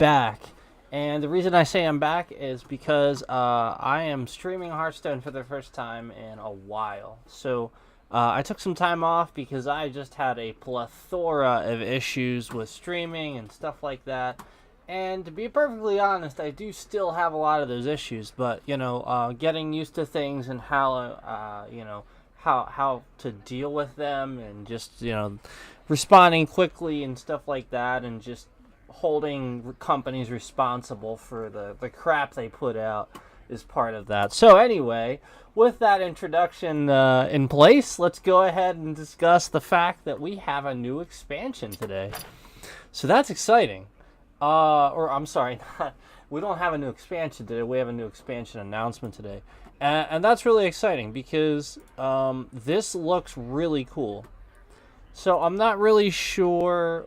back. And the reason I say I'm back is because I am streaming Hearthstone for the first time in a while. So I took some time off because I just had a plethora of issues with streaming and stuff like that. And to be perfectly honest, I do still have a lot of those issues. But, getting used to things and how, how to deal with them and just, responding quickly and stuff like that and just holding companies responsible for the crap they put out is part of that. So anyway, with that introduction in place, let's go ahead and discuss the fact that we have a new expansion today. So that's exciting. I'm sorry, we don't have a new expansion today. We have a new expansion announcement today. And that's really exciting because this looks really cool. So I'm not really sure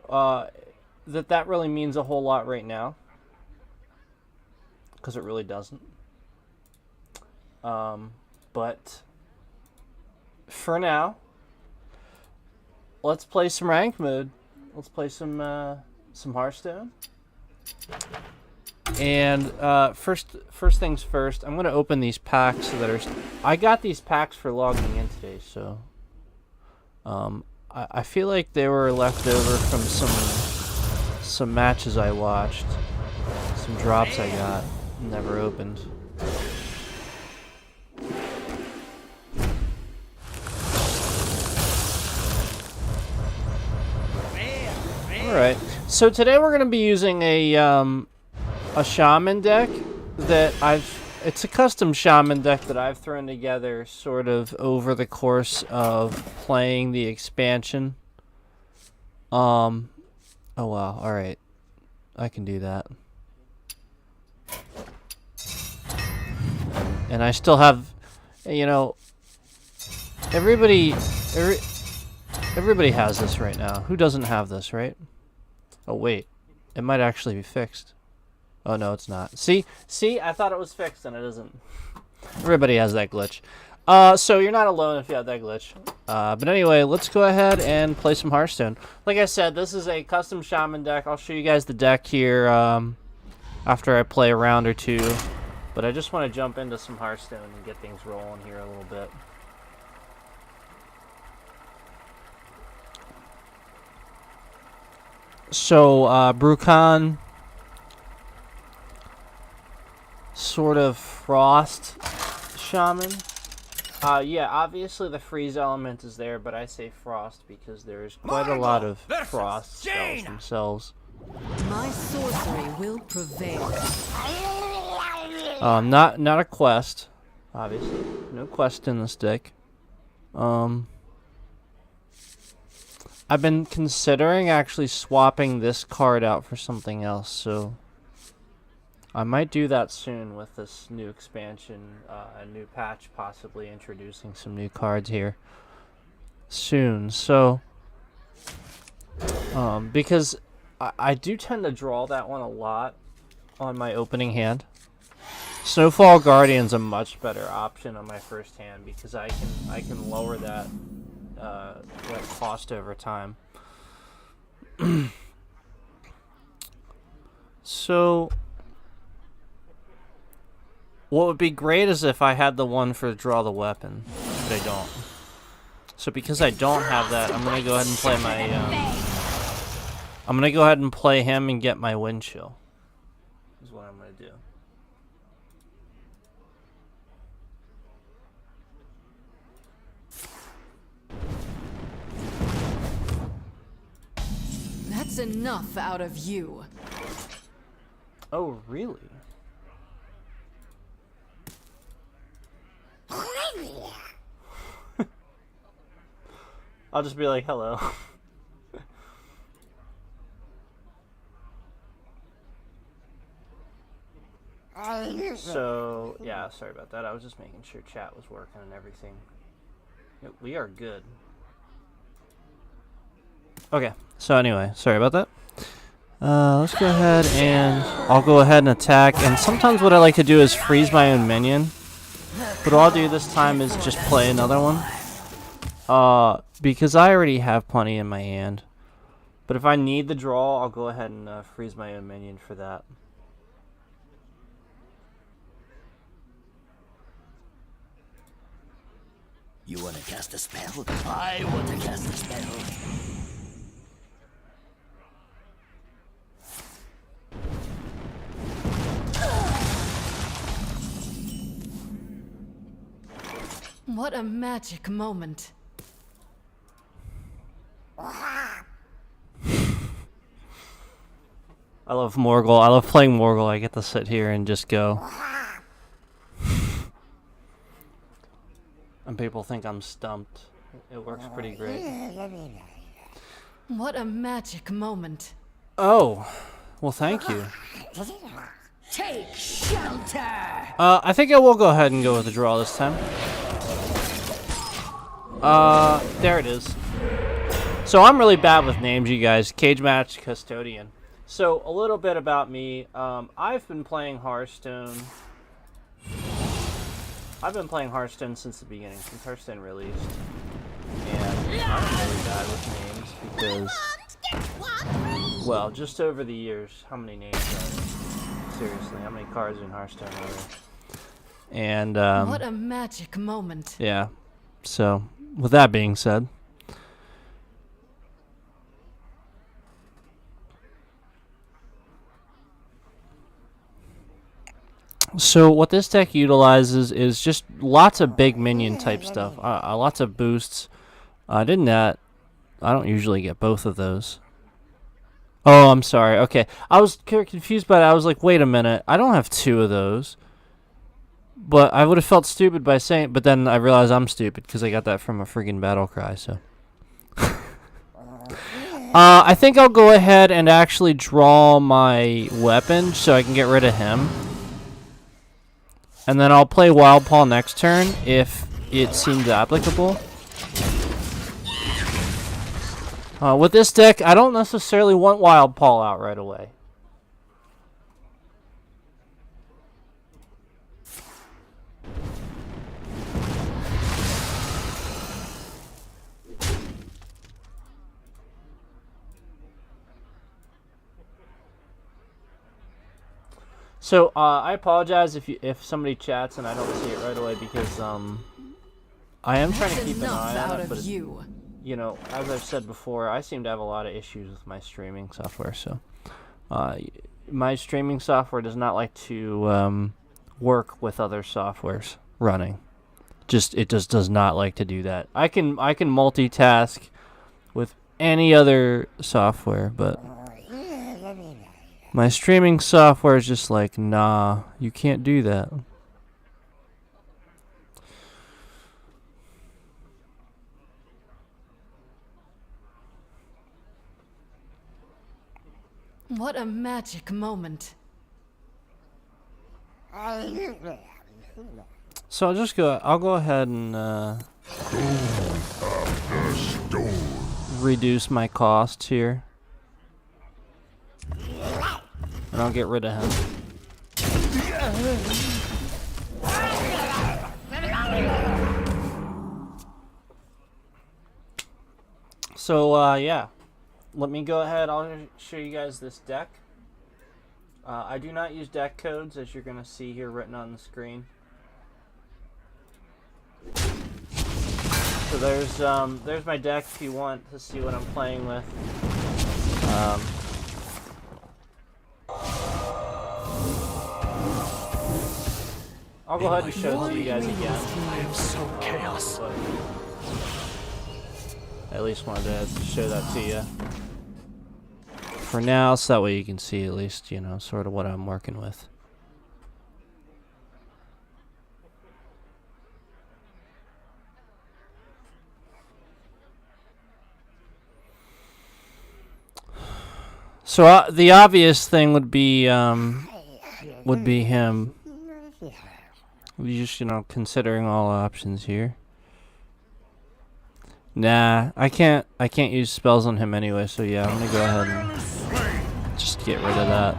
that really means a whole lot right now, because it really doesn't. But for now, let's play some ranked mode. Let's play some Hearthstone. And first things first, I'm gonna open these packs that are. I got these packs for logging in today, so I feel like they were left over from some matches I watched, some drops I got, never opened. Alright, so today we're going to be using a shaman deck that it's a custom shaman deck that I've thrown together sort of over the course of playing the expansion. Oh wow, alright. I can do that. And I still have, everybody has this right now. Who doesn't have this, right? Oh wait, it might actually be fixed. Oh no, it's not. See, I thought it was fixed and it isn't. Everybody has that glitch. So you're not alone if you have that glitch. But anyway, let's go ahead and play some Hearthstone. Like I said, this is a custom shaman deck. I'll show you guys the deck here after I play a round or two. But I just want to jump into some Hearthstone and get things rolling here a little bit. So, Brukan, sort of frost shaman. Yeah, obviously the freeze element is there, but I say frost because there's quite a lot of frost spells themselves. My sorcery will prevail. Not a quest, obviously. No quest in this deck. I've been considering actually swapping this card out for something else, so I might do that soon with this new expansion, a new patch, possibly introducing some new cards here soon. So, because I do tend to draw that one a lot on my opening hand. Snowfall Guardian's a much better option on my first hand because I can lower that cost over time. So what would be great is if I had the one for draw the weapon, but I don't. So because I don't have that, I'm gonna go ahead and play my I'm gonna go ahead and play him and get my wind chill. Is what I'm gonna do. That's enough out of you. Oh, really? I'll just be like, hello. So, yeah, sorry about that. I was just making sure chat was working and everything. We are good. Okay, so anyway, sorry about that. Let's go ahead and I'll go ahead and attack. And sometimes what I like to do is freeze my own minion. But what I'll do this time is just play another one. Because I already have plenty in my hand. But if I need the draw, I'll go ahead and freeze my own minion for that. You want to cast a spell? I want to cast a spell. What a magic moment. I love Morgul. I love playing Morgul. I get to sit here and just go. And people think I'm stumped. It works pretty great. What a magic moment. Oh, well, thank you. Take shelter! I think I will go ahead and go with the draw this time. There it is. So I'm really bad with names, you guys. Cage Match Custodian. So a little bit about me. I've been playing Hearthstone. I've been playing Hearthstone since the beginning, since Hearthstone released. And I'm really bad with names because, well, just over the years, how many names are there? Seriously, how many cards in Hearthstone are there? And, what a magic moment. yeah. So, with that being said, so what this deck utilizes is just lots of big minion type stuff, lots of boosts. I don't usually get both of those. Oh, I'm sorry. Okay, I was confused by that. I was like, wait a minute, I don't have two of those. But I would have felt stupid by saying, but then I realized I'm stupid because I got that from a friggin' battle cry. So, I think I'll go ahead and actually draw my weapon so I can get rid of him. And then I'll play Wild Paw next turn if it seems applicable. With this deck, I don't necessarily want Wild Paw out right away. So I apologize if somebody chats and I don't see it right away because I am trying to keep an eye on it, but you know, as I've said before, I seem to have a lot of issues with my streaming software. So my streaming software does not like to work with other softwares running. It just does not like to do that. I can multitask with any other software, but my streaming software is just like, nah, you can't do that. What a magic moment. So I'll go ahead and reduce my costs here. And I'll get rid of him. So, yeah. Let me go ahead. I'll show you guys this deck. I do not use deck codes, as you're going to see here written on the screen. So there's my deck if you want to see what I'm playing with. I'll go ahead and show it to you guys again. Chaos. I at least wanted to show that to you for now, so that way you can see at least, you know, sort of what I'm working with. So the obvious thing would be him. We just, you know, considering all options here. Nah, I can't use spells on him anyway, so yeah, I'm gonna go ahead and just get rid of that.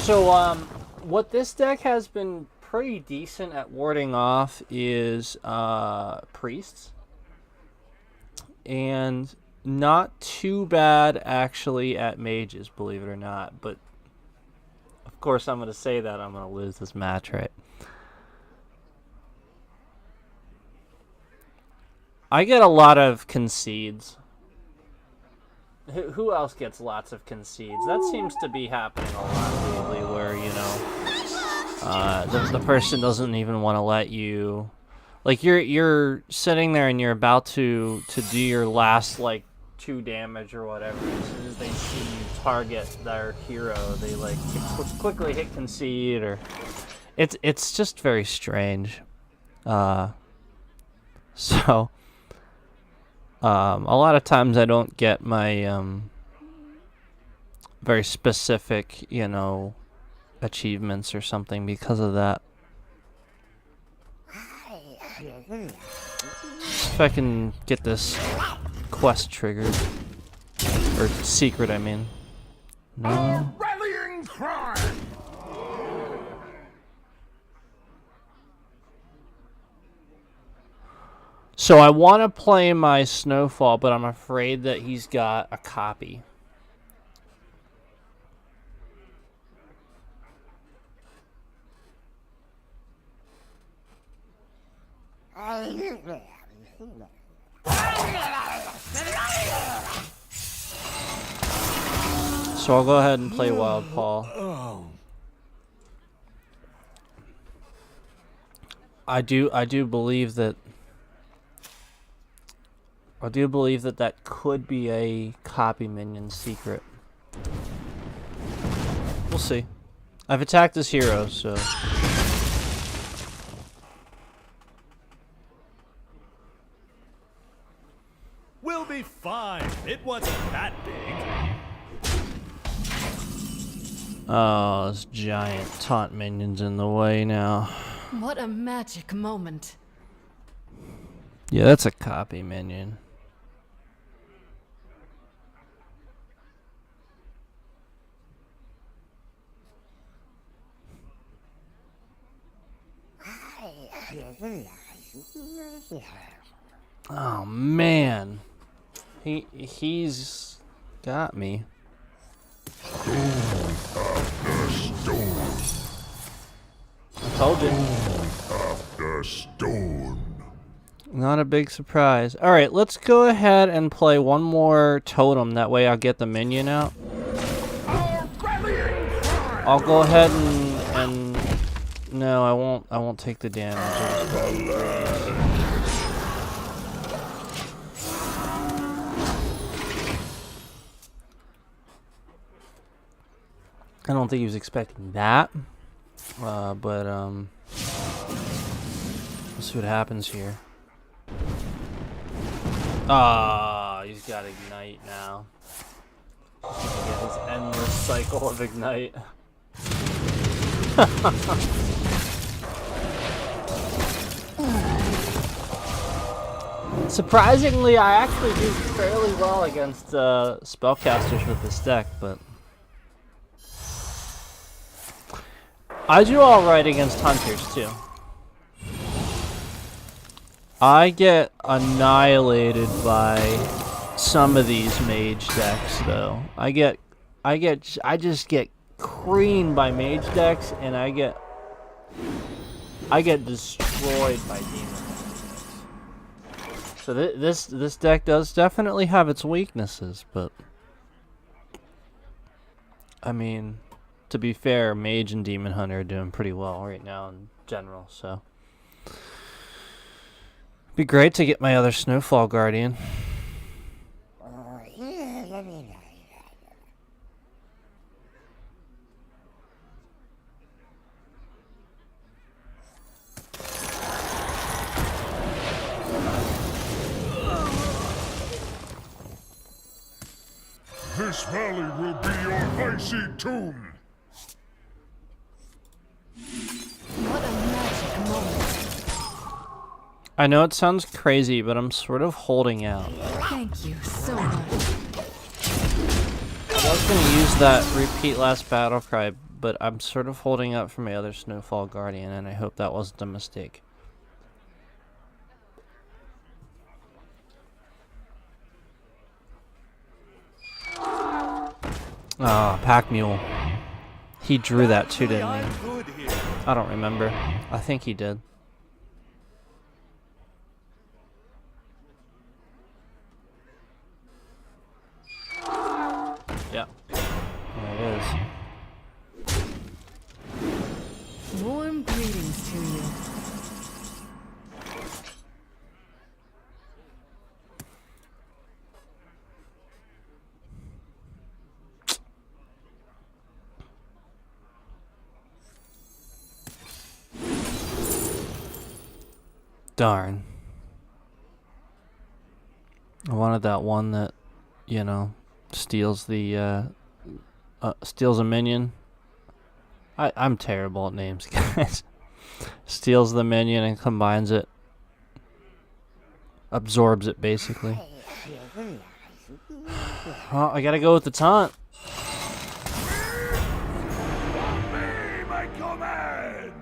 So, what this deck has been pretty decent at warding off is, priests. and not too bad actually at mages, believe it or not. But of course, I'm going to say that I'm going to lose this match, right? I get a lot of concedes. Who else gets lots of concedes? That seems to be happening a lot lately, where, you know, the person doesn't even want to let you, like, you're sitting there and you're about to do your last, like, 2 damage or whatever. As soon as they see you target their hero, they like quickly hit concede, or it's just very strange. So. A lot of times I don't get my very specific, you know, achievements or something because of that. If I can get this quest triggered. Or secret, I mean. No. Rallying cry! So I want to play my Snowfall, but I'm afraid that he's got a copy. So I'll go ahead and play Wild Paw. I do believe that that could be a copy minion secret. We'll see. I've attacked this hero, so. We'll be fine. It wasn't that big. Oh, this giant taunt minion's in the way now. What a magic moment. Yeah, that's a copy minion. Oh man, he's got me. I told you. After stone. Not a big surprise. All right, let's go ahead and play one more totem. That way, I'll get the minion out. I'll go ahead and no, I won't. I won't take the damage. I don't think he was expecting that, but we'll see what happens here. Ah, he's got Ignite now. Get his endless cycle of Ignite. Surprisingly, I actually do fairly well against spellcasters with this deck, but I do alright against hunters too. I get annihilated by some of these mage decks though. I just get creamed by mage decks, and I get destroyed by demons. So this deck does definitely have its weaknesses, but I mean, to be fair, Mage and Demon Hunter are doing pretty well right now in general, so. Be great to get my other Snowfall Guardian. This valley will be your icy tomb. What a magic moment. I know it sounds crazy, but I'm sort of holding out. Thank you so much. I was going to use that repeat last battle cry, but I'm sort of holding out for my other Snowfall Guardian, and I hope that wasn't a mistake. Ah, Pack Mule. He drew that too, didn't he? I'm good here. I don't remember. I think he did. Yeah. There it is. Warm greetings to you. Darn. I wanted that one that, you know, steals the, steals a minion. I'm terrible at names, guys. Steals the minion and combines it. Absorbs it, basically. Well, I gotta go with the taunt. Obey my command!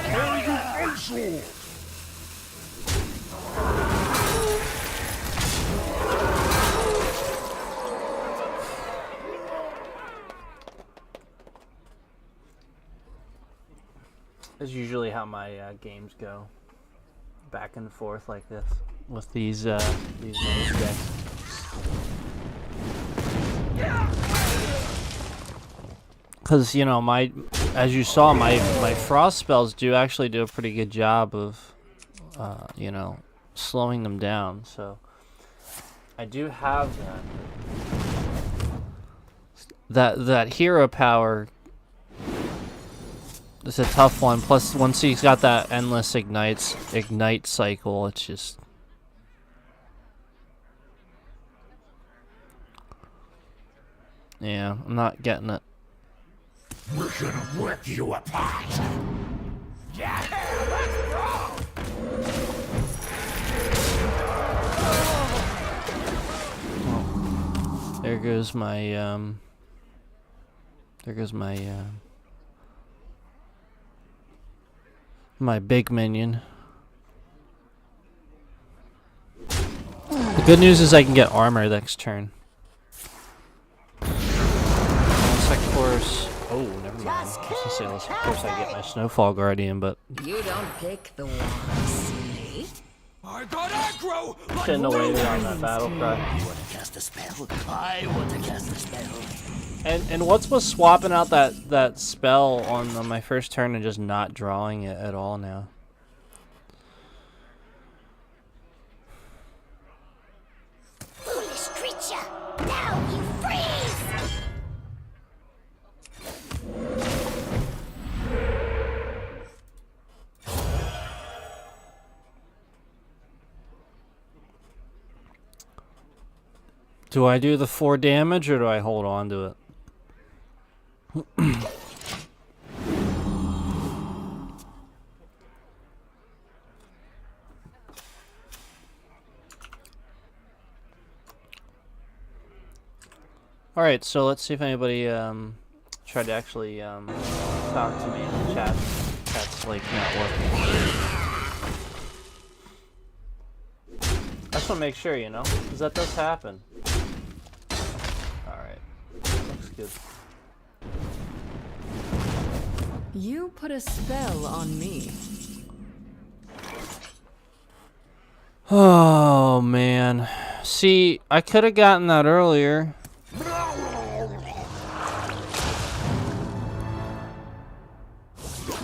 Carry you eyesore! Is usually how my games go, back and forth like this with these mage decks. Because you know as you saw, my frost spells do actually do a pretty good job of, you know, slowing them down. So I do have that hero power. It's a tough one. Plus, once he's got that endless ignite cycle, it's just... Yeah, I'm not getting it. We're gonna rip you apart! There goes my, my big minion. The good news is I can get armor next turn. Of course. Oh, never mind. I was gonna say, of course I get my Snowfall Guardian, but You don't pick the one, see? I got aggro! shouldn't have waited on that battle cry. You want to cast a spell? I want to cast a spell. And what's with swapping out that spell on my first turn and just not drawing it at all now? Foolish creature! Now you freeze! Do I do the 4 damage or do I hold on to it? Alright, so let's see if anybody tried to actually talk to me in the chat. Chat's like not working. I just want to make sure, you know, because that does happen. Alright, looks good. You put a spell on me. Oh man. See, I could have gotten that earlier.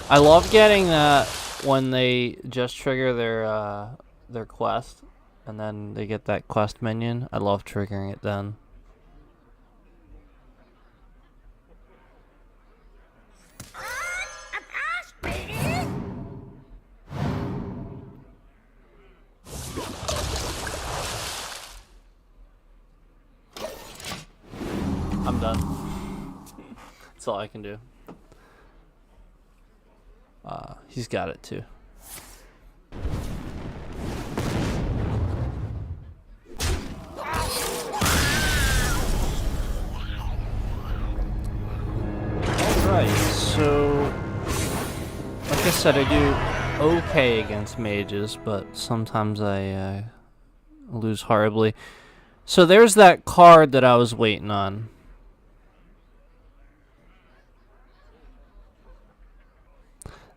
I love getting that when they just trigger their quest and then they get that quest minion. I love triggering it then. I'm done. That's all I can do. He's got it too. Alright, so Like I said, I do okay against mages, but sometimes I lose horribly. So there's that card that I was waiting on.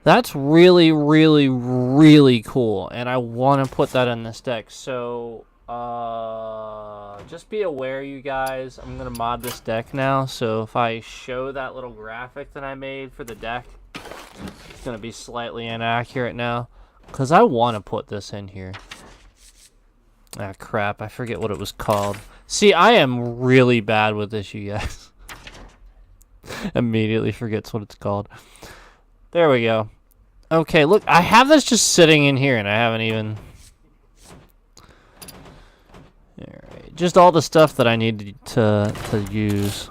That's really, really, really cool, and I want to put that in this deck. So, just be aware, you guys. I'm going to mod this deck now, so if I show that little graphic that I made for the deck, it's going to be slightly inaccurate now, because I want to put this in here. Ah, crap, I forget what it was called. See, I am really bad with this, you guys. Immediately forgets what it's called. There we go. Okay, look, I have this just sitting in here, and I haven't even... Alright, just all the stuff that I need to use.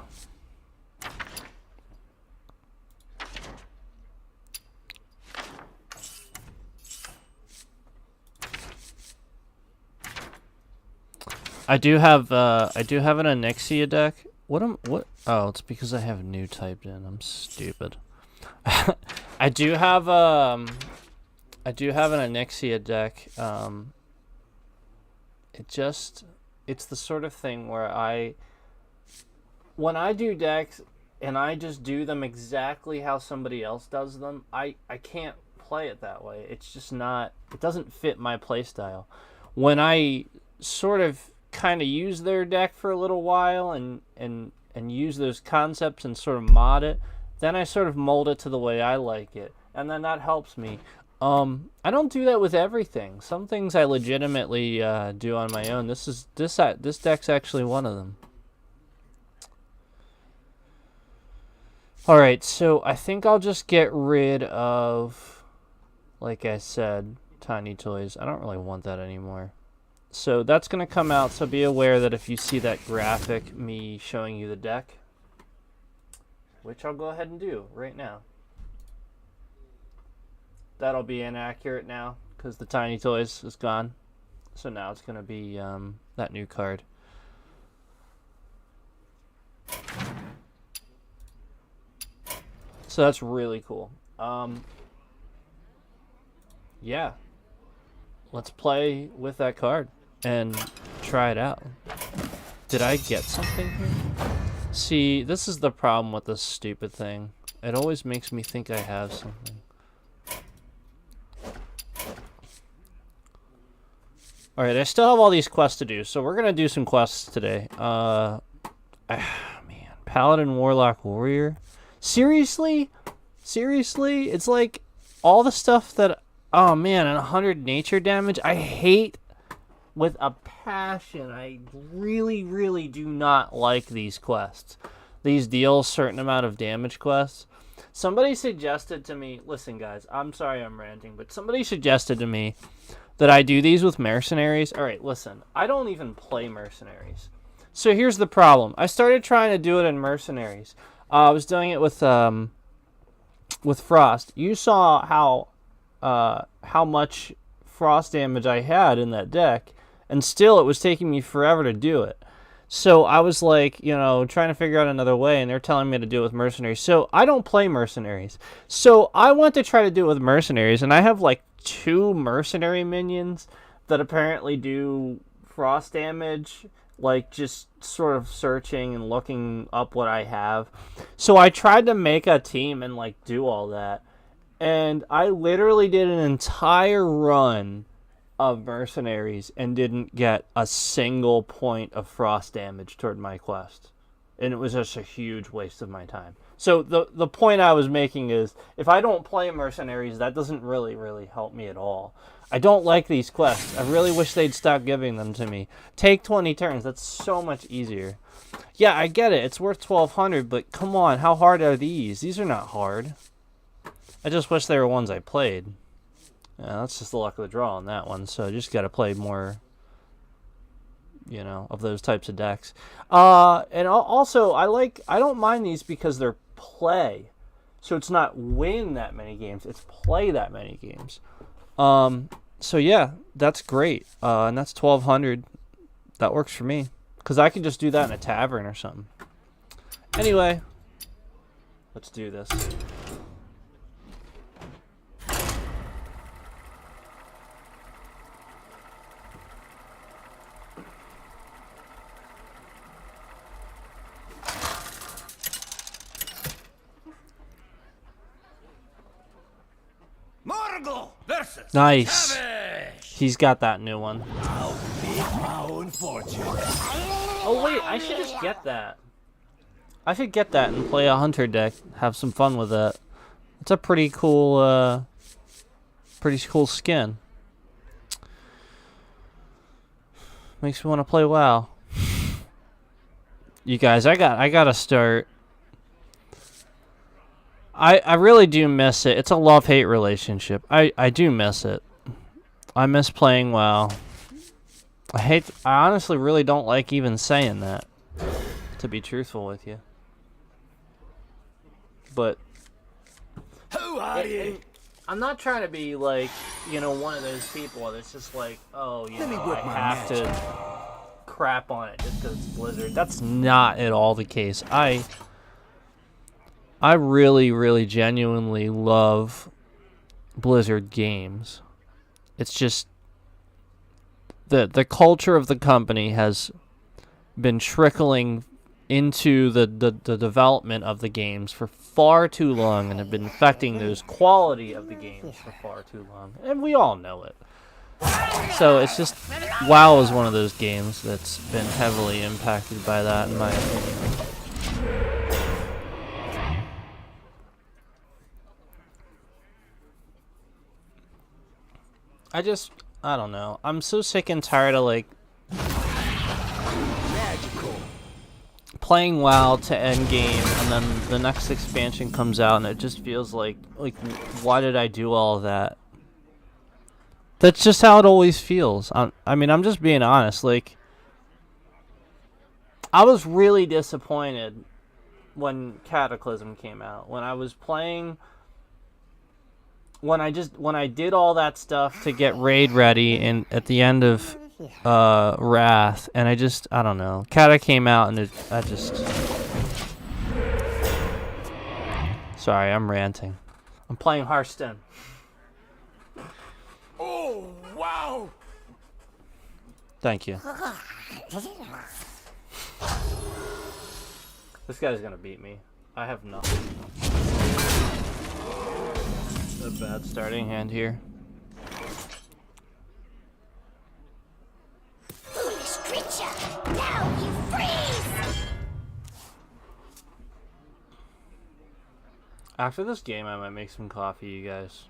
I do have an Onyxia deck. What? Oh, it's because I have new typed in. I'm stupid. I do have an Onyxia deck. It's the sort of thing where when I do decks and I just do them exactly how somebody else does them, I can't play it that way. It's just not, it doesn't fit my playstyle. When I sort of kind of use their deck for a little while and use those concepts and sort of mod it, then I sort of mold it to the way I like it, and then that helps me. I don't do that with everything. Some things I legitimately do on my own. This deck's actually one of them. All right, so I think I'll just get rid of, like I said, Tiny Toys. I don't really want that anymore. So that's going to come out, so be aware that if you see that graphic, me showing you the deck, which I'll go ahead and do right now. That'll be inaccurate now, because the Tiny Toys is gone. So now it's going to be that new card. So that's really cool. Yeah. Let's play with that card and try it out. Did I get something here? See, this is the problem with this stupid thing. It always makes me think I have something. Alright, I still have all these quests to do, so we're going to do some quests today. Man, Paladin, Warlock, Warrior. Seriously? Seriously? It's like all the stuff that... Oh man, and 100 nature damage? I hate with a passion. I really, really do not like these quests. These deal a certain amount of damage quests. Somebody suggested to me... Listen, guys, I'm sorry I'm ranting, but somebody suggested to me that I do these with mercenaries. Alright, listen. I don't even play mercenaries. So here's the problem. I started trying to do it in mercenaries. I was doing it with Frost. You saw how much frost damage I had in that deck, and still it was taking me forever to do it. So I was like, you know, trying to figure out another way, and they're telling me to do it with mercenaries. So I don't play mercenaries. So I went to try to do it with mercenaries, and I have like 2 mercenary minions that apparently do frost damage, like just sort of searching and looking up what I have. So I tried to make a team and like do all that. And I literally did an entire run of mercenaries and didn't get a single point of frost damage toward my quest. And it was just a huge waste of my time. So the point I was making is, if I don't play mercenaries, that doesn't really help me at all. I don't like these quests. I really wish they'd stop giving them to me. Take 20 turns. That's so much easier. Yeah, I get it. It's worth 1,200, but come on. How hard are these? These are not hard. I just wish they were ones I played. Yeah, that's just the luck of the draw on that one. So I just got to play more, you know, of those types of decks. And also, I don't mind these because they're play. So it's not win that many games. It's play that many games. So yeah, that's great. And that's 1,200. That works for me. Because I can just do that in a tavern or something. Anyway, let's do this. versus Nice. Savage. He's got that new one. I'll make my own fortune. Oh wait, I should just get that. I should get that and play a hunter deck. Have some fun with that. It's a pretty cool skin. Makes me want to play WoW. You guys, I gotta start. I really do miss it. It's a love-hate relationship. I do miss it. I miss playing WoW. I honestly really don't like even saying that, to be truthful with you. But Who are you? I'm not trying to be like, you know, one of those people that's just like, oh, you Let me know, work I my have magic. to crap on it just because it's Blizzard. That's not at all the case. I really, really genuinely love Blizzard games. It's just the culture of the company has been trickling into the development of the games for far too long and have been affecting those quality of the games for far too long. And we all know it. So it's just, WoW is one of those games that's been heavily impacted by that, in my opinion. I don't know. I'm so sick and tired of, like, Magical. playing WoW to end game, and then the next expansion comes out, and it just feels like why did I do all of that? That's just how it always feels. I mean, I'm just being honest. Like, I was really disappointed when Cataclysm came out. When I was playing, when I did all that stuff to get raid ready, and at the end of Wrath, and I don't know. Cata came out, and sorry, I'm ranting. I'm playing Hearthstone. Oh, wow. Thank you. This guy's gonna beat me. I have nothing. A bad starting hand here. Foolish creature! Now you freeze! After this game, I might make some coffee, you guys.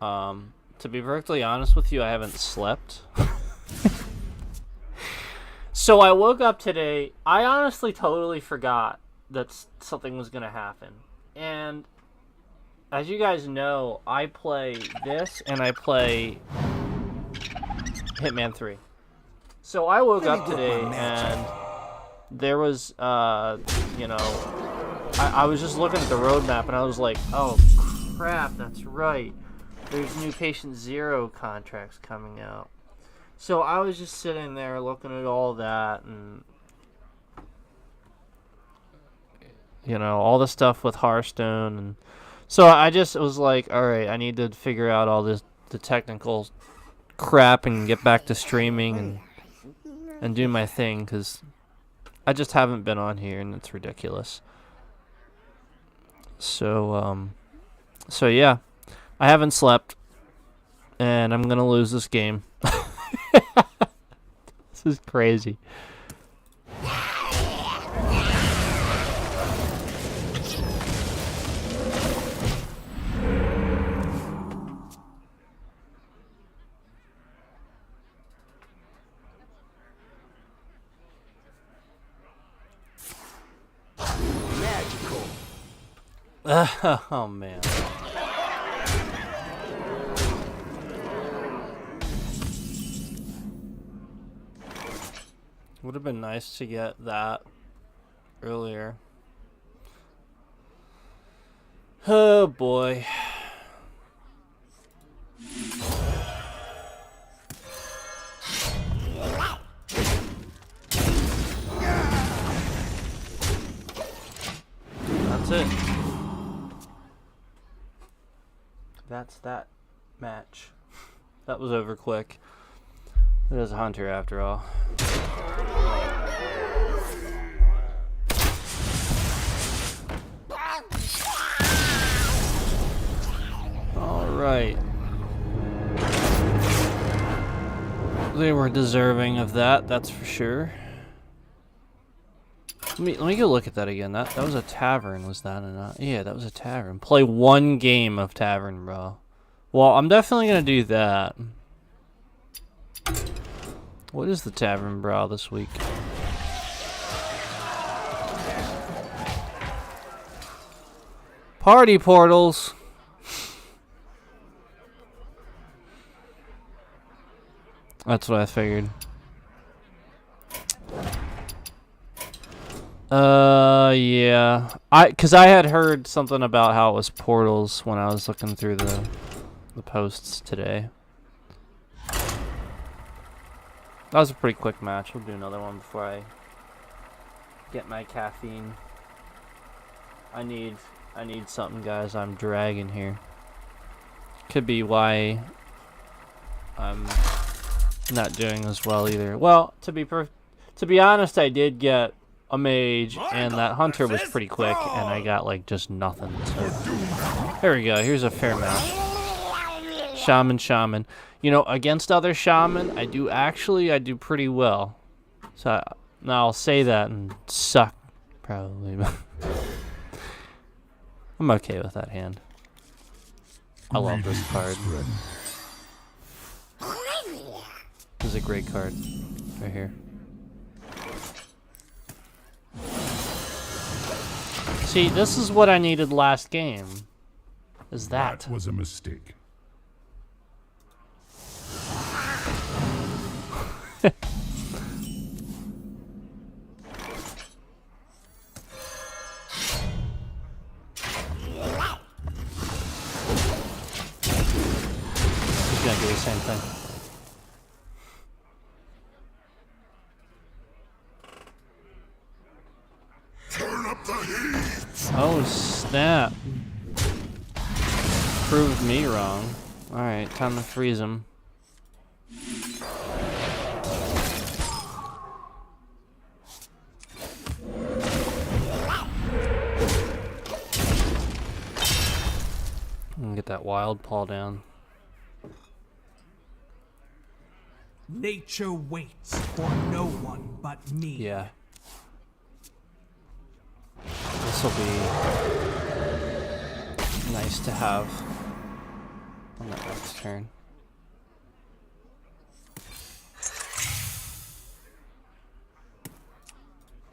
To be perfectly honest with you, I haven't slept. So I woke up today. I honestly totally forgot that something was going to happen. And as you guys know, I play this and I play Hitman 3. So I woke up today and there was, you know, I was just looking at the roadmap and I was like, oh crap, that's right. There's new Patient Zero contracts coming out. So I was just sitting there looking at all that and, you know, all the stuff with Hearthstone. And so I just was like, all right, I need to figure out all the technical crap and get back to streaming and do my thing, because I just haven't been on here and it's ridiculous. So yeah, I haven't slept and I'm gonna lose this game. This is crazy. Magical. Oh man. Would have been nice to get that earlier. Oh boy. That's it. That's that match. That was over quick. It is a hunter after all. All right. They were deserving of that, that's for sure. Let me go look at that again. That was a tavern, was that or not? Yeah, that was a tavern. Play one game of tavern, bro. Well, I'm definitely gonna do that. What is the tavern brawl this week? Party portals. That's what I figured. Yeah. Cause I had heard something about how it was portals when I was looking through the posts today. That was a pretty quick match. We'll do another one before I get my caffeine. I need something, guys. I'm dragging here. Could be why I'm not doing as well either. Well, to be honest, I did get a mage, and that hunter was pretty quick, and I got like just nothing. So there we go. Here's a fair match. Shaman. You know, against other shaman, I do pretty well. So now I'll say that and suck probably. I'm okay with that hand. I love this card. This is a great card right here. See, this is what I needed last game. Is that? That was a mistake. He's gonna do the same thing. Turn up the heat. Oh snap! Proved me wrong. All right, time to freeze him. And get that wild paw down. Nature waits for no one but me. Yeah. This will be nice to have on that next turn.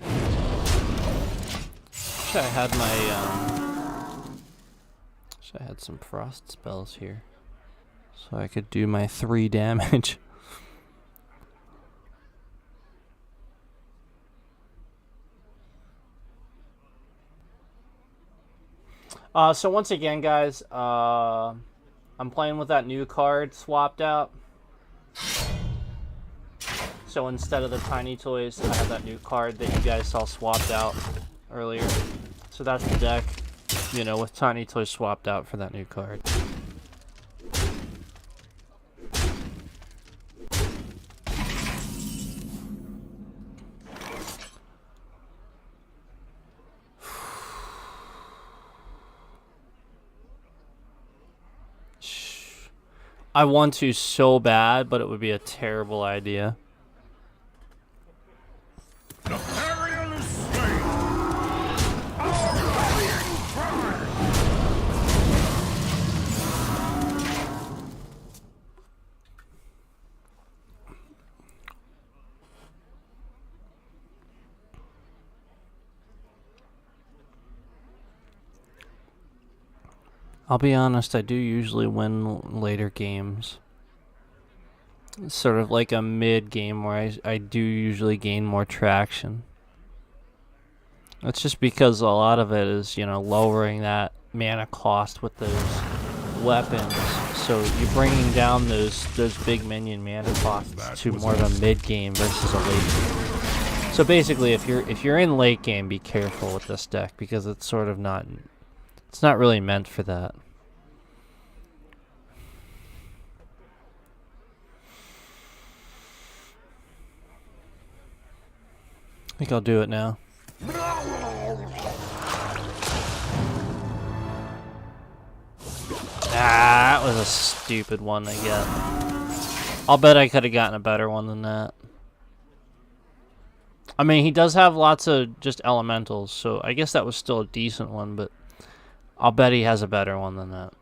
Wish I had my wish I had some frost spells here, so I could do my 3 damage. So once again, guys, I'm playing with that new card swapped out. So instead of the tiny toys, I have that new card that you guys saw swapped out earlier. So that's the deck, you know, with tiny toys swapped out for that new card. I want to so bad, but it would be a terrible idea. Napoleon is slain. Our rallying cry. I'll be honest, I do usually win later games. It's sort of like a mid game where I do usually gain more traction. That's just because a lot of it is, you know, lowering that mana cost with those weapons. So you're bringing down those big minion mana costs to more of a mid game versus a late game. So basically, if you're in late game, be careful with this deck because it's sort of not. It's not really meant for that. I think I'll do it now. Ah, that was a stupid one I get. I'll bet I could have gotten a better one than that. I mean, he does have lots of just elementals, so I guess that was still a decent one, but I'll bet he has a better one than that.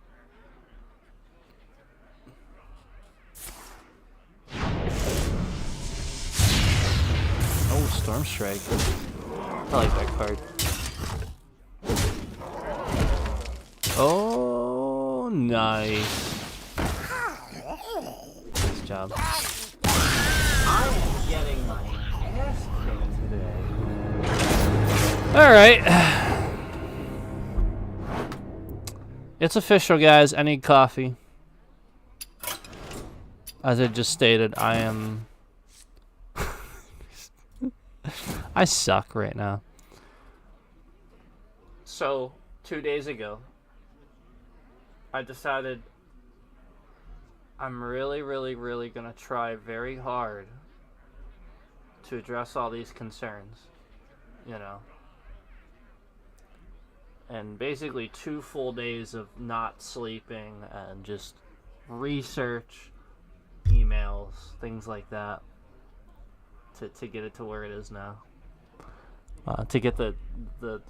Oh, Storm Strike. I like that card. Oh, nice. Nice job. I'm getting my ass kicked today. Alright. It's official, guys. I need coffee. As I just stated, I am... I suck right now. So, 2 days ago, I decided I'm really going to try very hard to address all these concerns, you know. And basically 2 full days of not sleeping and just research, emails, things like that, to get it to where it is now. To get the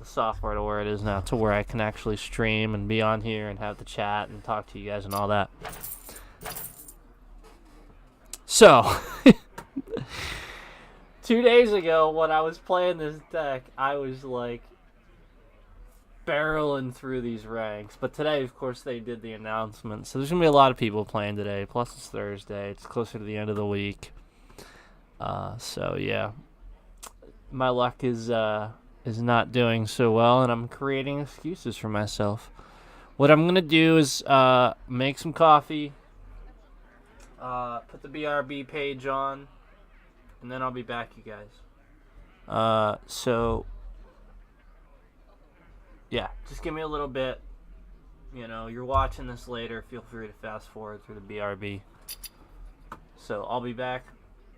software to where it is now, to where I can actually stream and be on here and have the chat and talk to you guys and all that. So, 2 days ago when I was playing this deck, I was like barreling through these ranks. But today, of course, they did the announcement. So there's going to be a lot of people playing today. Plus it's Thursday. It's closer to the end of the week. So, yeah. My luck is not doing so well, and I'm creating excuses for myself. What I'm going to do is make some coffee, put the BRB page on, and then I'll be back, you guys. So, yeah, just give me a little bit. You know, you're watching this later. Feel free to fast forward through the BRB. So, I'll be back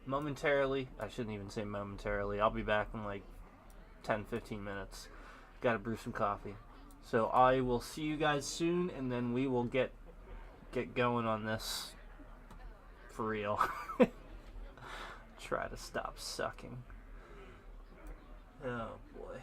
momentarily. I shouldn't even say momentarily. I'll be back in like 10-15 minutes. Gotta brew some coffee. So I will see you guys soon, and then we will get going on this for real. Try to stop sucking. Oh boy.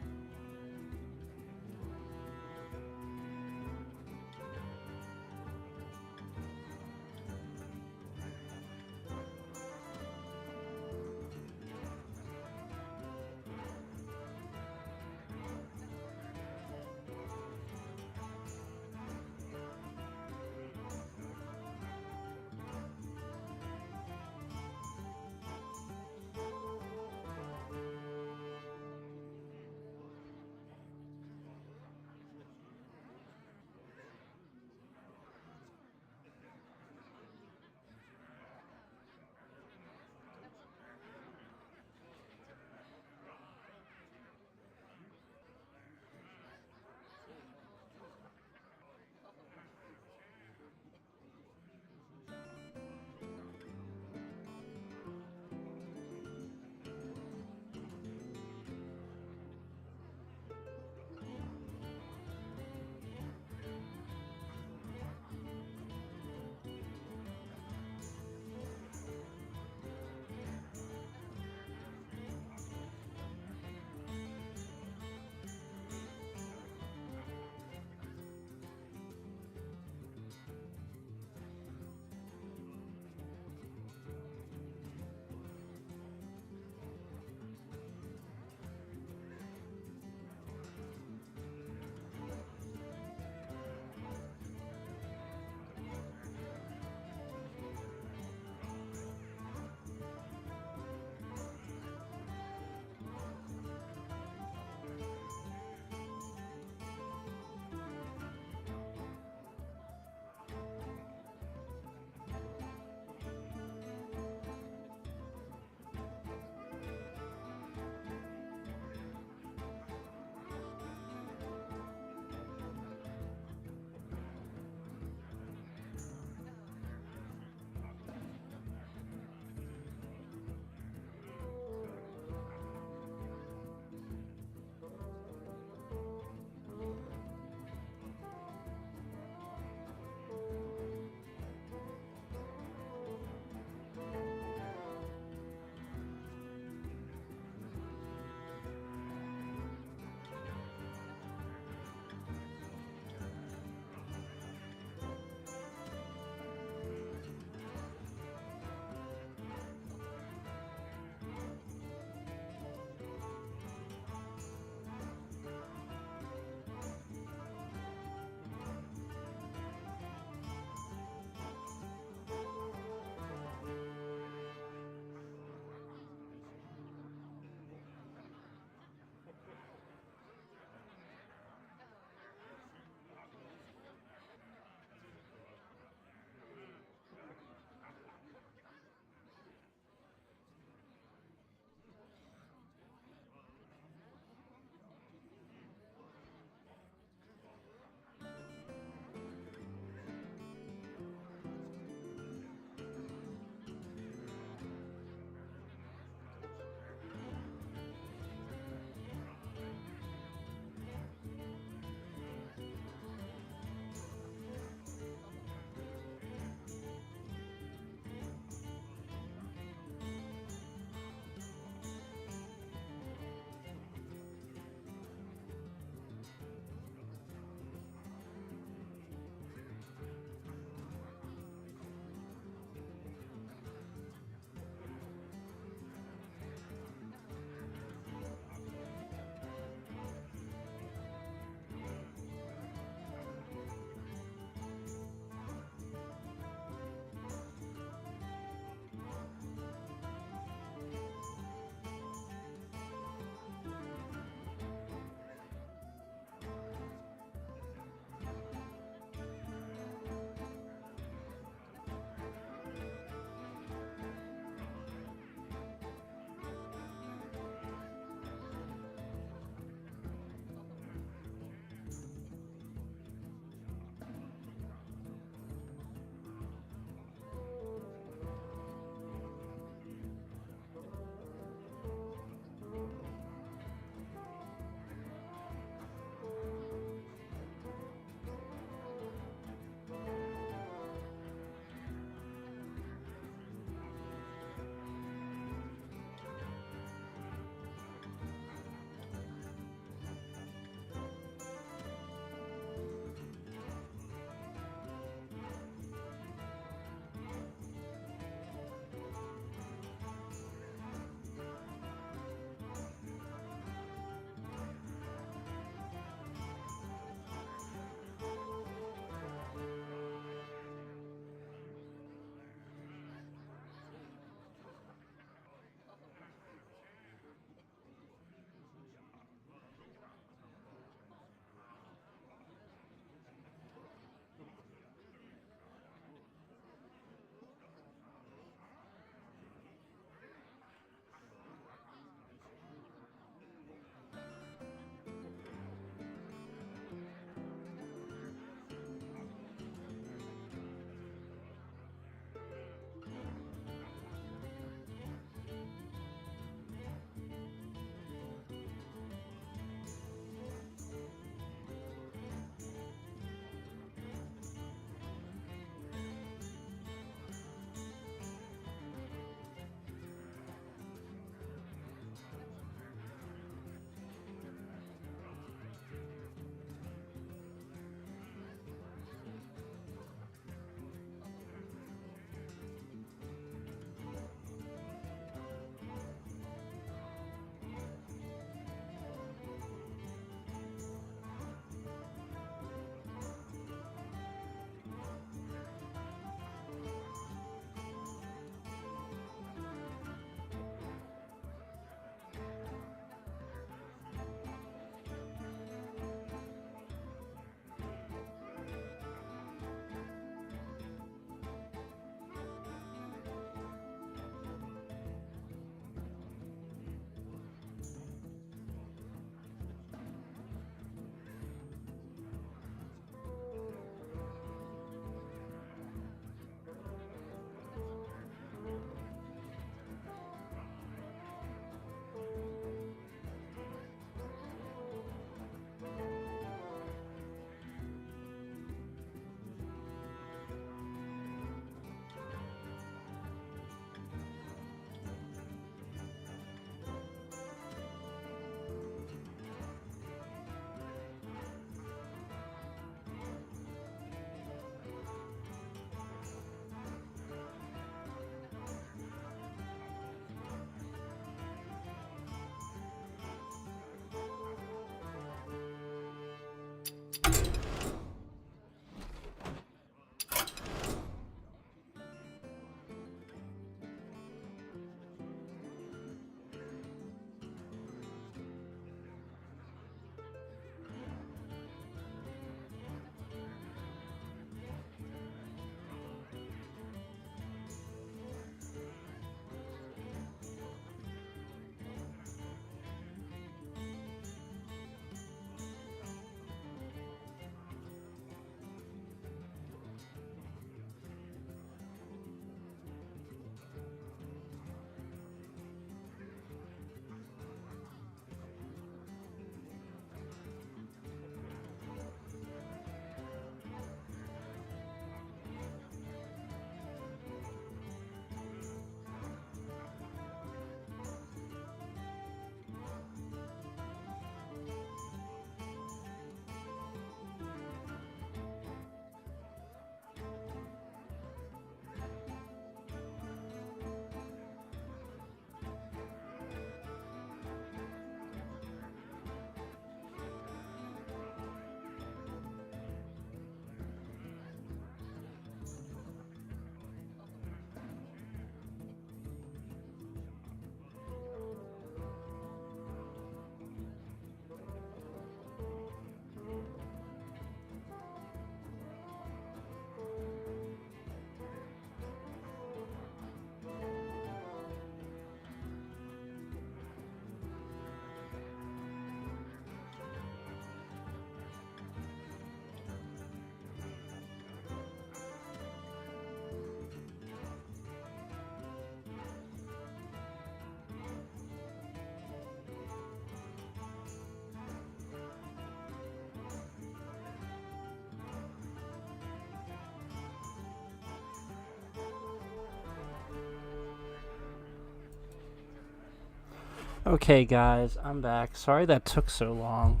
Okay, guys, I'm back. Sorry that took so long.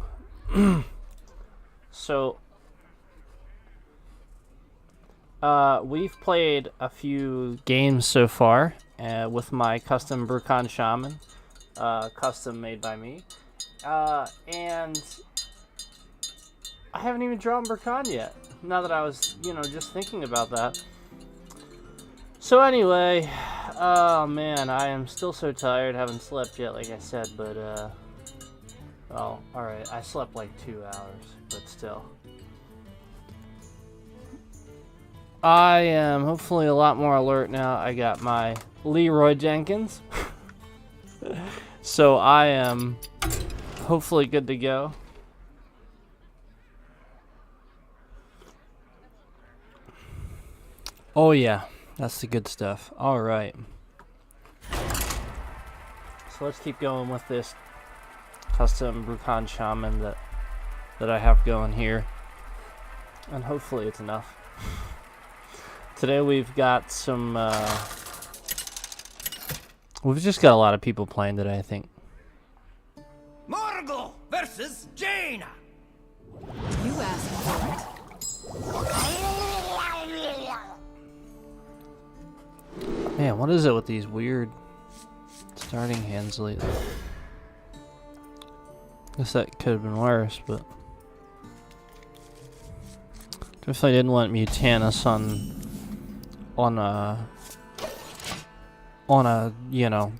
So, we've played a few games so far with my custom Brukan Shaman, custom made by me, and I haven't even drawn Brukan yet. Now that I was, just thinking about that. So anyway, oh man, I am still so tired. Haven't slept yet, like I said, but well, alright, I slept like 2 hours, but still. I am hopefully a lot more alert now. I got my Leroy Jenkins. So I am hopefully good to go. Oh yeah, that's the good stuff. Alright. So let's keep going with this custom Brukan Shaman that I have going here. And hopefully it's enough. Today we've got some we've just got a lot of people playing today, I think. Morgul versus Jaina. You asked for it. Man, what is it with these weird starting hands lately? Guess that could have been worse, but definitely didn't want Mutanus on a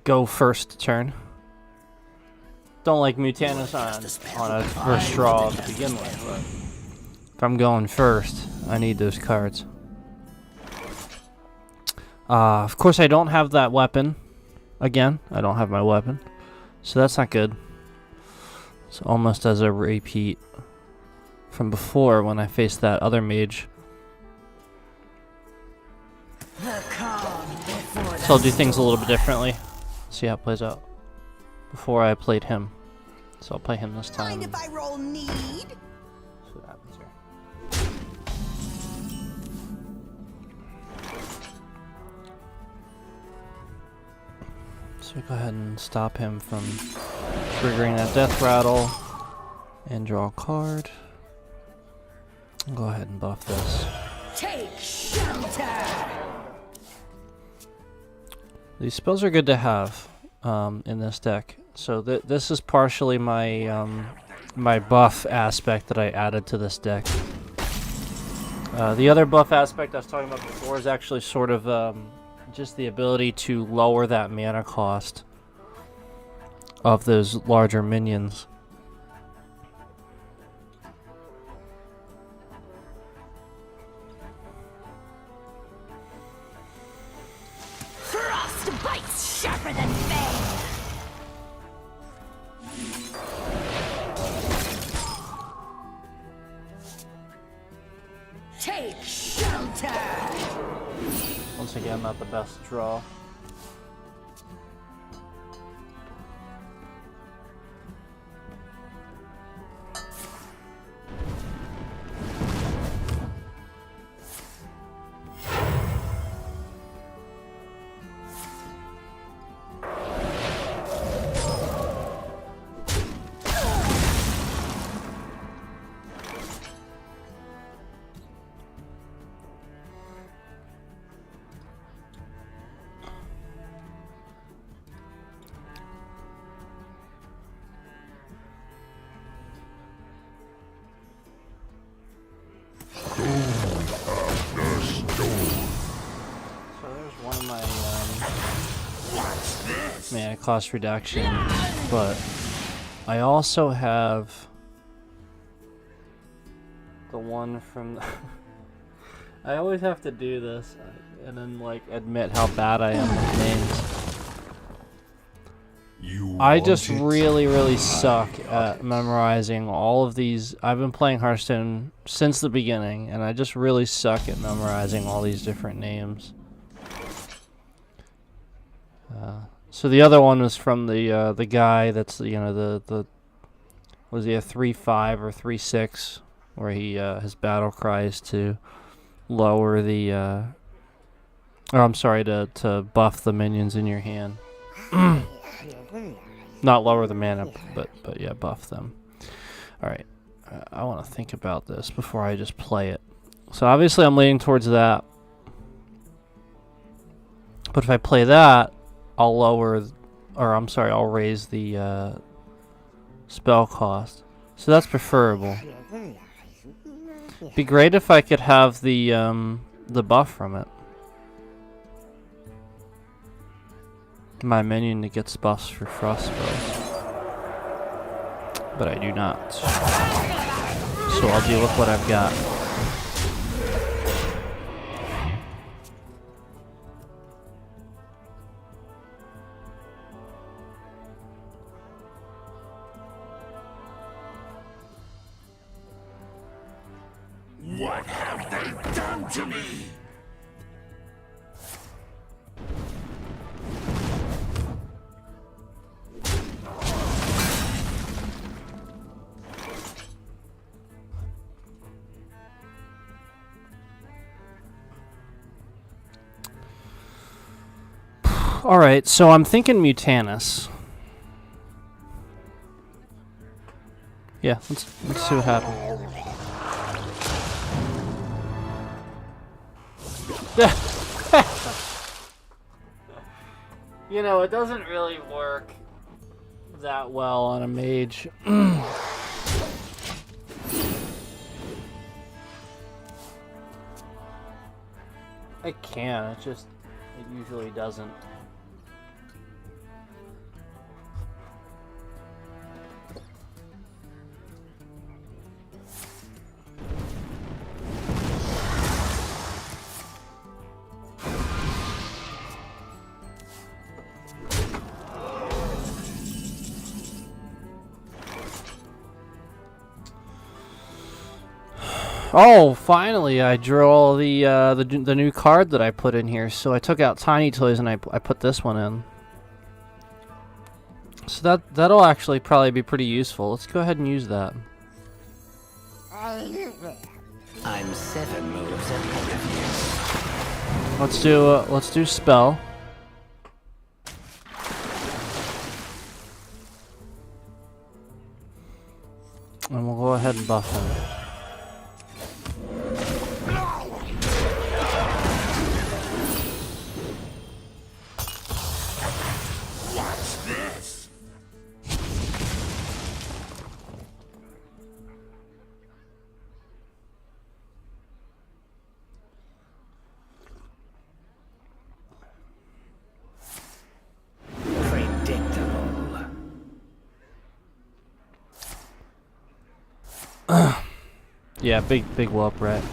go first turn. Don't like Mutanus on a first draw to begin with, but if I'm going first, I need those cards. Of course, I don't have that weapon. Again, I don't have my weapon, so that's not good. It's almost as a repeat from before when I faced that other mage. So I'll do things a little bit differently. See how it plays out. Before I played him. So I'll play him this time. Mind if I roll need? See what happens here. So go ahead and stop him from triggering that death rattle. And draw a card. I'll go ahead and buff this. Take shelter! These spells are good to have in this deck. So this is partially my my buff aspect that I added to this deck. The other buff aspect I was talking about before is actually sort of just the ability to lower that mana cost of those larger minions. Frostbite's sharper than bane. Take shelter! Once again, not the best draw. Mana cost reduction, but I also have the one from I always have to do this and then like admit how bad I am with names. I just really suck at memorizing all of these. I've been playing Hearthstone since the beginning, and I just really suck at memorizing all these different names. So the other one was from the guy that's the was he a 3/5 or 3/6, where he his battle cry is to lower the to buff the minions in your hand. Not lower the mana, but yeah, buff them. All right, I want to think about this before I just play it. So obviously I'm leaning towards that. But if I play that, I'll I'll raise the spell cost. So that's preferable. Be great if I could have the buff from it. My minion that gets buffs for frost spells. But I do not. So I'll deal with what I've got. What have they done to me? Alright, so I'm thinking Mutanus. Yeah, let's see what happens. You know, it doesn't really work that well on a mage. It can, it usually doesn't. Oh, finally I drew all the new card that I put in here. So I took out Tiny Toys and I put this one in. So that'll actually probably be pretty useful. Let's go ahead and use that. I'm 7 moves ahead of Let's do spell. And we'll go ahead and buff him. Yeah, big whoop, right?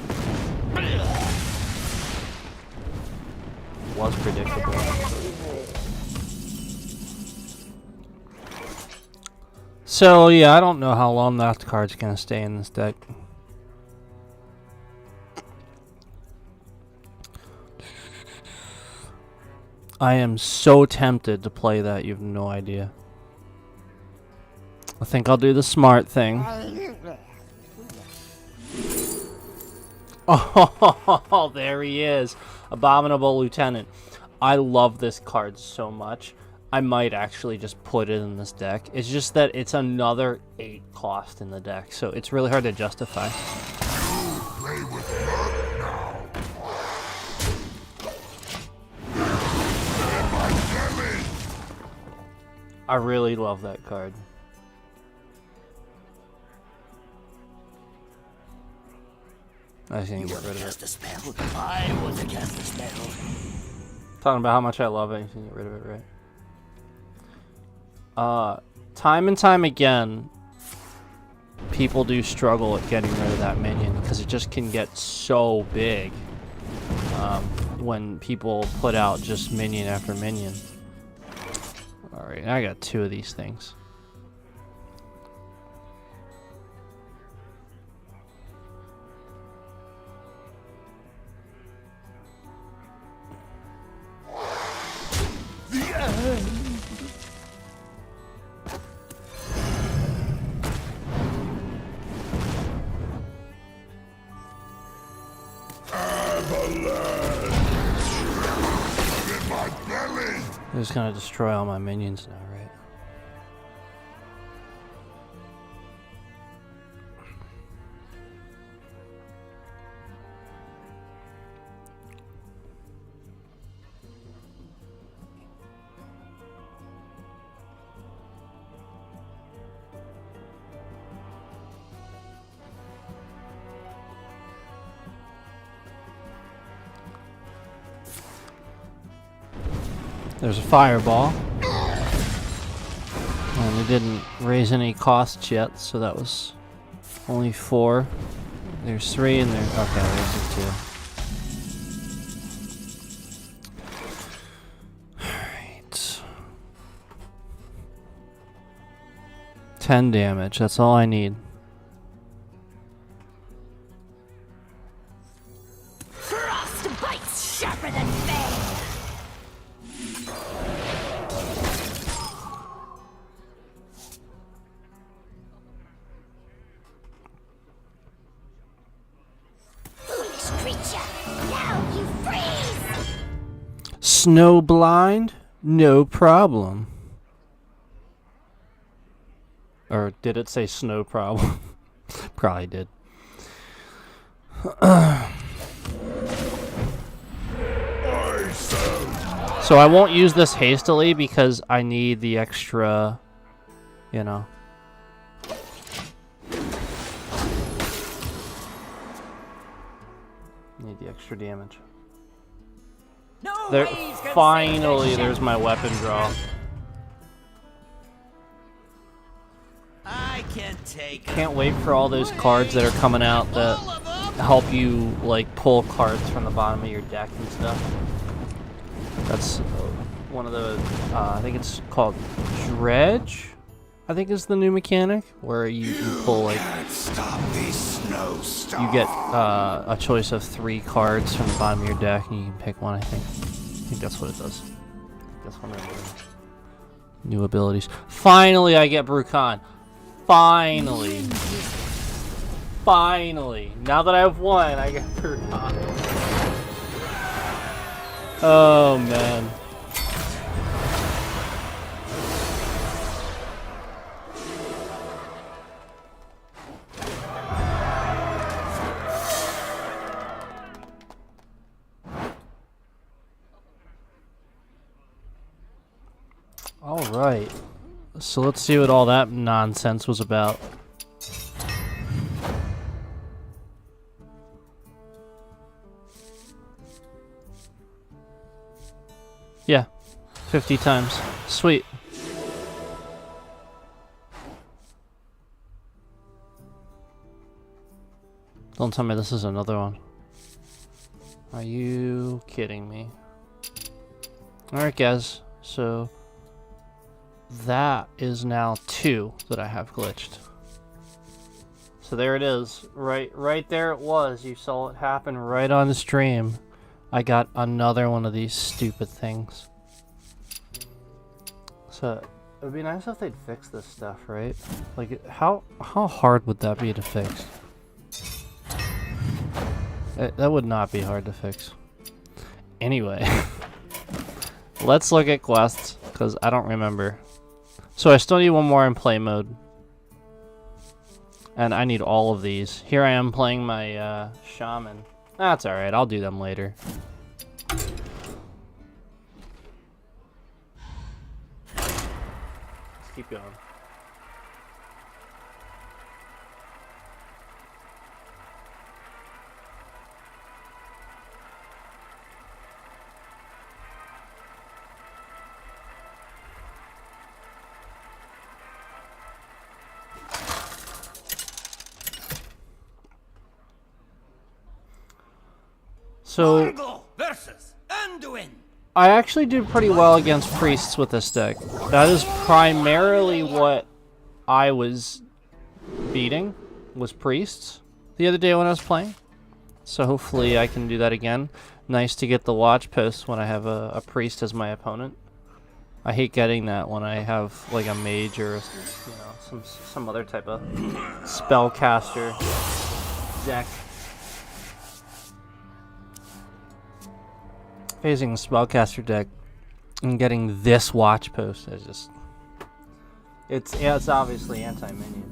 Was predictable. So yeah, I don't know how long that card's gonna stay in this deck. I am so tempted to play that, you have no idea. I think I'll do the smart thing. Oh, there he is. Abominable Lieutenant. I love this card so much. I might actually just put it in this deck. It's just that it's another 8 cost in the deck, so it's really hard to justify. Play with blood now. My belly. I really love that card. I just need to get rid of it. Cast a spell. I want to cast a spell. Talking about how much I love it, you can get rid of it, right? Time and time again, people do struggle at getting rid of that minion because it just can get so big when people put out just minion after minion. Alright, I got 2 of these things. I'm just gonna destroy all my minions now, right? There's a fireball. And it didn't raise any costs yet, so that was only 4. There's 3 and there's... Okay, there's the 2. Alright. 10 damage, that's all I need. Frostbite's sharper than fang. Foolish creature, now you freeze. Snow blind? No problem. Or did it say snow problem? Probably did. So I won't use this hastily because I need the extra, you know. Need the extra damage. No There, waves can finally, save there's my weapon draw. I can take Can't wait for all those cards that are coming out that help you like pull cards from the bottom of your deck and stuff. That's one of the, I think it's called Dredge, I think is the new mechanic, where you pull like, Can't stop these snowstorms. you get a choice of 3 cards from the bottom of your deck and you can pick one, I think. I think that's what it does. That's one of the new abilities. Finally I get Brucon. Finally. Finally. Now that I have one, I get Brucon. Oh man. All right. So let's see what all that nonsense was about. Yeah, 50 times. Sweet. Don't tell me this is another one. Are you kidding me? Alright guys, so that is now 2 that I have glitched. So there it is. Right there it was. You saw it happen right on the stream. I got another one of these stupid things. So it would be nice if they'd fix this stuff, right? Like how hard would that be to fix? That would not be hard to fix. Anyway, let's look at quests because I don't remember. So I still need one more in play mode. And I need all of these. Here I am playing my shaman. That's alright, I'll do them later. Let's keep going. So versus Anduin. I actually did pretty well against priests with this deck. That is primarily what I was beating, was priests the other day when I was playing. So hopefully I can do that again. Nice to get the watch post when I have a priest as my opponent. I hate getting that when I have like a mage or you know some other type of spellcaster deck. Facing a spellcaster deck and getting this watch post is just it's obviously anti-minion.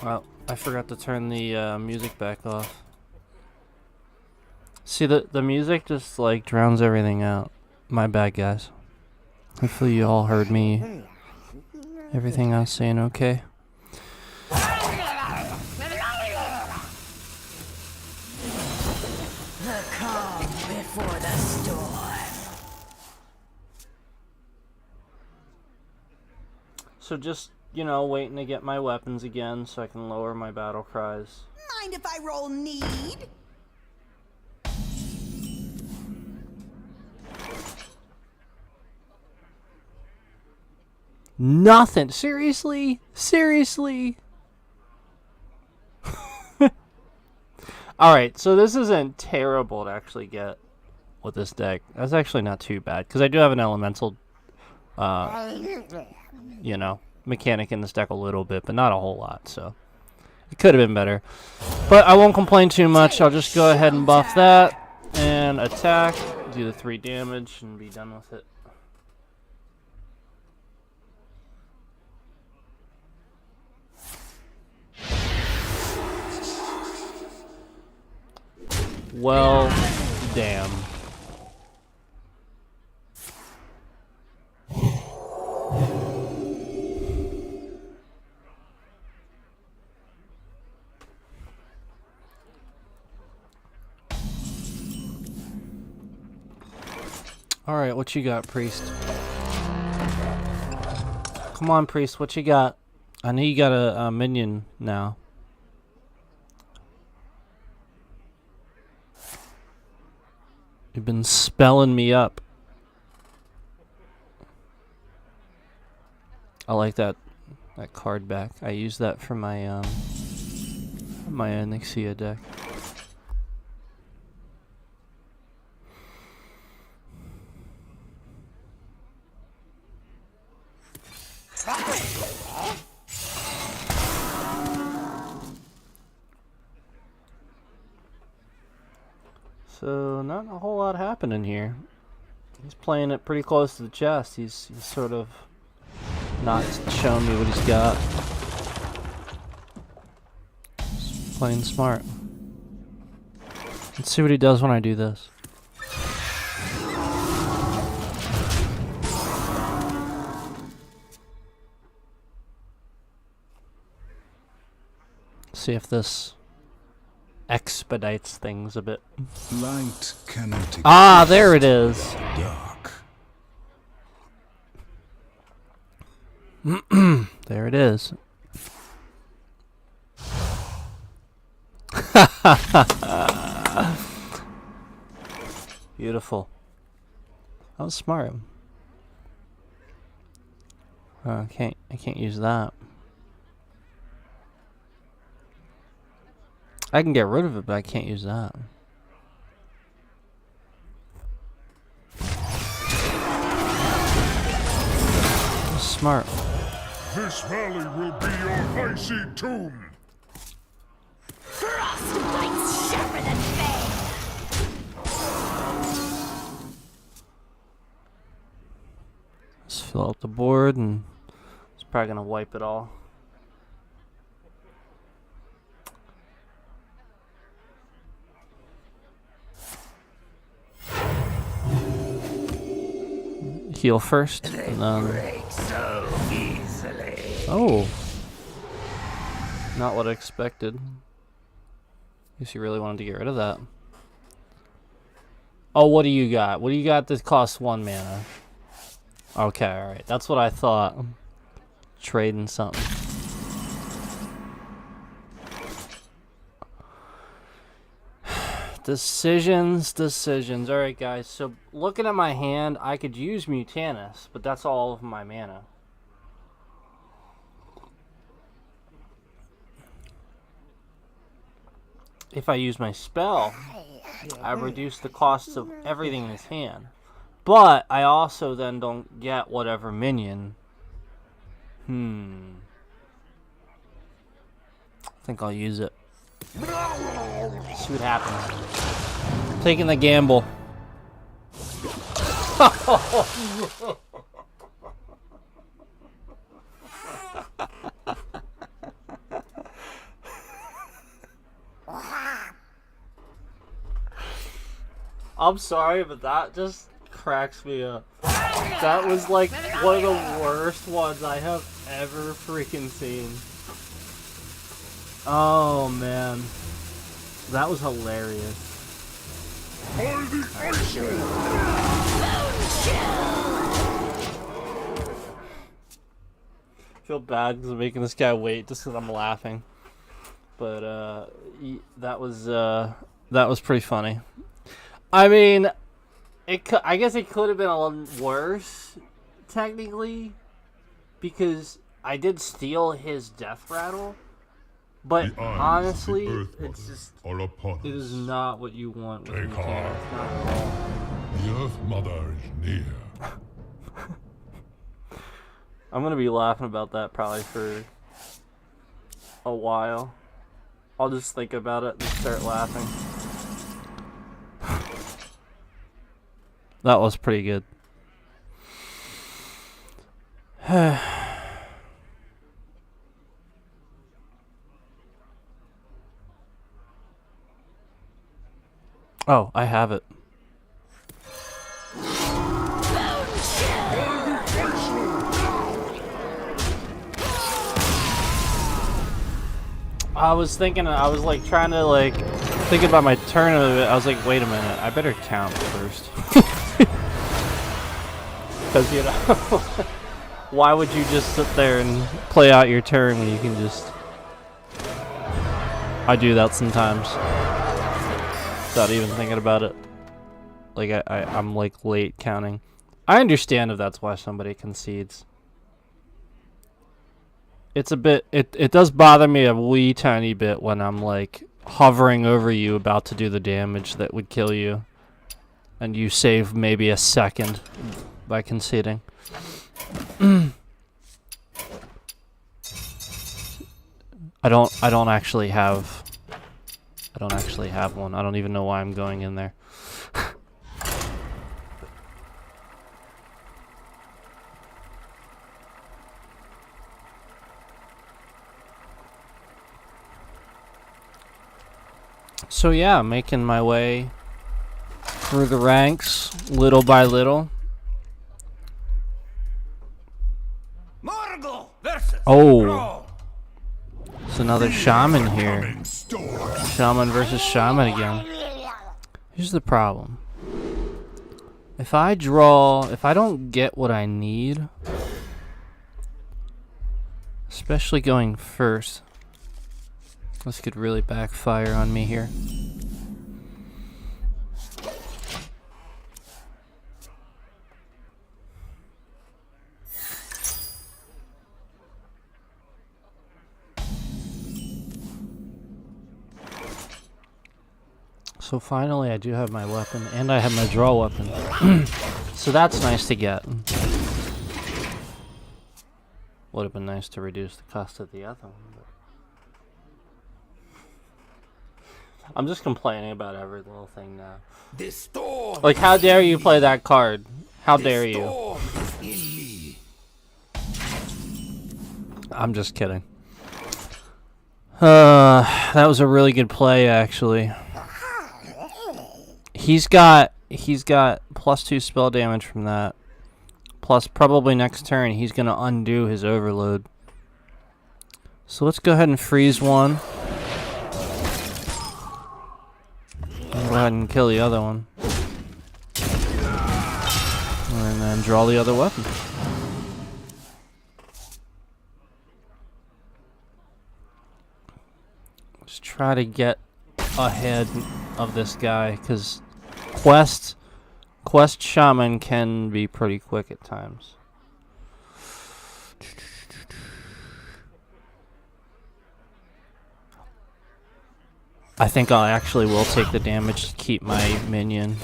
Well, I forgot to turn the music back off. See, the music just like drowns everything out. My bad, guys. Hopefully you all heard me. Everything I was saying okay. The calm before the storm. So just, you know, waiting to get my weapons again so I can lower my battle cries. Mind if I roll need? Nothing. Seriously? Seriously? Alright, so this isn't terrible to actually get with this deck. That's actually not too bad, because I do have an elemental, you know, mechanic in this deck a little bit, but not a whole lot, so it could have been better. But I won't complain too much. I'll just go ahead and buff that, and attack, do the 3 damage, and be done with it. Well, damn. Alright, what you got, Priest? Come on, Priest, what you got? I know you got a minion now. You've been spelling me up. I like that card back. I use that for my my Onyxia deck. So not a whole lot happening here. He's playing it pretty close to the chest. He's sort of not showing me what he's got. He's playing smart. Let's see what he does when I do this. See if this expedites things a bit. Light cannot Ah, there it is. dark. There it is. Beautiful. That was smart. Oh, I can't use that. I can get rid of it, but I can't use that. Smart. This valley will be your icy tomb. Frostbite's sharper than fang. Let's fill out the board, and it's probably gonna wipe it all. Heal first, and then... Break so easily. Oh. Not what I expected. Guess you really wanted to get rid of that. Oh, what do you got? What do you got that costs 1 mana? Okay, alright. That's what I thought. Trading something. Decisions. Alright, guys. So, looking at my hand, I could use Mutanus, but that's all of my mana. If I use my spell, I reduce the costs of everything in his hand. But I also then don't get whatever minion. I think I'll use it. See what happens. Taking the gamble. I'm sorry, but that just cracks me up. That was like one of the worst ones I have ever freaking seen. Oh man. That was hilarious. Feel bad because I'm making this guy wait just because I'm laughing. But that was pretty funny. I mean, I guess it could have been a little worse, technically, because I did steal his death rattle. But honestly, it's just it is not what you want with me. It's not at all. The Earth Mother is near. I'm gonna be laughing about that probably for a while. I'll just think about it and start laughing. That was pretty good. Oh, I have it. I was thinking, I was like trying to like thinking about my turn of it. I was like, wait a minute, I better count first. Because, you know, why would you just sit there and play out your turn when you can just... I do that sometimes. Without even thinking about it. Like, I'm like late counting. I understand if that's why somebody concedes. It's a bit, it does bother me a wee tiny bit when I'm like hovering over you about to do the damage that would kill you. And you save maybe a second by conceding. I don't actually have one. I don't even know why I'm going in there. So yeah, making my way through the ranks little by little. Oh, it's another shaman here. Shaman versus shaman again. Here's the problem. If I don't get what I need, especially going first, this could really backfire on me here. So finally I do have my weapon, and I have my draw weapon. So that's nice to get. Would have been nice to reduce the cost of the other one. But I'm just complaining about every little thing now. Like, how dare you play that card? How dare you? I'm just kidding. That was a really good play, actually. He's got +2 spell damage from that. Plus, probably next turn, he's going to undo his overload. So let's go ahead and freeze one. And go ahead and kill the other one. And then draw the other weapon. Let's try to get ahead of this guy, because Quest Shaman can be pretty quick at times. I think I actually will take the damage to keep my minion.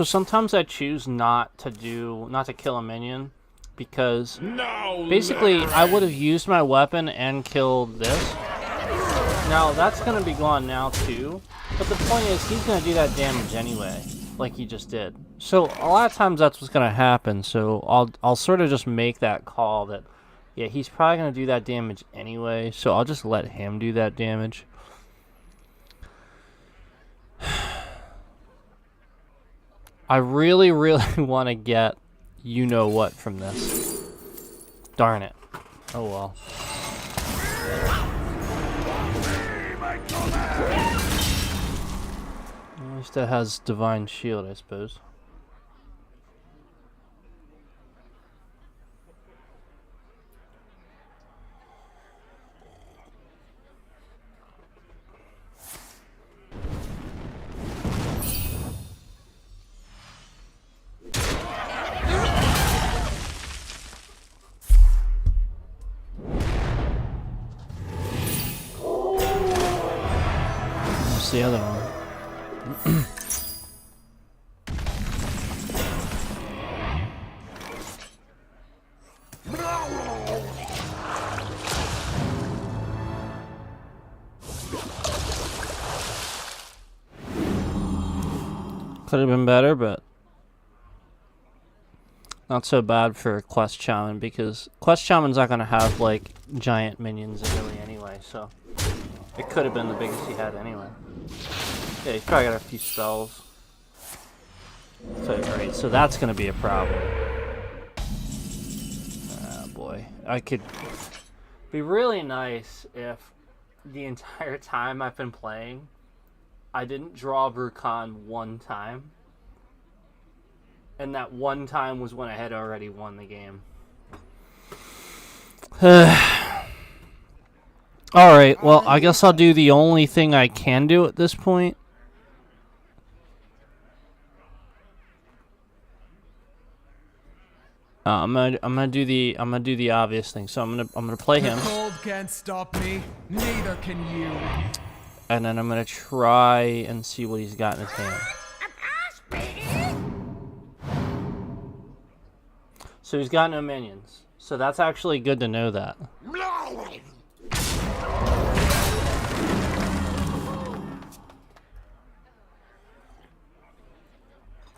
So sometimes I choose not to kill a minion because basically I would have used my weapon and killed this. Now that's gonna be gone now too, but the point is he's gonna do that damage anyway, like he just did. So a lot of times that's what's gonna happen. So I'll sort of just make that call that, yeah, he's probably gonna do that damage anyway. So I'll just let him do that damage. I really, really want to get you know what from this. Darn it. Oh well. At least it has Divine Shield, I suppose. What's the other one? Could have been better, but not so bad for Quest Shaman, because Quest Shaman's not going to have like giant minions really anyway, so it could have been the biggest he had anyway. Yeah, he's probably got a few spells. So, right, so that's going to be a problem. Ah, boy. I could be really nice if the entire time I've been playing, I didn't draw Brukan one time. And that one time was when I had already won the game. Alright, well, I guess I'll do the only thing I can do at this point. I'm gonna do the obvious thing. So I'm gonna play him. The cold can't stop me. Neither can you. And then I'm gonna try and see what he's got in his hand. So he's got no minions. So that's actually good to know that.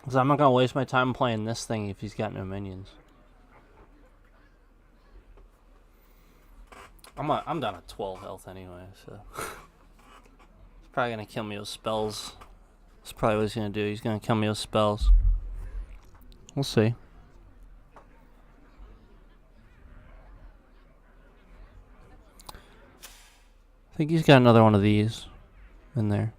Because I'm not gonna waste my time playing this thing if he's got no minions. I'm down at 12 health anyway, so he's probably gonna kill me with spells. That's probably what he's gonna do. He's gonna kill me with spells. We'll see. I think he's got another one of these in there.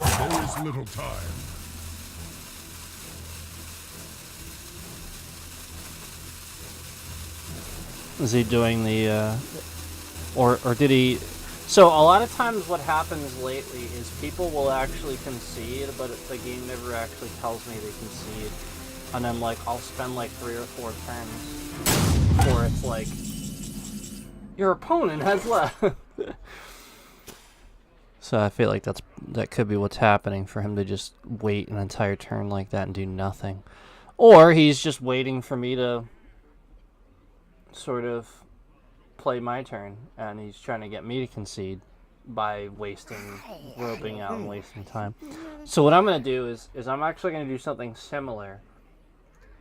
There is little time. Is he doing the, or did he? So a lot of times what happens lately is people will actually concede, but the game never actually tells me they concede. And then like I'll spend like 3 or 4 turns before it's like, your opponent has left. So I feel like that could be what's happening for him to just wait an entire turn like that and do nothing. Or he's just waiting for me to sort of play my turn, and he's trying to get me to concede by roping out and wasting time. So what I'm going to do is I'm actually going to do something similar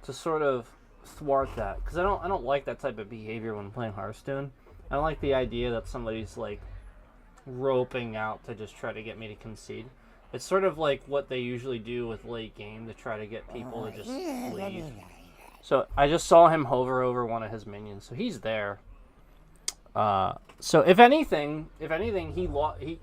to sort of thwart that, because I don't like that type of behavior when playing Hearthstone. I don't like the idea that somebody's like roping out to just try to get me to concede. It's sort of like what they usually do with late game to try to get people to just leave. So I just saw him hover over one of his minions, so he's there. So if anything, he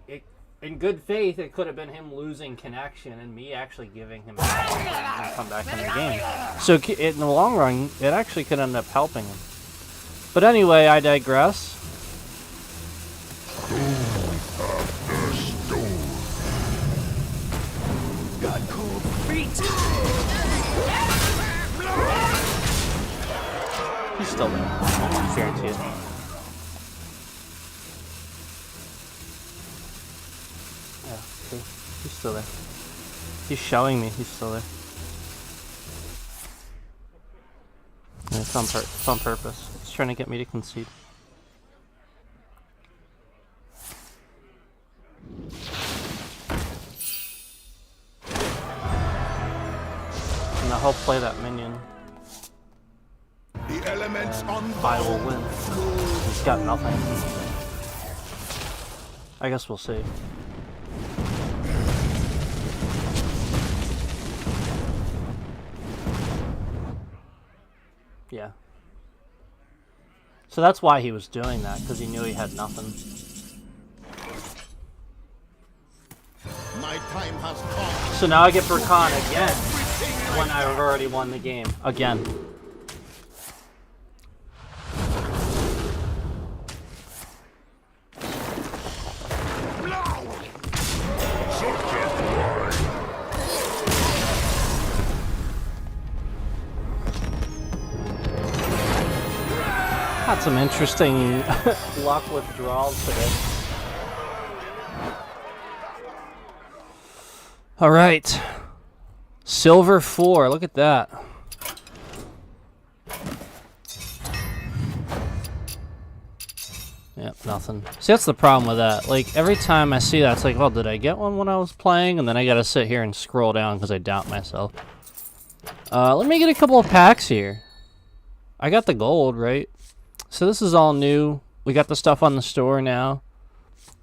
in good faith, it could have been him losing connection and me actually giving him a and come back in the game. So in the long run, it actually could end up helping him. But anyway, I digress. Got cold feet. He's still there. I guarantee it. Yeah, see? He's still there. He's showing me he's still there. And it's on purpose. He's trying to get me to concede. And now he'll play that minion. The elements on I will win. He's got nothing. I guess we'll see. Yeah. So that's why he was doing that, because he knew he had nothing. My time has come. So now I get Burkan again, when I've already won the game. Again. Had some interesting luck withdrawals today. All right, silver 4. Look at that. Yep, nothing. See, that's the problem with that. Like every time I see that, it's like, oh, did I get one when I was playing? And then I gotta sit here and scroll down because I doubt myself. Let me get a couple of packs here. I got the gold, right? So this is all new. We got the stuff on the store now.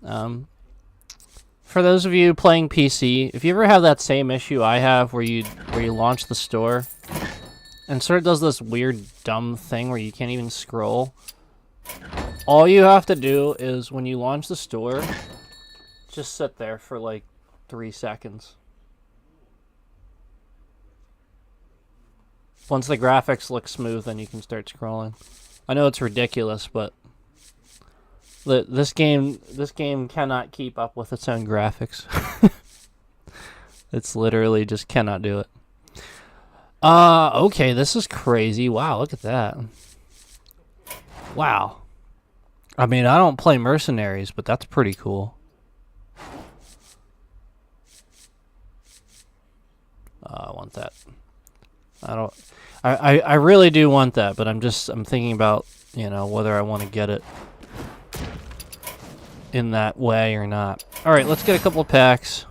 For those of you playing PC, if you ever have that same issue I have where you launch the store and sort of does this weird dumb thing where you can't even scroll, all you have to do is when you launch the store, just sit there for like 3 seconds. Once the graphics look smooth, then you can start scrolling. I know it's ridiculous, but this game cannot keep up with its own graphics. It's literally just cannot do it. Okay, this is crazy. Wow, look at that. Wow. I mean, I don't play Mercenaries, but that's pretty cool. I want that. I really do want that, but I'm thinking about, you know, whether I want to get it in that way or not. All right, let's get a couple of packs.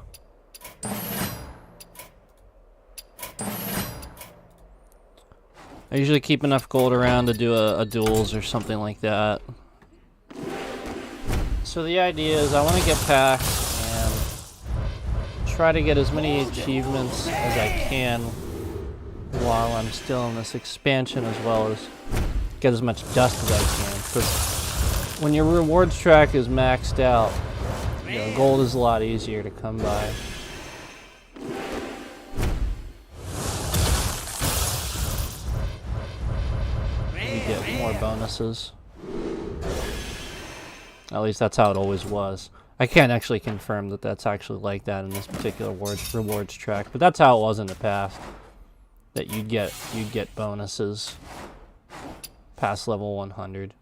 I usually keep enough gold around to do a duels or something like that. So the idea is I want to get packs and try to get as many achievements as I can while I'm still in this expansion, as well as get as much dust as I can. Because when your rewards track is maxed out, you know, gold is a lot easier to come by. You get more bonuses. At least that's how it always was. I can't actually confirm that that's actually like that in this particular rewards track, but that's how it was in the past. That you'd get bonuses past level 100.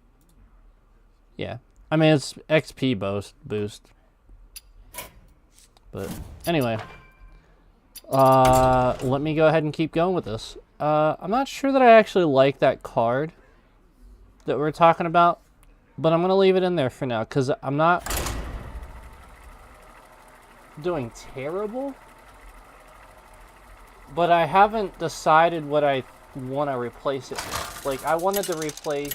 Yeah, I mean it's XP boost. But anyway, let me go ahead and keep going with this. I'm not sure that I actually like that card that we're talking about, but I'm gonna leave it in there for now because I'm not doing terrible. But I haven't decided what I want to replace it with. Like, I wanted to replace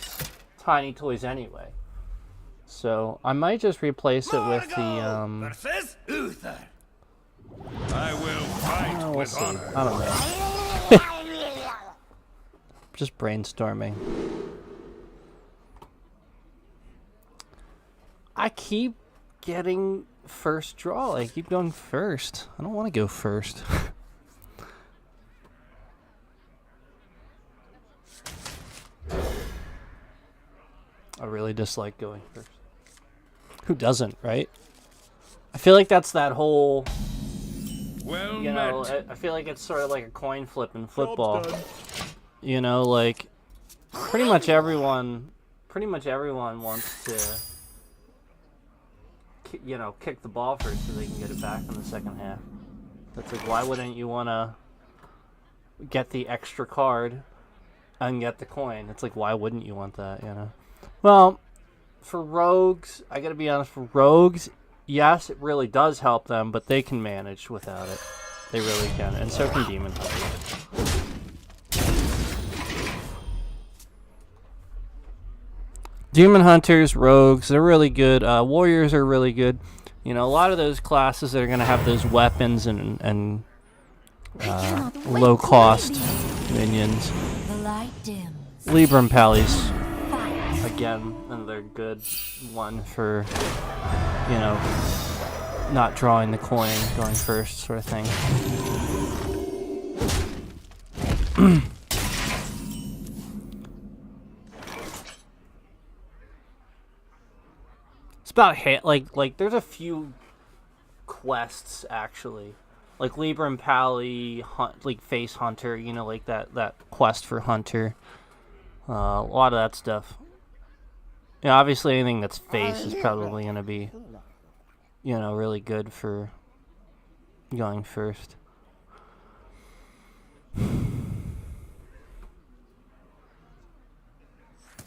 Tiny Toys anyway. So, I might just replace it with the, versus Uther. I will fight we'll with see. honor. I don't know. Just brainstorming. I keep getting first draw. I keep going first. I don't want to go first. really dislike going first. Who doesn't, right? I feel like that's that whole... Well You know, met. I feel like it's sort of like a coin flip in Job's football. done. You know, like pretty much everyone wants to, you know, kick the ball first so they can get it back in the second half. That's like, why wouldn't you want to get the extra card and get the coin? It's like, why wouldn't you want that? You know. Well, for rogues, I gotta be honest. For rogues, yes, it really does help them, but they can manage without it. They really can, and so can demon hunters. Demon hunters, rogues, they're really good. Warriors are really good. You know, a lot of those classes that are going to have those weapons and low cost minions. The light dims. Libram Pallies, Fight. again, another good one for, you know, not drawing the coin, going first sort of thing. It's about like there's a few quests actually, like Libram Pally, like Face Hunter, you know, like that quest for Hunter. A lot of that stuff. Yeah, obviously anything that's face is probably gonna be, you know, really good for going first.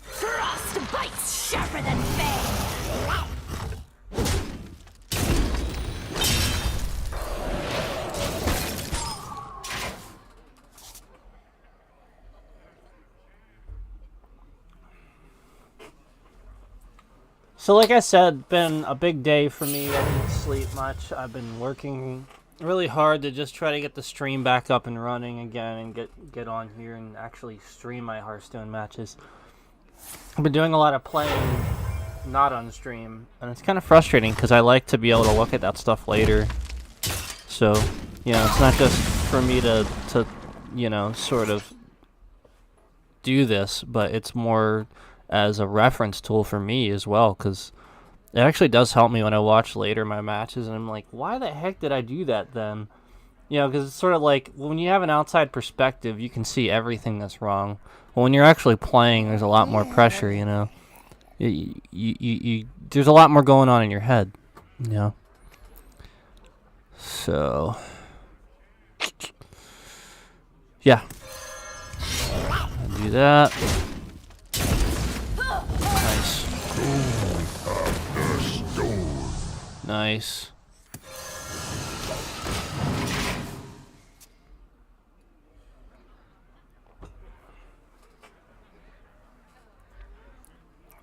Frost bites sharper than fang. So like I said, been a big day for me. I didn't sleep much. I've been working really hard to just try to get the stream back up and running again and get on here and actually stream my Hearthstone matches. I've been doing a lot of playing not on stream, and it's kind of frustrating because I like to be able to look at that stuff later. So, you know, it's not just for me to you know, sort of do this, but it's more as a reference tool for me as well, because it actually does help me when I watch later my matches, and I'm like, why the heck did I do that then? You know, because it's sort of like when you have an outside perspective, you can see everything that's wrong. But when you're actually playing, there's a lot more pressure, you know. There's a lot more going on in your head, you know. So, yeah. I'll do that. Nice.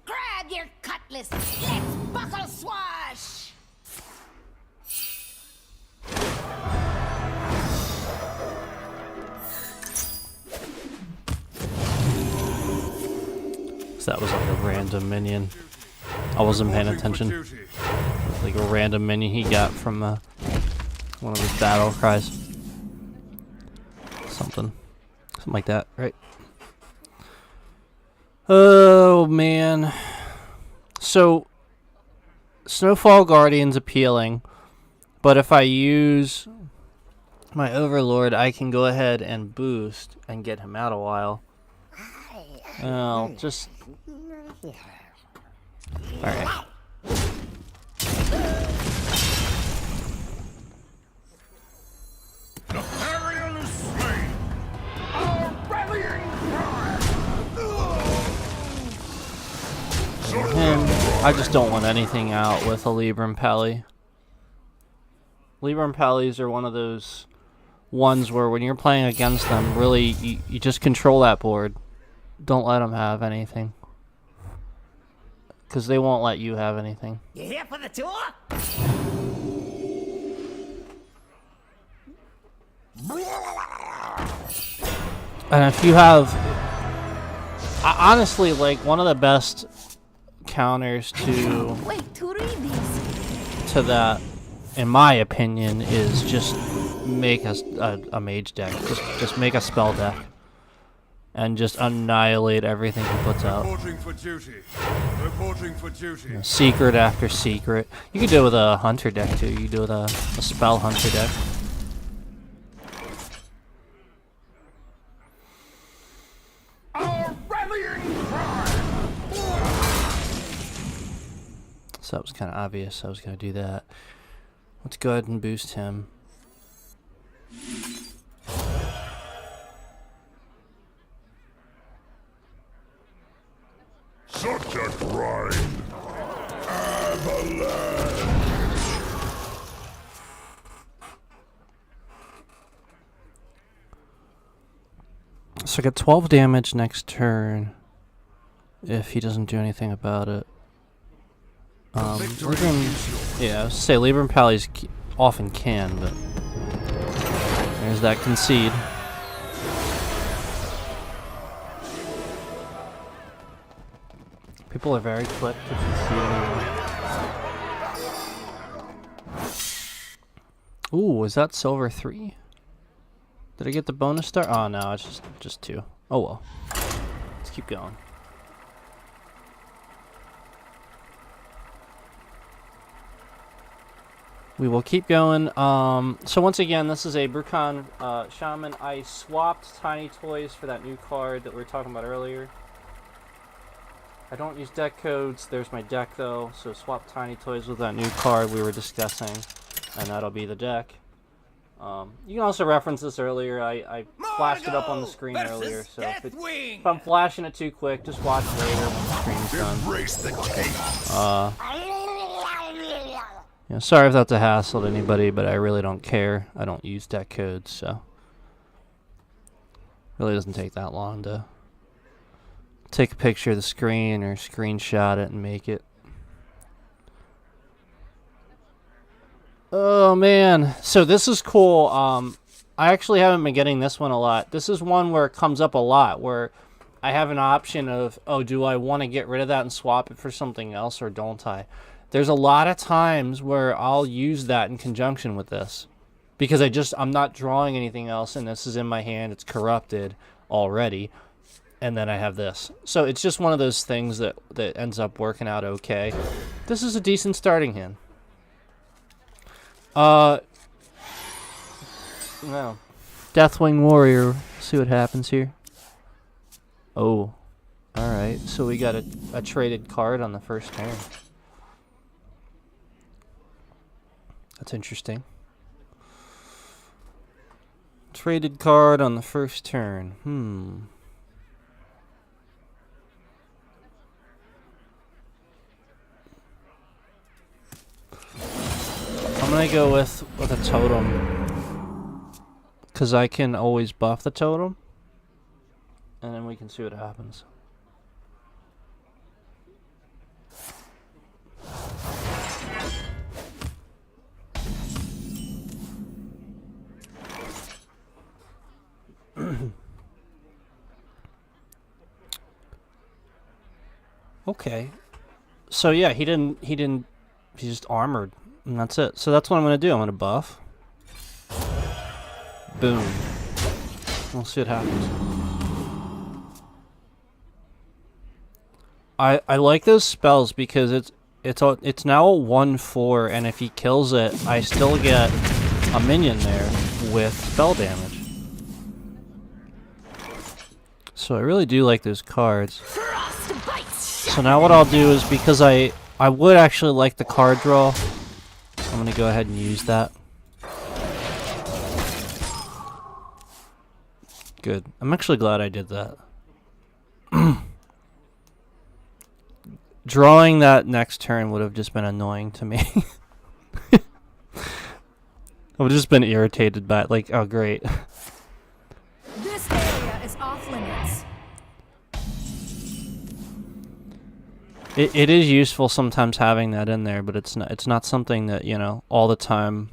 Grab your cutlass. Let's buckle swash. So that was like a random minion. I wasn't paying attention. Like a random minion he got from one of his battle cries. Something like that, right? Oh man. So Snowfall Guardian's appealing, but if I use my Overlord, I can go ahead and boost and get him out a while. Oh, just alright. Him, I just don't want anything out with a Libram Pally. Libram Pallies are one of those ones where when you're playing against them, really, you just control that board. Don't let them have anything. Because they won't let you have anything. You here for the tour? And if you have... honestly, like, one of the best counters to... Wait to read these. to that, in my opinion, is just make a mage deck. Just make a spell deck. and just annihilate everything he puts out. Reporting for duty. Reporting for duty. You know, secret after secret. You could do it with a hunter deck too. You could do it with a spell hunter deck. So that was kind of obvious I was going to do that. Let's go ahead and boost him. Such a grind. Avalanche. So I get 12 damage next turn if he doesn't do anything about it. Yeah, I was say Libram Pallies often can, but there's that concede. People are very quick to concede. Ooh, is that silver 3? Did I get the bonus star? Oh no, it's just 2. Oh well. Let's keep going. We will keep going. So once again, this is a Brucon Shaman. I swapped Tiny Toys for that new card that we were talking about earlier. I don't use deck codes. There's my deck though. So swap Tiny Toys with that new card we were discussing, and that'll be the deck. You can also reference this earlier. I flashed it up on the screen earlier. So if I'm flashing it too quick, just watch later when the screen's done. Embrace the chaos. Yeah, sorry if that's a hassle to anybody, but I really don't care. I don't use deck codes, so really doesn't take that long to take a picture of the screen or screenshot it and make it. Oh man, so this is cool. I actually haven't been getting this one a lot. This is one where it comes up a lot, where I have an option of, oh, do I want to get rid of that and swap it for something else, or don't I? There's a lot of times where I'll use that in conjunction with this, because I'm not drawing anything else, and this is in my hand, it's corrupted already, and then I have this. So it's just one of those things that ends up working out okay. This is a decent starting hand. No. Deathwing Warrior. See what happens here. Oh. Alright, so we got a traded card on the first turn. That's interesting. Traded card on the first turn. I'm gonna go with a totem, because I can always buff the totem, and then we can see what happens. Okay, so yeah, he just armored, and that's it. So that's what I'm gonna do. I'm gonna buff. Boom. We'll see what happens. I like those spells because it's now a 1/4, and if he kills it, I still get a minion there with spell damage. So I really do like those cards. So now what I'll do is, because I would actually like the card draw, I'm going to go ahead and use that. Good. I'm actually glad I did that. Drawing that next turn would have just been annoying to me. I would have just been irritated by it, like, oh great. This area is off limits. It is useful sometimes having that in there, but it's not something that, you know, all the time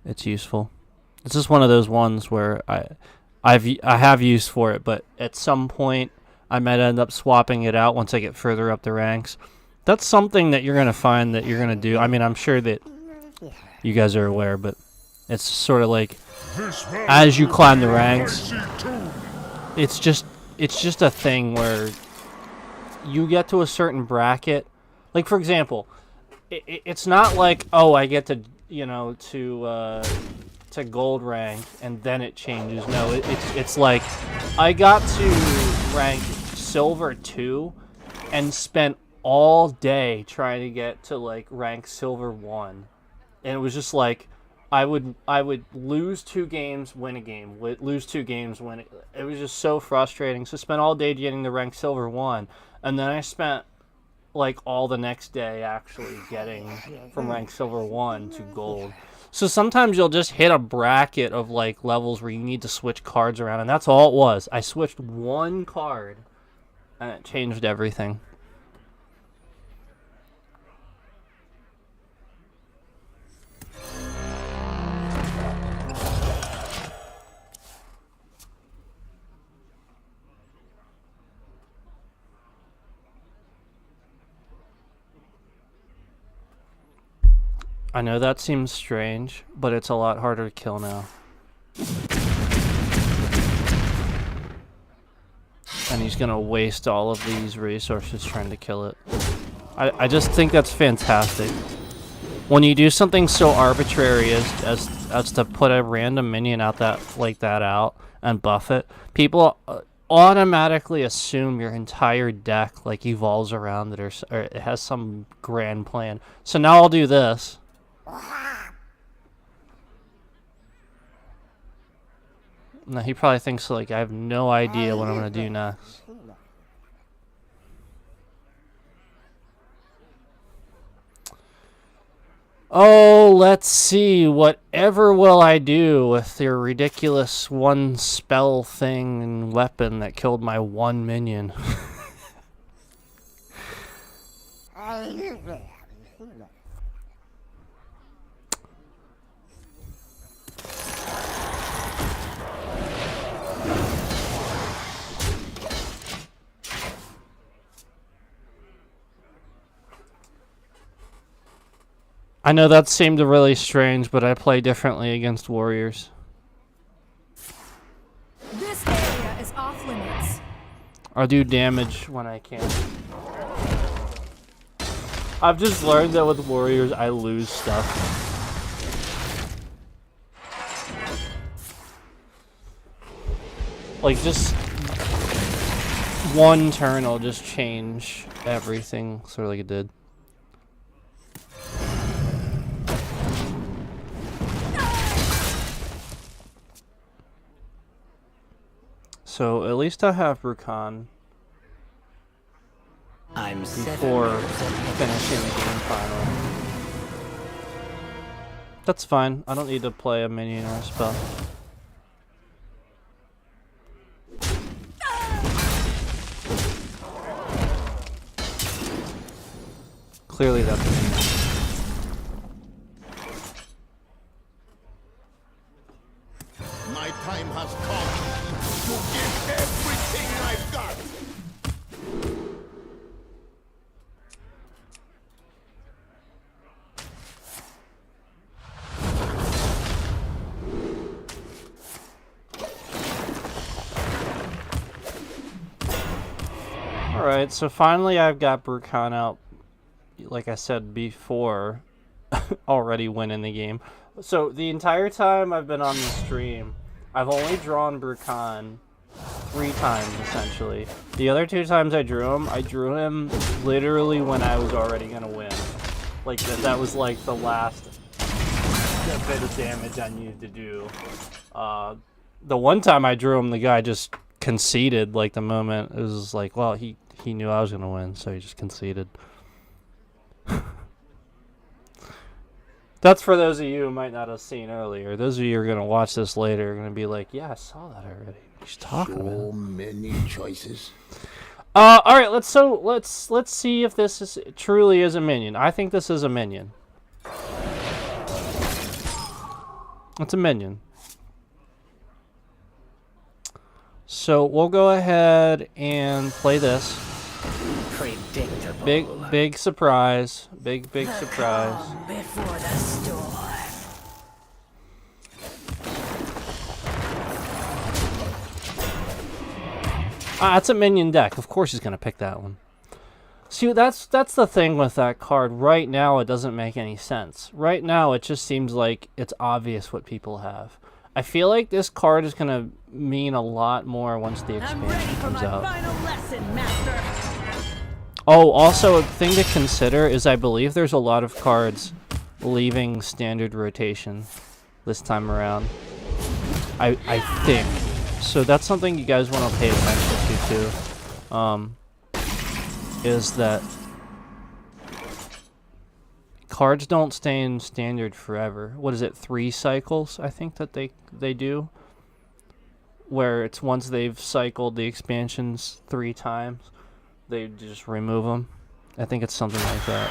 it's useful. It's just one of those ones where I have use for it, but at some point I might end up swapping it out once I get further up the ranks. That's something that you're going to find that you're going to do. I mean, I'm sure that you guys are aware, but it's sort of like as you climb the ranks, it's just a thing where you get to a certain bracket. Like, for example, it's not like, oh, I get to, you know, to gold rank and then it changes. No, it's like I got to rank silver 2 and spent all day trying to get to like rank silver 1, and it was just like I would lose 2 games, win a game, lose 2 games, win it. It was just so frustrating. So I spent all day getting to rank silver 1, and then I spent like all the next day actually getting from rank silver 1 to gold. So sometimes you'll just hit a bracket of like levels where you need to switch cards around, and that's all it was. I switched 1 card and it changed everything. I know that seems strange, but it's a lot harder to kill now. And he's gonna waste all of these resources trying to kill it. I just think that's fantastic. When you do something so arbitrary as to put a random minion out out and buff it, people automatically assume your entire deck like evolves around it or it has some grand plan. So now I'll do this. No, he probably thinks like I have no idea what I'm gonna do next. Oh, let's see. Whatever will I do with your ridiculous 1 spell thing and weapon that killed my 1 minion? I know that seemed really strange, but I play differently against warriors. This area is off limits. I do damage when I can. I've just learned that with warriors, I lose stuff. Like, just 1 turn will just change everything, sort of like it did. So at least I have Brukan before finishing the game final. That's fine. I don't need to play a minion or a spell. Clearly that's a minion. My time has come to give everything I've got. Alright, so finally I've got Brukan out, like I said before, already winning the game. So the entire time I've been on the stream, I've only drawn Brukan 3 times, essentially. The other 2 times I drew him literally when I was already gonna win. Like, that was like the last bit of damage I needed to do. The one time I drew him, the guy just conceded, like, the moment. It was like, well, he knew I was gonna win, so he just conceded. That's for those of you who might not have seen earlier. Those of you who are going to watch this later are going to be like, yeah, I saw that already. What are you talking about? So many choices. All right, let's see if this truly is a minion. I think this is a minion. It's a minion. So we'll go ahead and play this. Predictable. Big surprise. Big surprise. Calm before the storm. It's a minion deck. Of course he's gonna pick that one. See, that's the thing with that card. Right now, it doesn't make any sense. Right now, it just seems like it's obvious what people have. I feel like this card is gonna mean a lot more once the expansion comes out. Lesson, master. Oh, also a thing to consider is I believe there's a lot of cards leaving standard rotation this time around. I think. So that's something you guys want to pay attention to too. Is that cards don't stay in standard forever. What is it, 3 cycles? I think that they do. Where it's once they've cycled the expansions 3 times, they just remove them. I think it's something like that.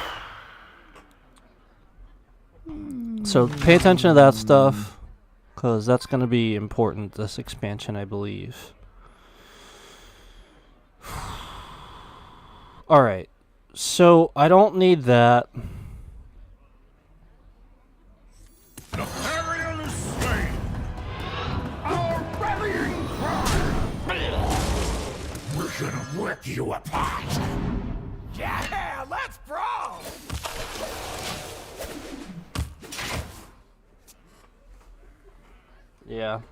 So pay attention to that stuff, because that's going to be important this expansion, I believe. Alright, so I don't need that. The Ariel is slain. Our rallying cry. We're gonna rip you apart. Yeah, let's brawl. Yeah.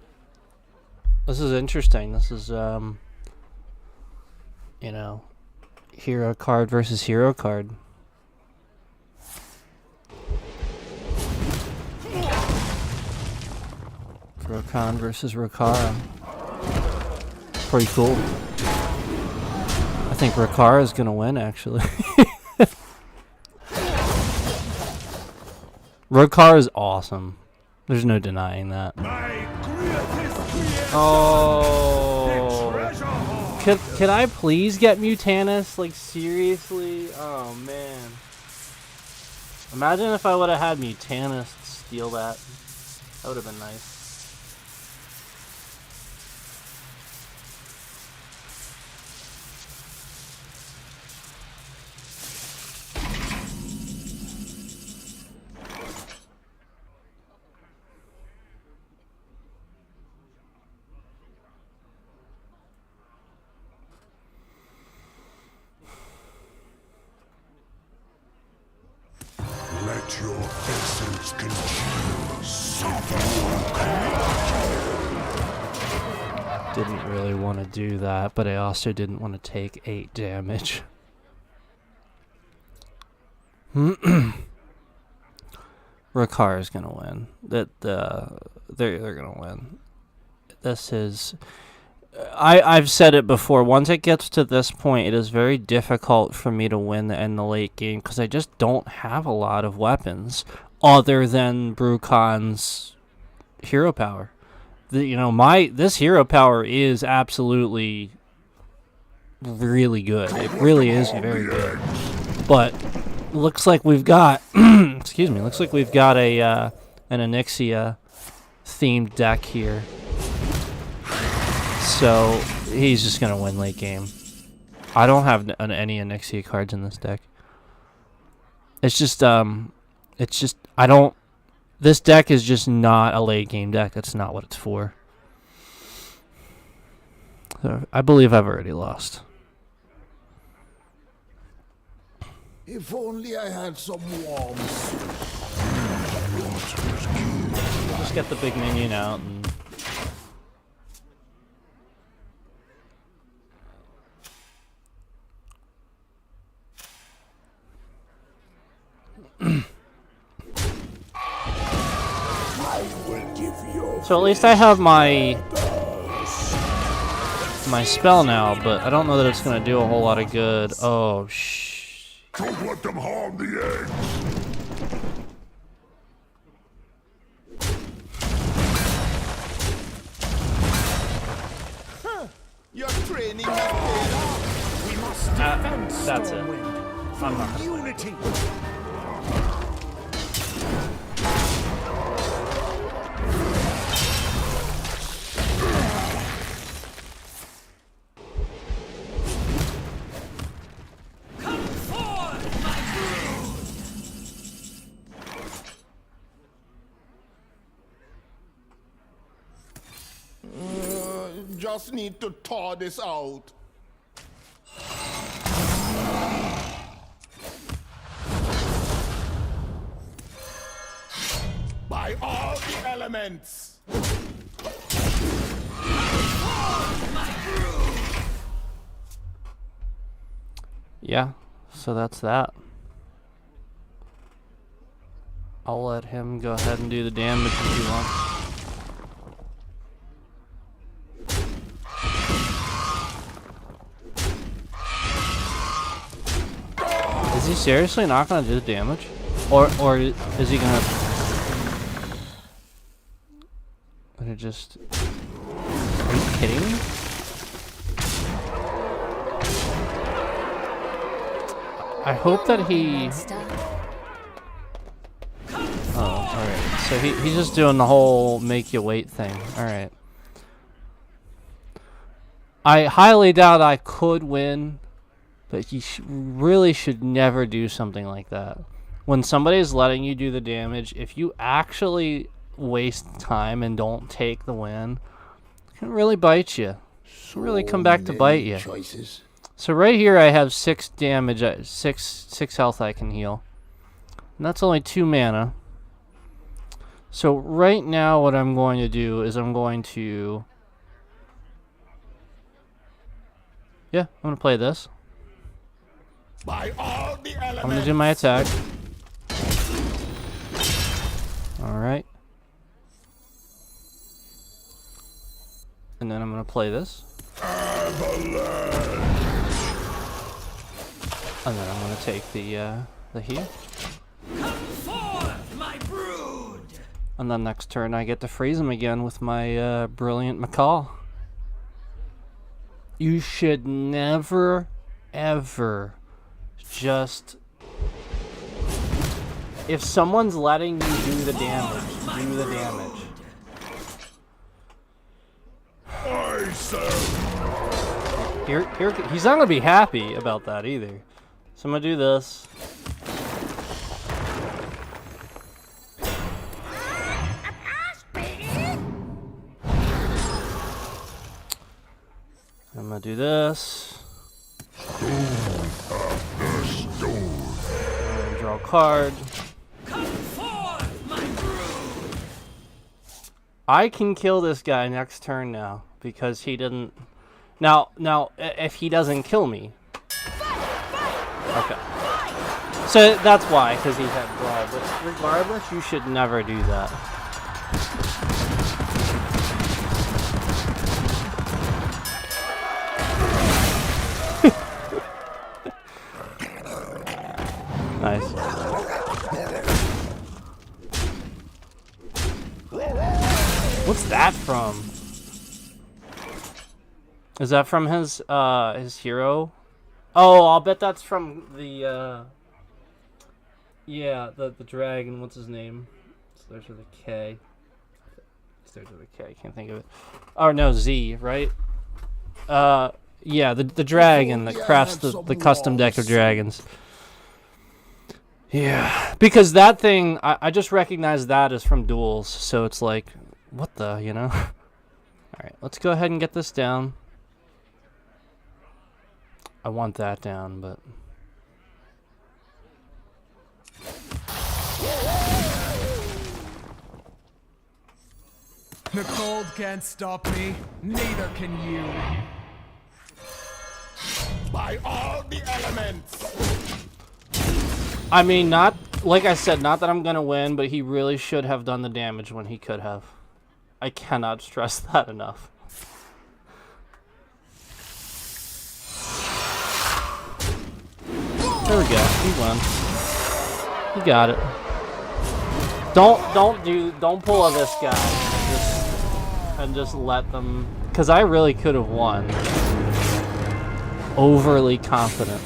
This is interesting. This is, you know, hero card versus hero card. Rokhan versus Rokara. Pretty cool. I think Rokara is gonna win, actually. Rokara is awesome. There's no denying that. Oh. Could I please get Mutanus? Like, seriously? Oh, man. Imagine if I would have had Mutanus steal that. That would have been nice. Let your essence congeal. Suffer. Didn't really want to do that, but I also didn't want to take 8 damage. Rokar is gonna win. They're gonna win. This is. I've said it before. Once it gets to this point, it is very difficult for me to win in the late game because I just don't have a lot of weapons other than Brukon's hero power. This hero power is absolutely really good. It really is very good. But looks like we've got excuse me. Looks like we've got an Onyxia themed deck here. So he's just gonna win late game. I don't have any Onyxia cards in this deck. It's just I don't. This deck is just not a late game deck. That's not what it's for. So I believe I've already lost. If only I had some warmth. Just get the big minion out and. So at least I have my spell now, but I don't know that it's gonna do a whole lot of good. Oh shh! Don't let them harm the eggs. Your training has paid off. We must defend That's it. Stormwind. I'm not. Unity. Just need to thaw this out. the elements. Yeah, so that's that. I'll let him go ahead and do the damage if he wants. Is he seriously not gonna do the damage? Or is he gonna... Gonna just... Are you kidding me? I hope that he... Oh, alright. So he's just doing the whole make you wait thing. Alright. I highly doubt I could win, but he really should never do something like that. When somebody's letting you do the damage, if you actually waste time and don't take the win, it can really bite you. It can really come back to bite you. Choices. So right here I have 6 damage, 6 health I can heal. And that's only 2 mana. So right now what I'm going to do is I'm going to... Yeah, I'm going to play this. By all the elements. I'm going to do my attack. Alright. And then I'm going to play this. And then I'm going to take the heal. Come forth, my brood! And then next turn I get to freeze him again with my brilliant macaw. You should never, ever just... If someone's letting you do the damage, do the damage. Here, he's not going to be happy about that either. So I'm going to do this. I'm gonna do this. Draw a card. I can kill this guy next turn now because he didn't. Now, if he doesn't kill me. Okay. So that's why, because he had brawl. But regardless, you should never do that. Nice. What's that from? Is that from his hero? Oh, I'll bet that's from the yeah, the dragon. What's his name? Starts with a K. Starts with a K. I can't think of it. Oh no, Z, right? Yeah, the dragon that crafts the custom deck of dragons. Yeah, because that thing, I just recognize that as from duels, so it's like, what the, you know? Alright, let's go ahead and get this down. I want that down, but... The cold can't stop me, neither can you. By all the elements. I mean, not, like I said, not that I'm gonna win, but he really should have done the damage when he could have. I cannot stress that enough. There we go. He won. He got it. Don't pull a this guy. And just let them, because I really could have won. Overly confident.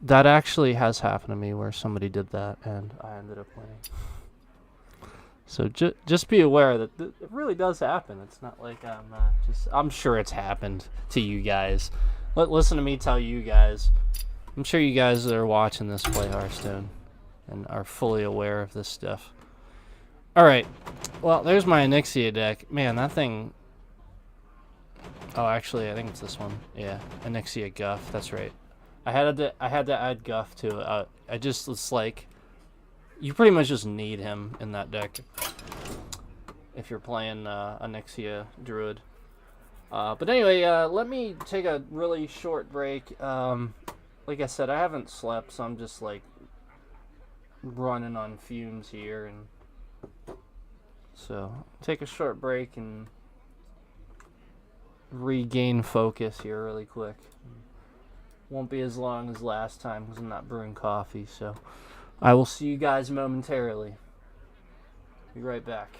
That actually has happened to me where somebody did that and I ended up winning. So just be aware that it really does happen. It's not like I'm sure it's happened to you guys. Listen to me tell you guys. I'm sure you guys that are watching this play Hearthstone and are fully aware of this stuff. Alright. Well, there's my Onyxia deck. Man, that thing... Oh, actually, I think it's this one. Yeah, Onyxia Guff. That's right. I had to add Guff to it. I just it's like you pretty much just need him in that deck if you're playing Onyxia Druid. But anyway, let me take a really short break. Like I said, I haven't slept, so I'm just like running on fumes here, and so take a short break and regain focus here really quick. Won't be as long as last time because I'm not brewing coffee, so I will see you guys momentarily. Be right back.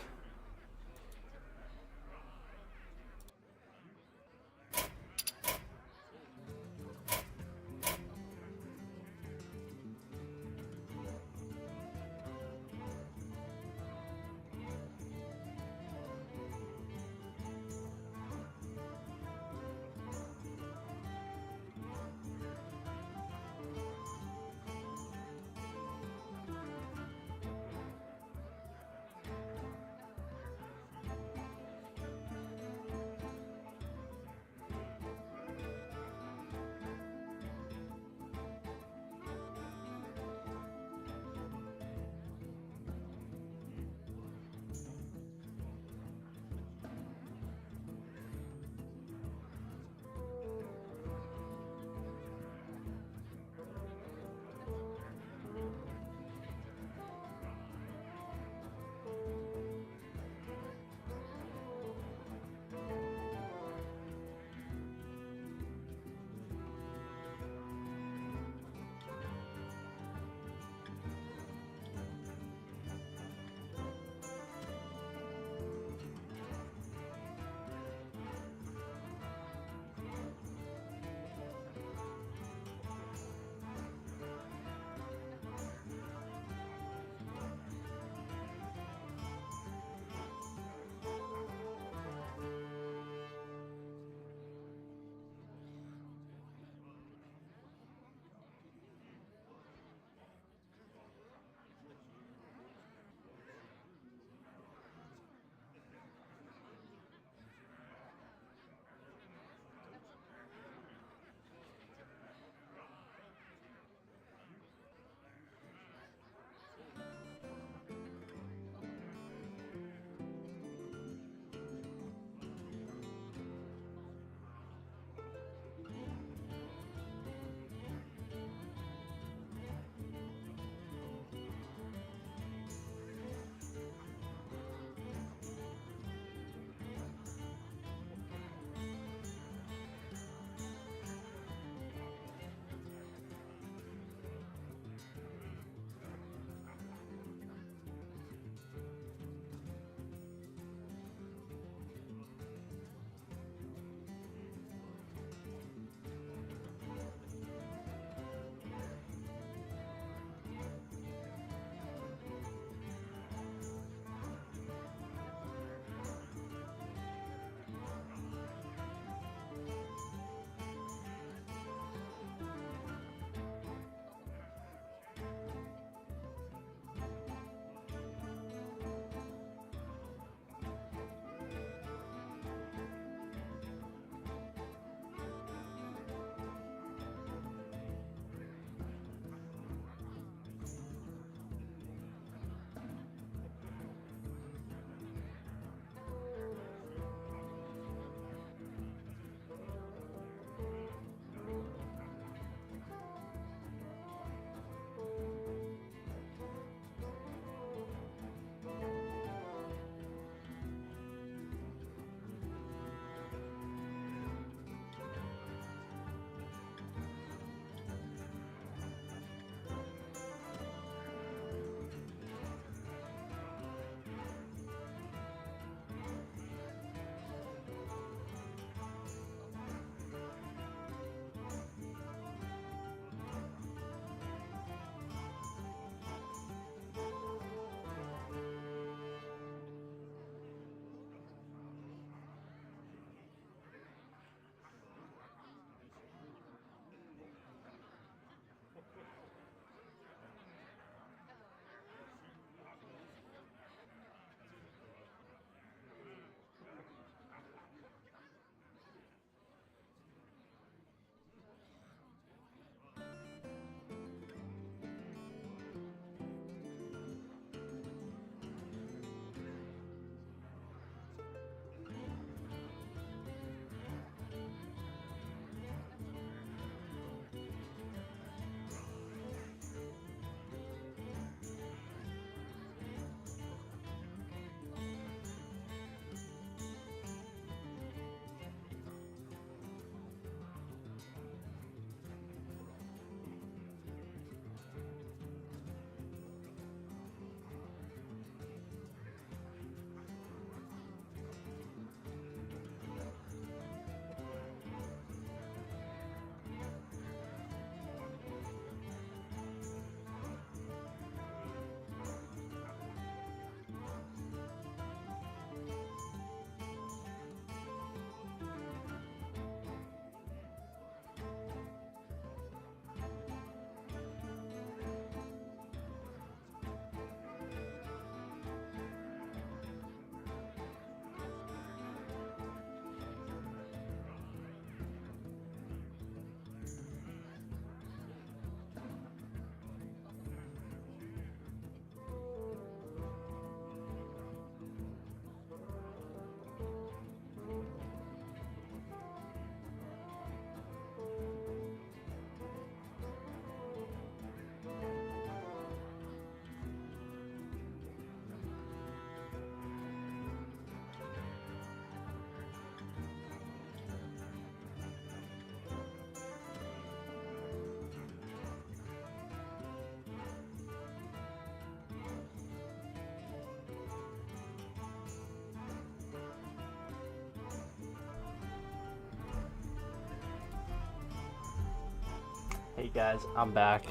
Hey guys, I'm back.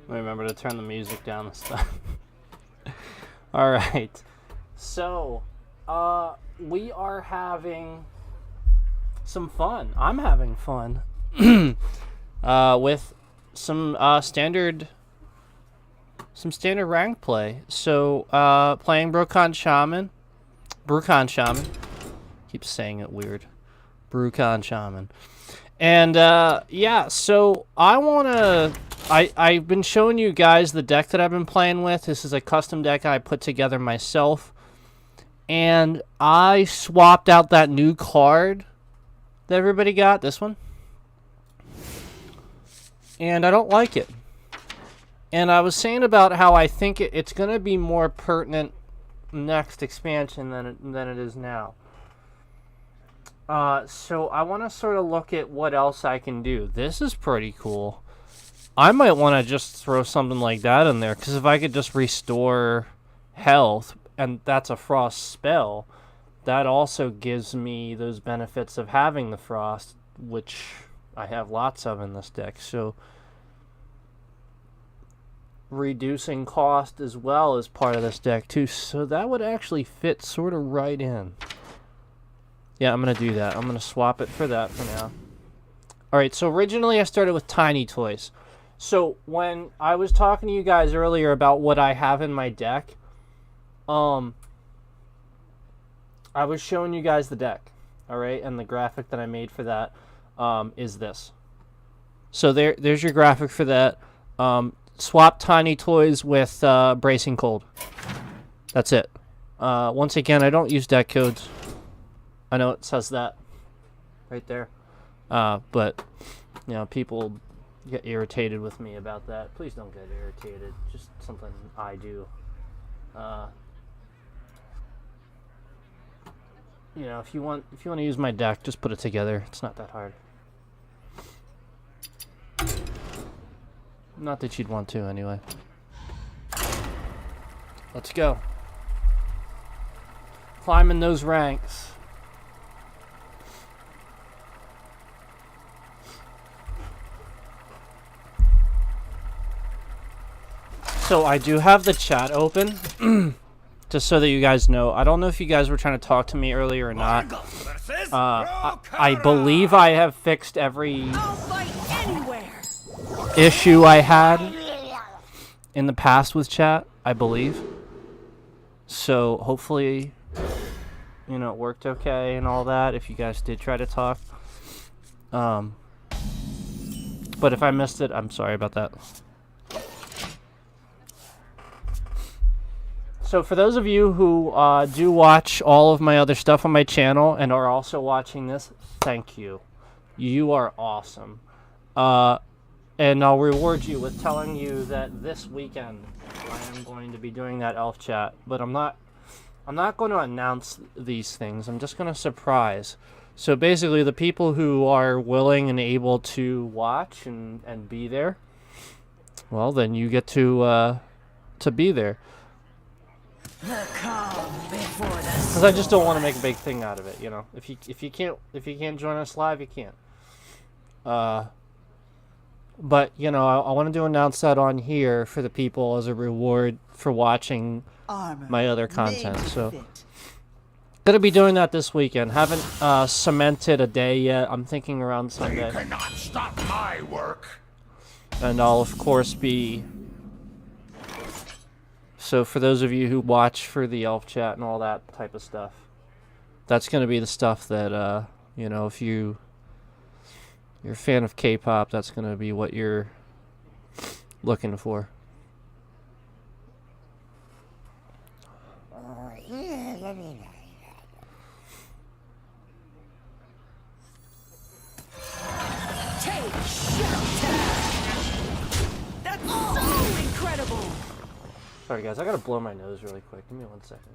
Remember to turn the music down and stuff. Alright. So, we are having some fun. I'm having fun. With some standard rank play. So, playing Brukan Shaman. Keep saying it weird. Brukan Shaman. And, yeah, so I've been showing you guys the deck that I've been playing with. This is a custom deck I put together myself. And I swapped out that new card that everybody got, this one. And I don't like it. And I was saying about how I think it's going to be more pertinent next expansion than it is now. So I want to sort of look at what else I can do. This is pretty cool. I might want to just throw something like that in there, because if I could just restore health, and that's a frost spell, that also gives me those benefits of having the frost, which I have lots of in this deck. So reducing cost as well as part of this deck too. So that would actually fit sort of right in. Yeah, I'm going to do that. I'm going to swap it for that for now. Alright, so originally I started with tiny toys. So when I was talking to you guys earlier about what I have in my deck, I was showing you guys the deck. Alright, and the graphic that I made for that is this. So there's your graphic for that. Swap tiny toys with Bracing Cold. That's it. Once again, I don't use deck codes. I know it says that right there. But, you know, people get irritated with me about that. Please don't get irritated. Just something I do. You know, if you want to use my deck, just put it together. It's not that hard. Not that you'd want to, anyway. Let's go. Climbing those ranks. So I do have the chat open, just so that you guys know. I don't know if you guys were trying to talk to me earlier or not. I believe I have fixed every issue I had in the past with chat, I believe. So hopefully, you know, it worked okay and all that, if you guys did try to talk. But if I missed it, I'm sorry about that. So for those of you who do watch all of my other stuff on my channel and are also watching this, thank you. You are awesome. And I'll reward you with telling you that this weekend I am going to be doing that elf chat. But I'm not going to announce these things. I'm just going to surprise. So basically the people who are willing and able to watch and be there, well, then you get to be there. Because I just don't want to make a big thing out of it, you know. If you can't join us live, you can't. But you know, I wanted to announce that on here for the people as a reward for watching my other content. So, gonna be doing that this weekend. Haven't cemented a day yet. I'm thinking around Sunday. You cannot stop my work. And I'll of course be. So for those of you who watch for the elf chat and all that type of stuff, that's going to be the stuff that, you know, if you're a fan of K-pop, that's going to be what you're looking for. Take shelter! That's so incredible! Sorry guys, I gotta blow my nose really quick. Give me 1 second.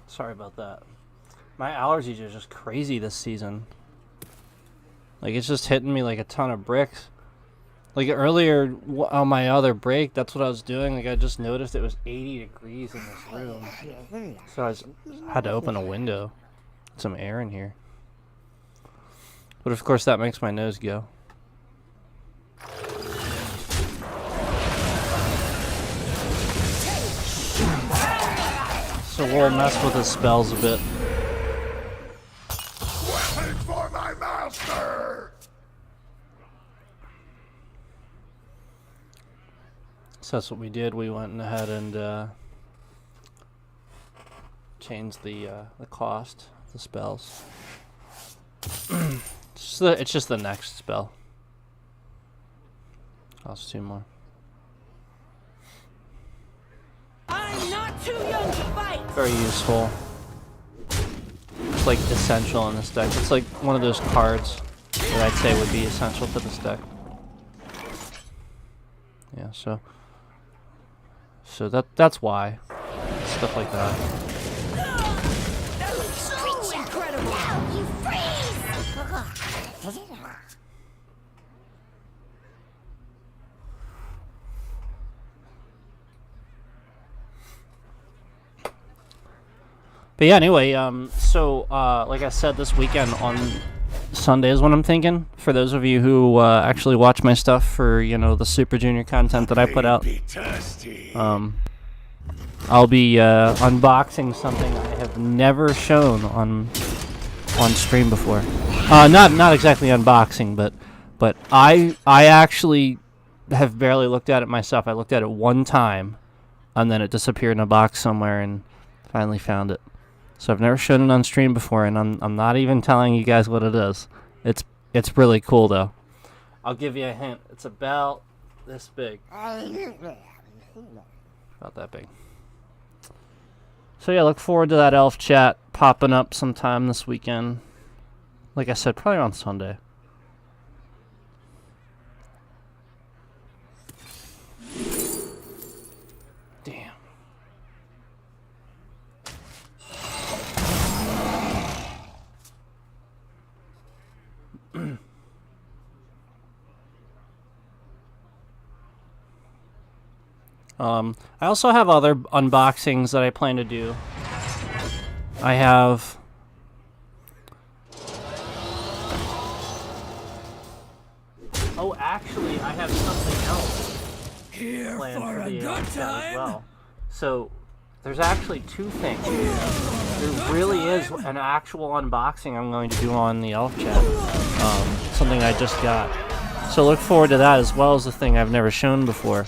Sorry about that. My allergies are just crazy this season. Like, it's just hitting me like a ton of bricks. Like, earlier on my other break, that's what I was doing. Like, I just noticed it was 80 degrees in this room. So I had to open a window. Some air in here. But of course that makes my nose go. So we'll mess with his spells a bit. Weapons for my master! So that's what we did. We went ahead and changed the cost of the spells. It's just the next spell. Costs 2 more. I'm not too young to fight. Very useful. It's like essential in this deck. It's like one of those cards that I'd say would be essential to this deck. Yeah, so that's why. Stuff like that. That was so incredible. You freeze! But yeah, anyway, so like I said, this weekend on Sunday is what I'm thinking. For those of you who actually watch my stuff for, you know, the Super Junior content that I put out, I'll be unboxing something I have never shown on stream before. Not exactly unboxing, but I actually have barely looked at it myself. I looked at it one time, and then it disappeared in a box somewhere, and finally found it. So I've never shown it on stream before, and I'm not even telling you guys what it is. It's really cool though. I'll give you a hint. It's about this big. About that big. So yeah, look forward to that elf chat popping up sometime this weekend. Like I said, probably on Sunday. Damn. I also have other unboxings that I plan to do. I have actually I have something else Here planned for a the good chat time. as well. So there's actually 2 things. There really is an actual unboxing I'm going to do on the elf chat. Something I just got. So look forward to that, as well as the thing I've never shown before.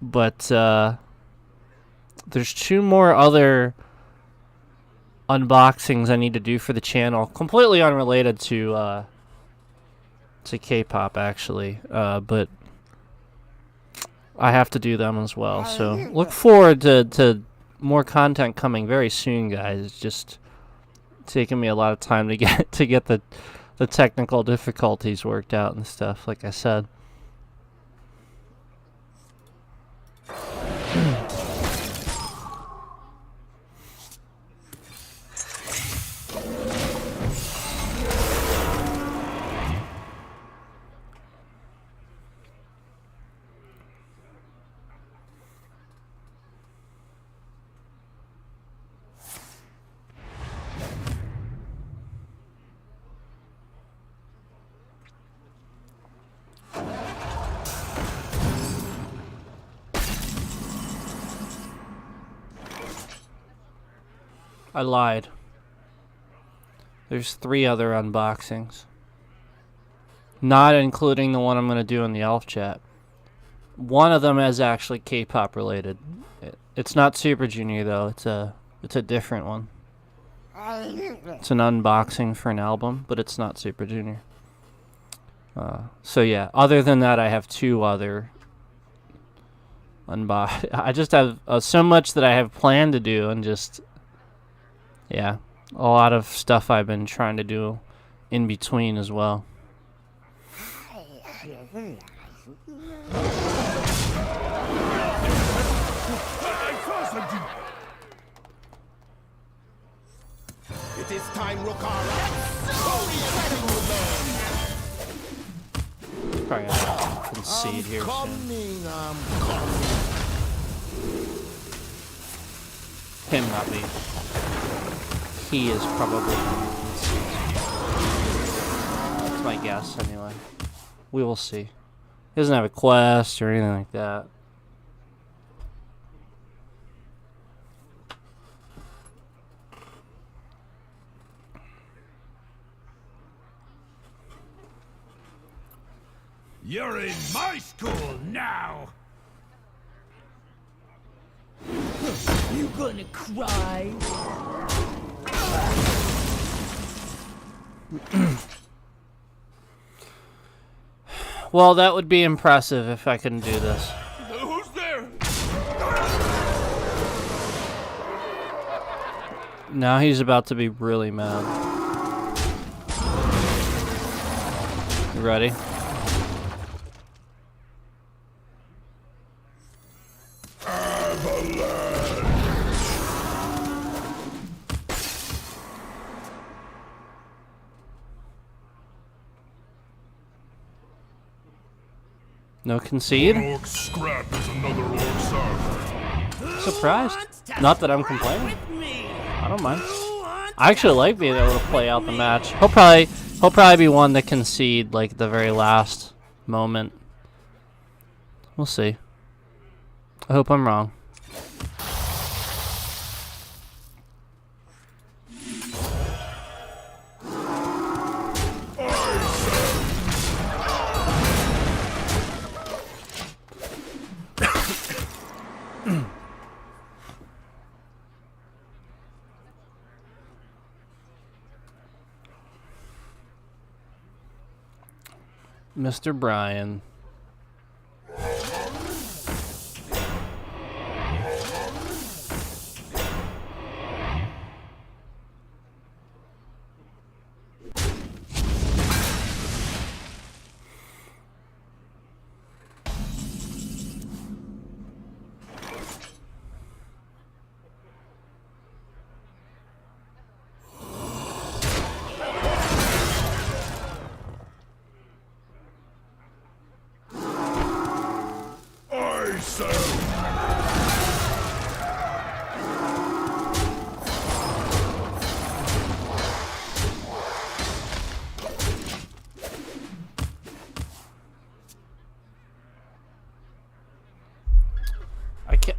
But there's 2 more other unboxings I need to do for the channel, completely unrelated to K-pop actually, but I have to do them as well. So look forward to more content coming very soon, guys. It's just taking me a lot of time to get the technical difficulties worked out and stuff, like I said. I lied. There's 3 other unboxings. Not including the one I'm going to do in the elf chat. One of them is actually K-pop related. It's not Super Junior though. It's a different one. It's an unboxing for an album, but it's not Super Junior. So yeah, other than that, I have 2 other I just have so much that I have planned to do, and just yeah, a lot of stuff I've been trying to do in between as well. It is time, Rokara. Probably gonna concede here soon. I'm coming. Him, not me. He is probably gonna concede. That's my guess, anyway. We will see. He doesn't have a quest or anything like that. You're in my school now! You gonna cry? Well, that would be impressive if I couldn't do this. Who's there? Now he's about to be really mad. You ready? No concede? Orc scrap is another orc server. Surprised. Not that I'm complaining. I don't mind. I actually like being able to play out the match. He'll probably be one to concede like the very last moment. We'll see. I hope I'm wrong. Mr. Brian.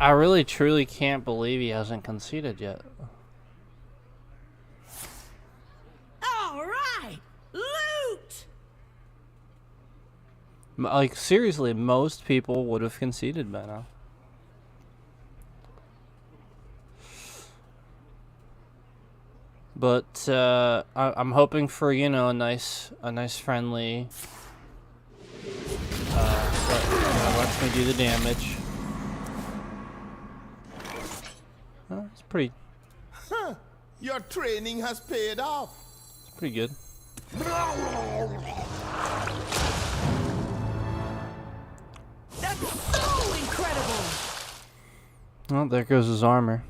I really truly can't believe he hasn't conceded yet. All right, loot. Like seriously, most people would have conceded by now. But I'm hoping for, you know, a nice friendly that lets me do the damage. Oh, it's pretty. Huh. Your training has paid off. It's pretty good. That's so incredible. Oh, there goes his armor.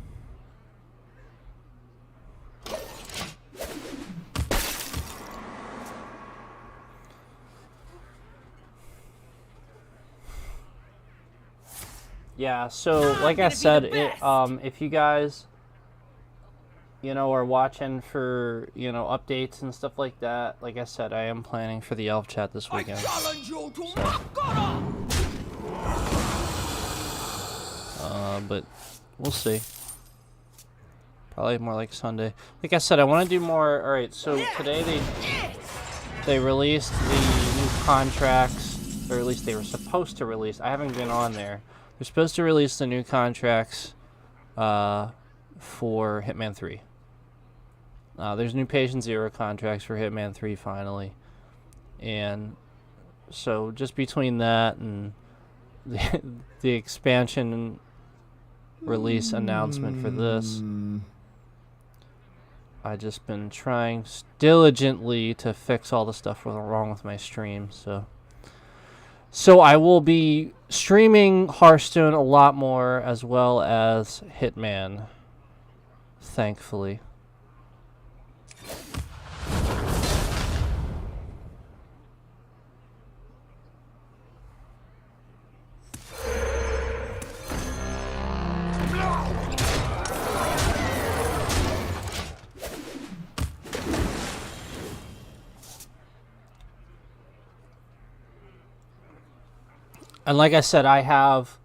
Yeah, so like I said, if you guys, you know, are watching for, you know, updates and stuff like that, like I said, I am planning for the elf chat this weekend. But we'll see. Probably more like Sunday. Like I said, I want to do more. All right, so today they released the new contracts, or at least they were supposed to release. I haven't been on there. They're supposed to release the new contracts for Hitman 3. There's new Patient Zero contracts for Hitman 3 finally. And so just between that and the expansion release announcement for this, I've just been trying diligently to fix all the stuff wrong with my stream. So So I will be streaming Hearthstone a lot more, as well as Hitman, thankfully. And like I said, I have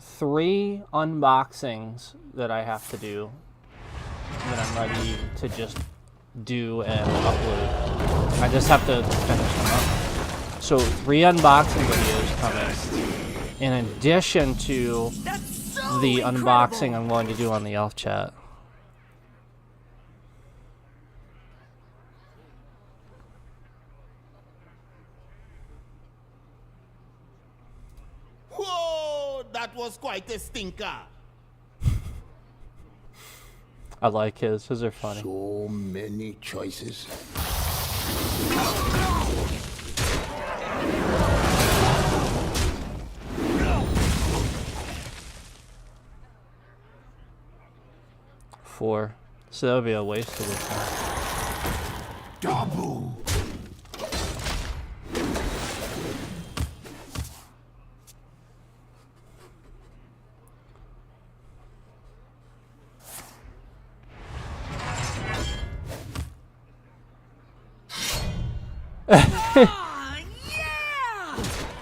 3 unboxings that I have to do that I'm ready to just do and upload. I just have to finish them up. So 3 unboxing videos coming, in addition to the unboxing I'm going to do on the Elf Chat. Whoa, that was quite a stinker. I like his. His are funny. So many choices. Four. So that would be a waste of this one. Double.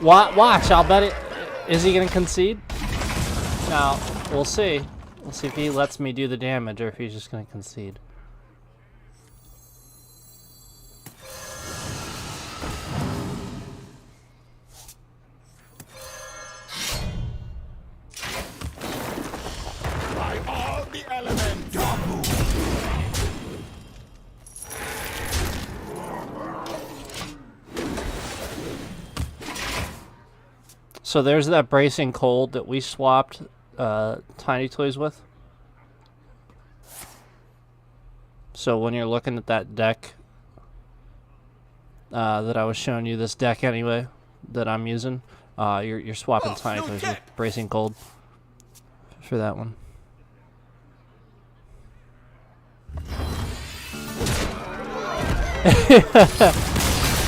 Watch, I'll bet it. Is he gonna concede? Now, we'll see. We'll see if he lets me do the damage or if he's just gonna concede. By all the elements. Double. So there's that Bracing Cold that we swapped Tiny Toys with. So when you're looking at that deck that I was showing you, this deck anyway that I'm using, you're swapping Tiny Toys with Bracing Cold for that one.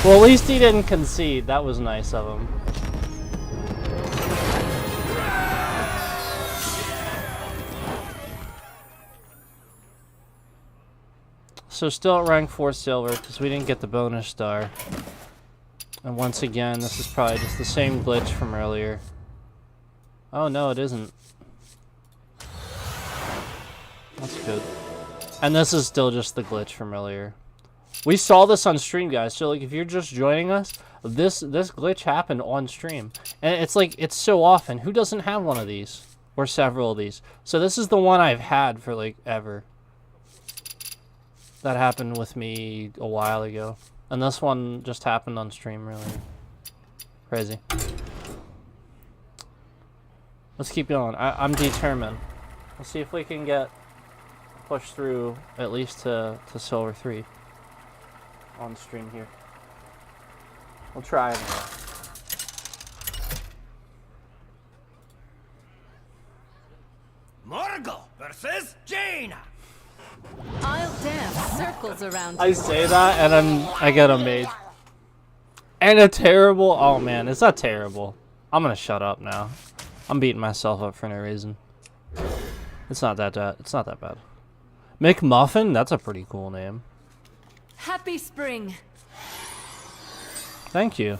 Well, at least he didn't concede. That was nice of him. So still at rank 4 silver because we didn't get the bonus star. And once again, this is probably just the same glitch from earlier. Oh no, it isn't. That's good. And this is still just the glitch from earlier. We saw this on stream, guys. So like, if you're just joining us, this glitch happened on stream, and it's like it's so often. Who doesn't have one of these or several of these? So this is the one I've had for like ever. That happened with me a while ago, and this one just happened on stream. Really crazy. Let's keep going. I'm determined. Let's see if we can get pushed through at least to silver 3 on stream here. We'll try it anyway. Morgul versus Jaina. I'll dance circles around I you. say that and I get a mage. And a terrible. Oh man, it's not terrible. I'm gonna shut up now. I'm beating myself up for no reason. It's not that bad. It's not that bad. McMuffin? That's a pretty cool name. Happy spring. Thank you.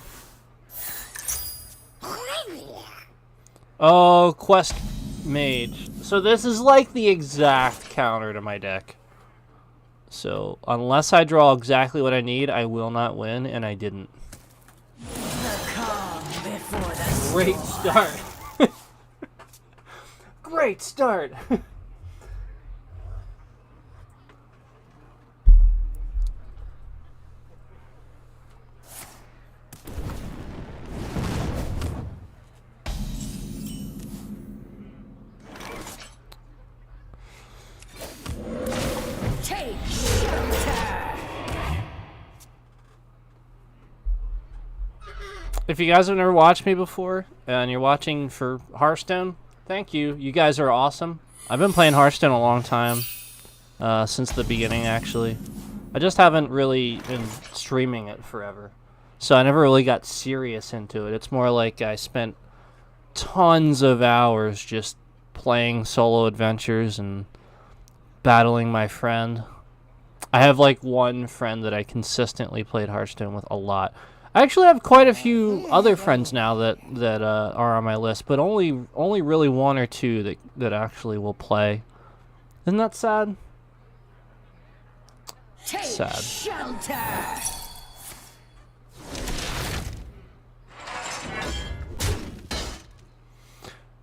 Oh, quest mage. So this is like the exact counter to my deck. So unless I draw exactly what I need, I will not win, and I didn't. The calm before the Great start. Great start. take shelter. If you guys have never watched me before and you're watching for Hearthstone, thank you. You guys are awesome. I've been playing Hearthstone a long time, since the beginning actually. I just haven't really been streaming it forever. So I never really got serious into it. It's more like I spent tons of hours just playing solo adventures and battling my friend. I have like one friend that I consistently played Hearthstone with a lot. I actually have quite a few other friends now that are on my list, but only really one or two that actually will play. Isn't that sad? Sad. Shelter!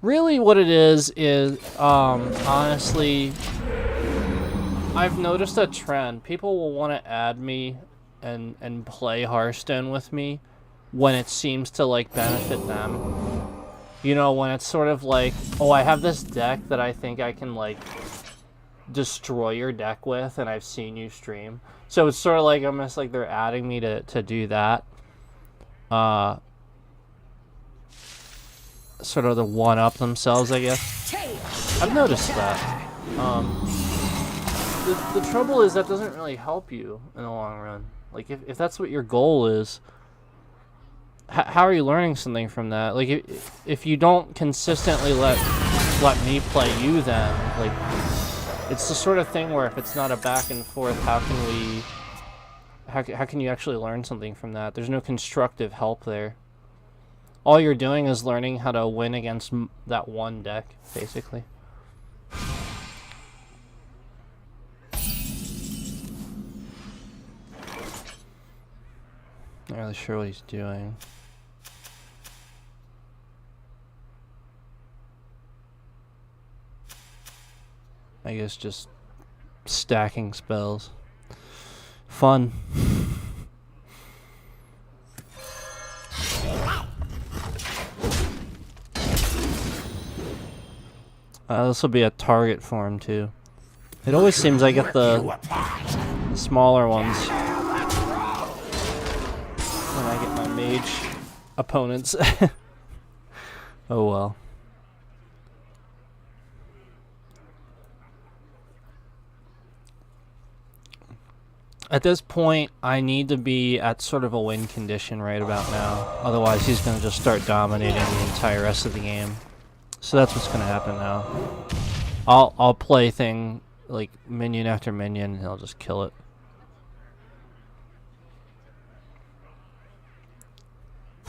Really what it is honestly, I've noticed a trend. People will want to add me and play Hearthstone with me when it seems to like benefit them. You know, when it's sort of like, oh, I have this deck that I think I can like destroy your deck with, and I've seen you stream. So it's sort of like almost like they're adding me to do that. Sort of the one-up themselves, I guess. I've noticed that. The trouble is that doesn't really help you in the long run. Like, if that's what your goal is, how are you learning something from that? Like, if you don't consistently let me play you, then, like, it's the sort of thing where if it's not a back and forth, how can you actually learn something from that? There's no constructive help there. All you're doing is learning how to win against that one deck, basically. Not really sure what he's doing. I guess just stacking spells. Fun. This will be a target for him too. It always seems I get the smaller ones when I get my mage opponents. Oh well. At this point, I need to be at sort of a win condition right about now. Otherwise, he's going to just start dominating the entire rest of the game. So that's what's going to happen now. I'll play thing like minion after minion, and he'll just kill it.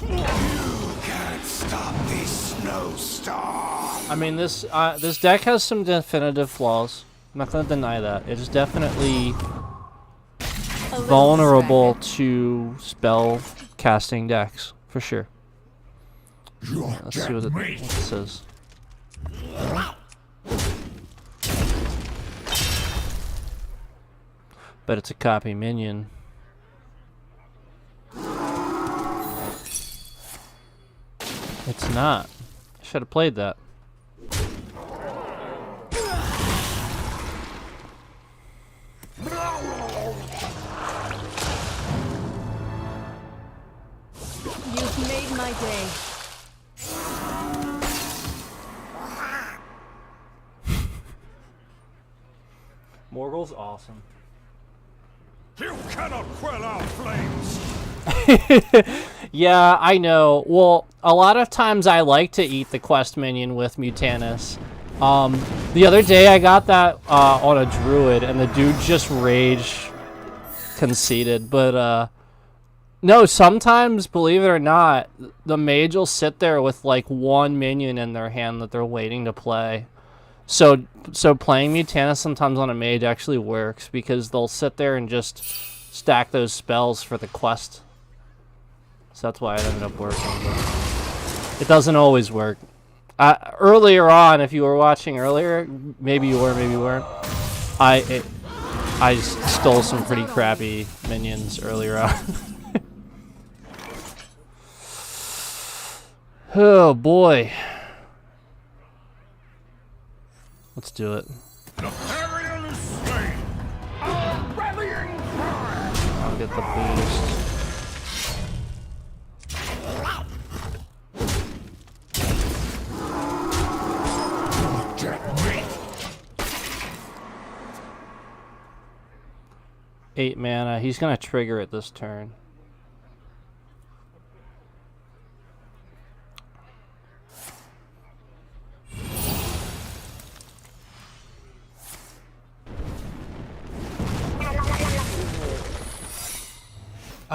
You can't stop this snowstorm. I mean, this deck has some definitive flaws. I'm not going to deny that. It is definitely vulnerable to spell casting decks, for sure. Let's see what it says. But it's a copy minion. It's not. I should have played that. You've made my day. Morgul's awesome. You cannot quell our flames! Yeah, I know. Well, a lot of times I like to eat the quest minion with Mutanus. The other day I got that on a Druid, and the dude just rage conceded. But, no, sometimes, believe it or not, the mage will sit there with, like, one minion in their hand that they're waiting to play. So playing Mutanus sometimes on a mage actually works, because they'll sit there and just stack those spells for the quest. So that's why it ended up working. But it doesn't always work. Earlier on, if you were watching earlier, maybe you were, maybe you weren't. I stole some pretty crappy minions earlier on. Oh boy. Let's do it. I'll get the boost. 8 mana. He's gonna trigger it this turn.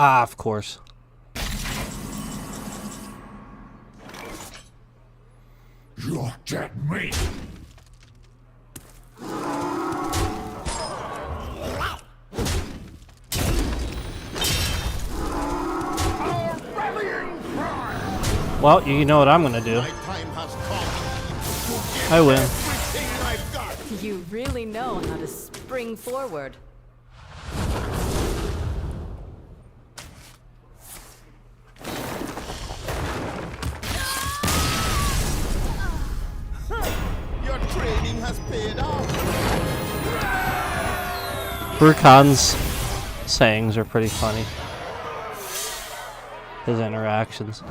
Ah, of course. You're dead meat. Well, you know what I'm gonna do. My time has come. I win. Everything I've got. You really know how to spring forward. Your training has paid off. Burkan's sayings are pretty funny. His interactions.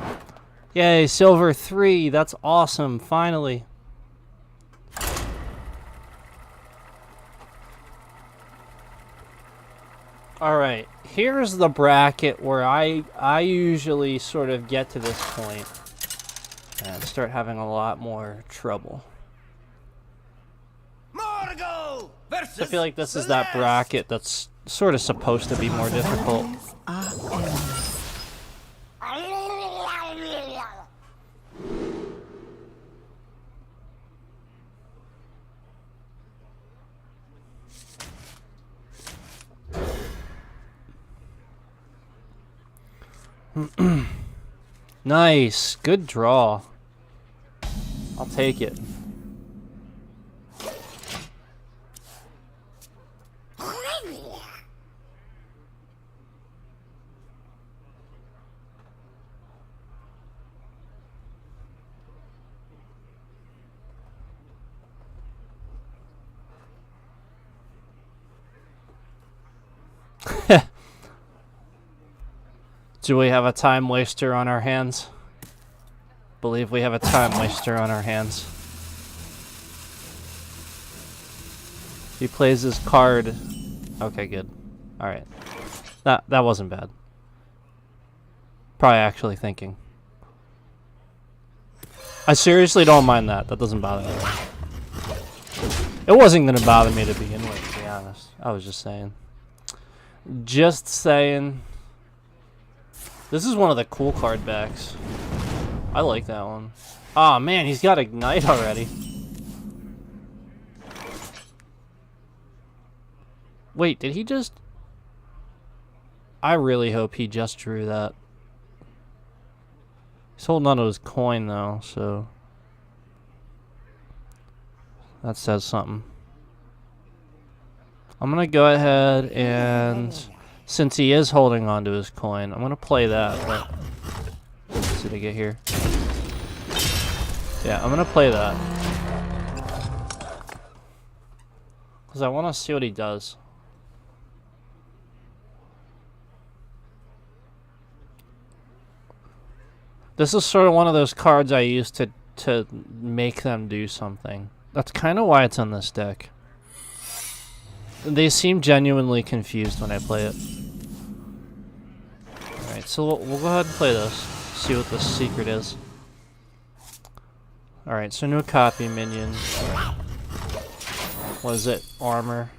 Yay, silver 3. That's awesome. Finally. Alright, here's the bracket where I usually sort of get to this point and start having a lot more trouble. Morgul versus I feel like this is that bracket that's sort of supposed to be more difficult. Nice, good draw. I'll take it. Do we have a time waster on our hands? Believe we have a time waster on our hands. He plays his card. Okay, good. Alright. That wasn't bad. Probably actually thinking. I seriously don't mind that. That doesn't bother me. It wasn't going to bother me to begin with, to be honest. I was just saying. Just saying. This is one of the cool card backs. I like that one. Oh man, he's got Ignite already. Wait, did he just... I really hope he just drew that. He's holding on to his coin though, so... that says something. I'm gonna go ahead and... since he is holding on to his coin, I'm gonna play that, but... let's see to get here. Yeah, I'm gonna play that. Because I want to see what he does. This is sort of one of those cards I use to make them do something. That's kind of why it's in this deck. They seem genuinely confused when I play it. Alright, so we'll go ahead and play this. See what the secret is. Alright, so no copy minion. What is it? Armor.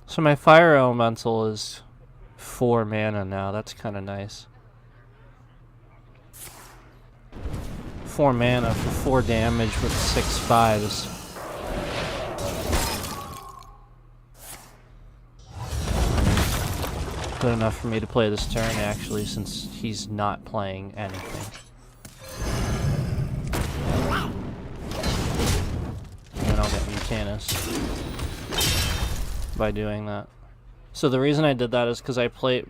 So my fire elemental is 4 mana now. That's kind of nice. 4 mana for 4 damage with 6 5s. Good enough for me to play this turn, actually, since he's not playing anything. And then I'll get Mutanus by doing that. So the reason I did that is because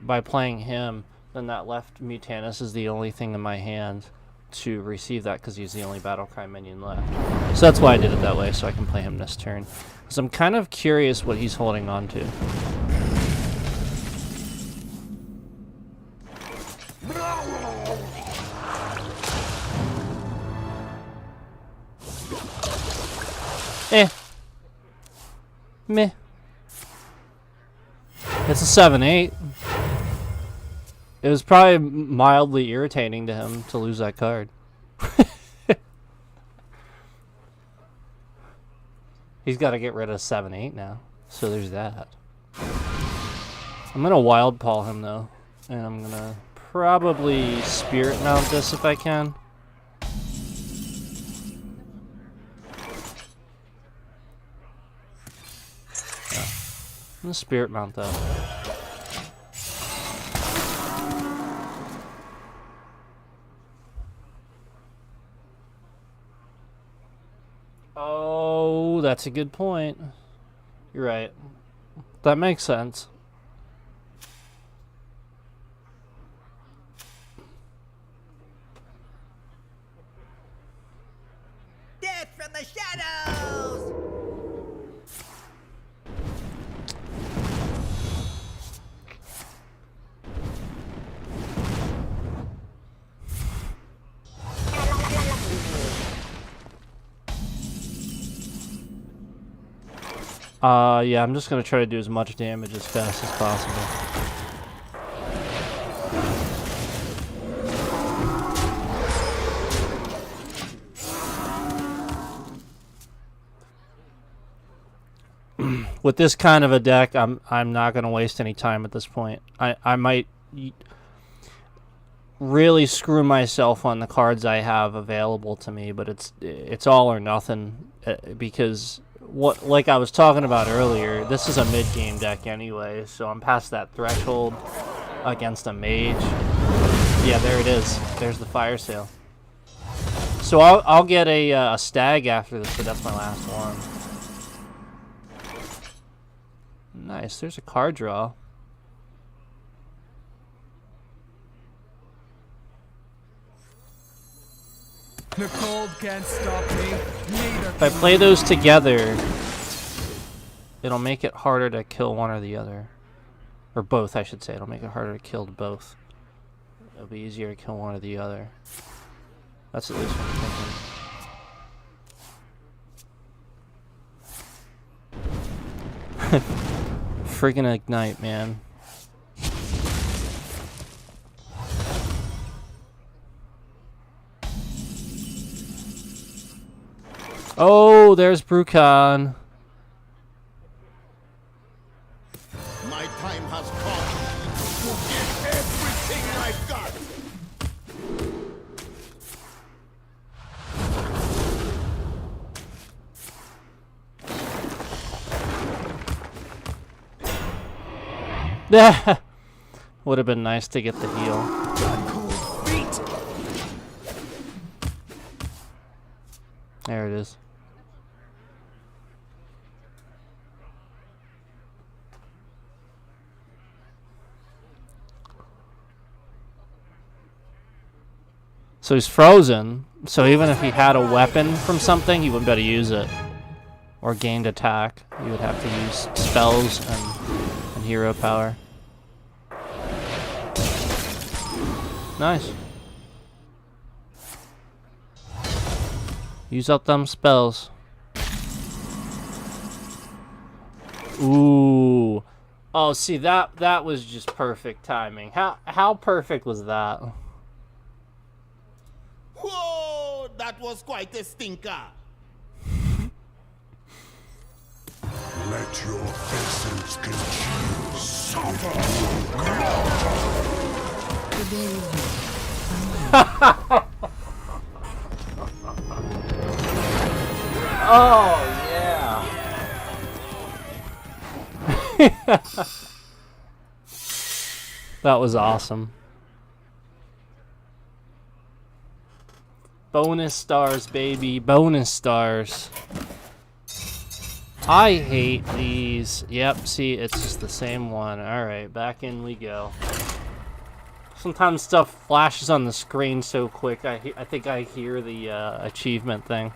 by playing him, then that left Mutanus as the only thing in my hand to receive that, because he's the only Battlecry minion left. So that's why I did it that way, so I can play him this turn. Because I'm kind of curious what he's holding on to. Meh. It's a 7-8. It was probably mildly irritating to him to lose that card. He's got to get rid of 7-8 now. So there's that. I'm going to wild paw him though. And I'm going to probably spirit mount this if I can. Yeah. I'm going to spirit mount that. Oh, that's a good point. You're right. That makes sense. Death from the shadows! Yeah, I'm just gonna try to do as much damage as fast as possible. With this kind of a deck, I'm not gonna waste any time at this point. I might really screw myself on the cards I have available to me, but it's all or nothing because like I was talking about earlier, this is a mid-game deck anyway, so I'm past that threshold against a mage. Yeah, there it is. There's the fire sale. So I'll get a stag after this, but that's my last one. Nice. There's a card draw. The cold can't stop me. Neither If I play those together, it'll make it harder to kill one or the other. Or both, I should say. It'll make it harder to kill both. It'll be easier to kill one or the other. That's at least what I'm thinking. Friggin' ignite, man. Oh, there's Brucon. My time has come to give everything I've got. Would have been nice to get the heal. There it is. So he's frozen, so even if he had a weapon from something, he wouldn't be able to use it. Or gained attack. He would have to use spells and hero power. Nice. Use up them spells. Ooh. Oh, see, that was just perfect timing. How perfect was that? Whoa, that was quite a stinker. Let your essence consume. Suffer. Oh, yeah. That was awesome. Bonus stars, baby. Bonus stars. I hate these. Yep, see, it's just the same one. Alright, back in we go. Sometimes stuff flashes on the screen so quick, I think I hear the achievement thing.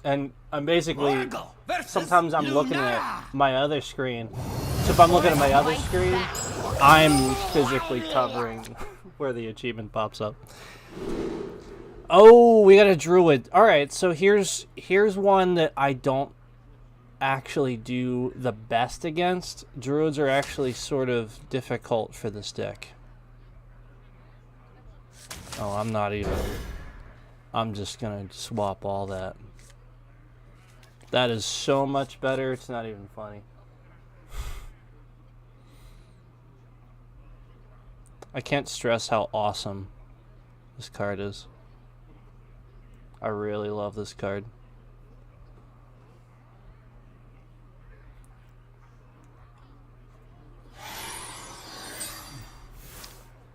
And I'm basically, sometimes I'm looking at my other screen. So if I'm looking at my other screen, I'm physically covering where the achievement pops up. Oh, we got a Druid. All right, so here's one that I don't actually do the best against. Druids are actually sort of difficult for this deck. Oh, I'm not even. I'm just gonna swap all that. That is so much better, it's not even funny. I can't stress how awesome this card is. I really love this card.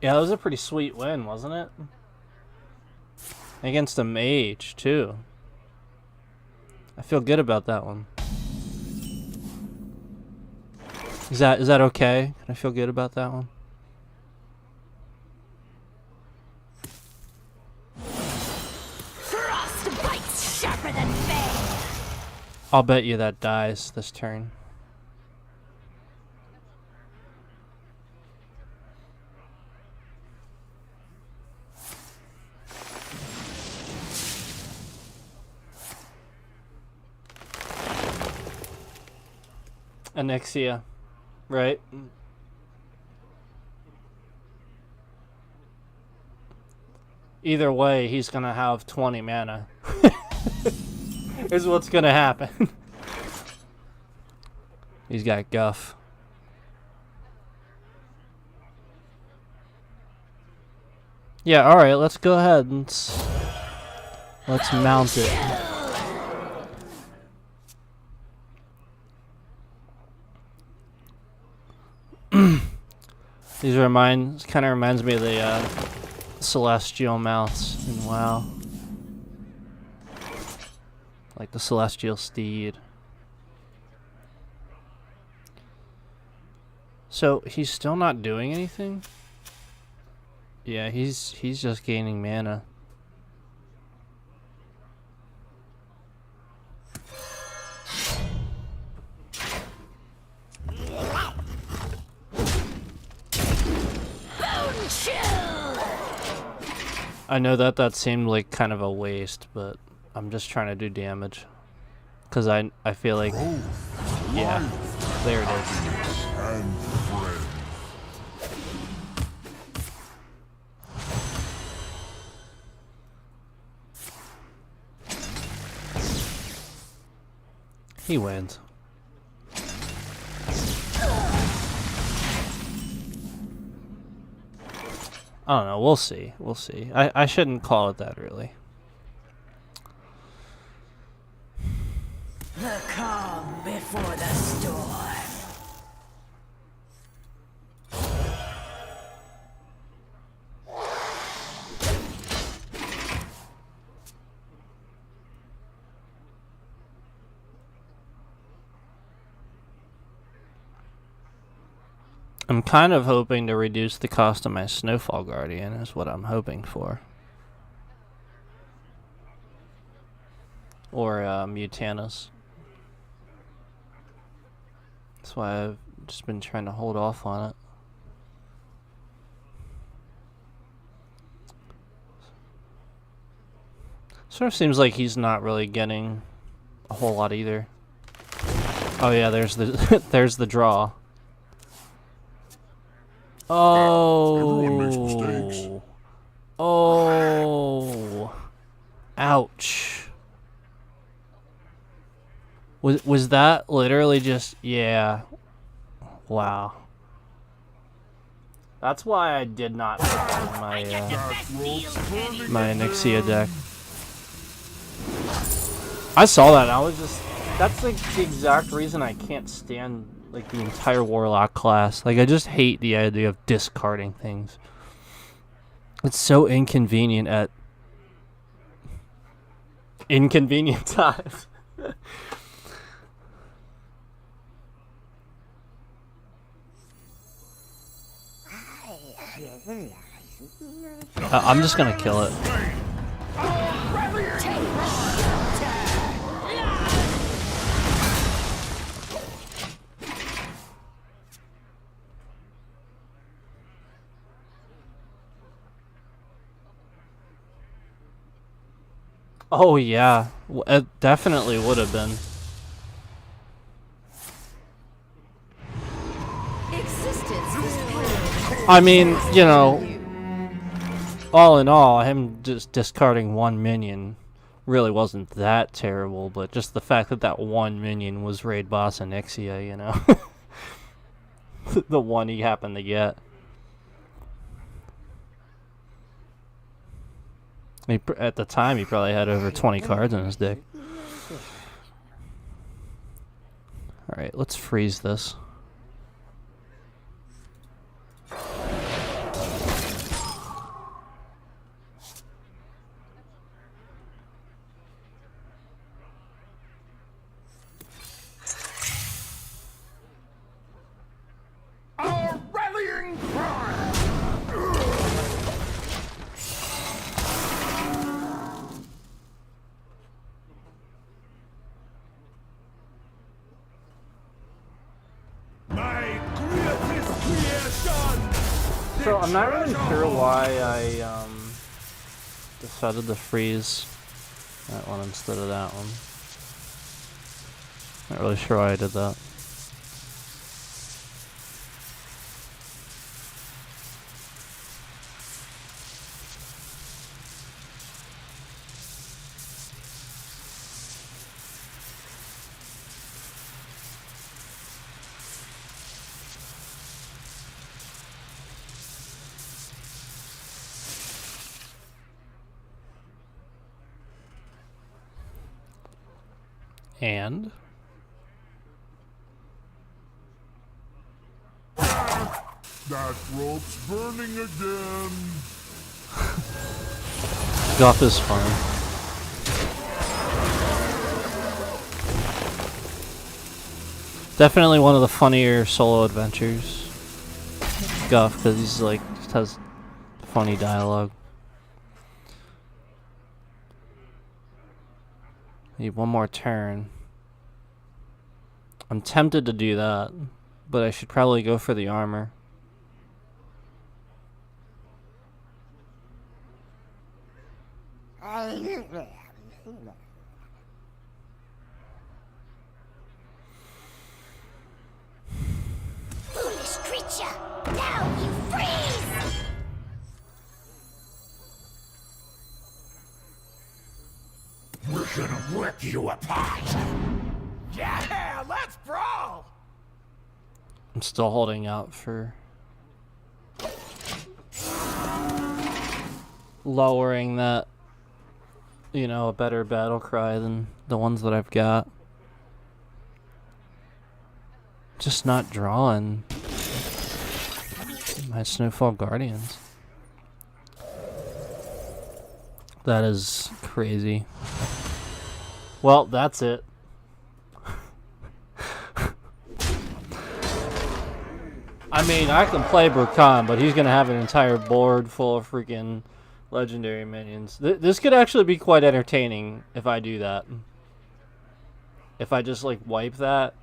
Yeah, that was a pretty sweet win, wasn't it? Against a mage, too. I feel good about that one. Is that okay? Can I feel good about that one? Frostbite's sharper than fang. I'll bet you that dies this turn. Anixia, right? Either way, he's gonna have 20 mana. Is what's gonna happen. He's got guff. Yeah, alright, let's go ahead and let's mount it. These kind of reminds me of the celestial mounts in WoW, like the celestial steed. So he's still not doing anything. Yeah, he's just gaining mana. I know that seemed like kind of a waste, but I'm just trying to do damage. Cause I feel like, yeah, there it is. And friends. He wins. I don't know. We'll see. We'll see. I shouldn't call it that early. The calm before the storm. I'm kind of hoping to reduce the cost of my Snowfall Guardian is what I'm hoping for. Or Mutanus. That's why I've just been trying to hold off on it. Sort of seems like he's not really getting a whole lot either. Oh yeah, there's the there's the draw. Oh. Oh. Ouch. Was that literally just, yeah. Wow. That's why I did not put that in my Anixia deck. I saw that and I was just, that's like the exact reason I can't stand like the entire Warlock class. Like I just hate the idea of discarding things. It's so inconvenient at inconvenient times. I'm just gonna kill it. Oh yeah, it definitely would have been. Existence is pain. I mean, you know, all in all, him just discarding one minion really wasn't that terrible, but just the fact that that one minion was Raid Boss Onyxia, you know, the one he happened to get. At the time, he probably had over 20 cards in his deck. Alright, let's freeze this. Our rallying cry! My greatest creation! So I'm not really sure why I decided to freeze that one instead of that one. Not really sure why I did that. And That rope's burning again. Guff is fun. Definitely one of the funnier solo adventures. Guff, because he's like just has funny dialogue. Need one more turn. I'm tempted to do that, but I should probably go for the armor. Foolish creature! Now you freeze! We're gonna rip you apart. Yeah, let's brawl! I'm still holding out for lowering that, you know, a better battle cry than the ones that I've got. Just not drawing my Snowfall Guardians. That is crazy. Well, that's it. I mean, I can play Burkan, but he's going to have an entire board full of freaking legendary minions. This could actually be quite entertaining if I do that. If I just, like, wipe that,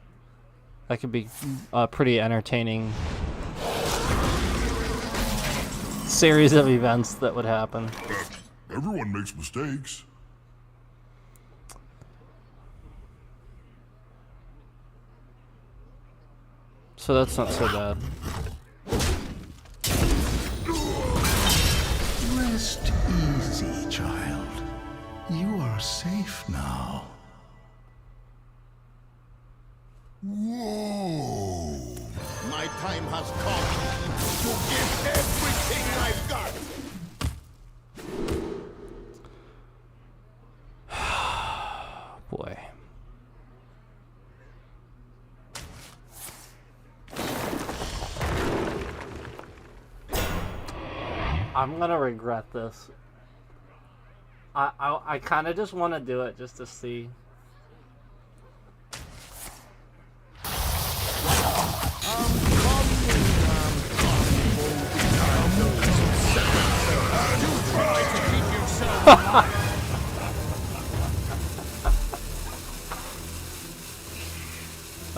that could be a pretty entertaining series of events that would happen. Everyone makes mistakes. So that's not so bad. Rest easy, child. You are safe now. Whoa! My time has come to give everything I've got. Boy. I'm gonna regret this. I kind of just want to do it just to see.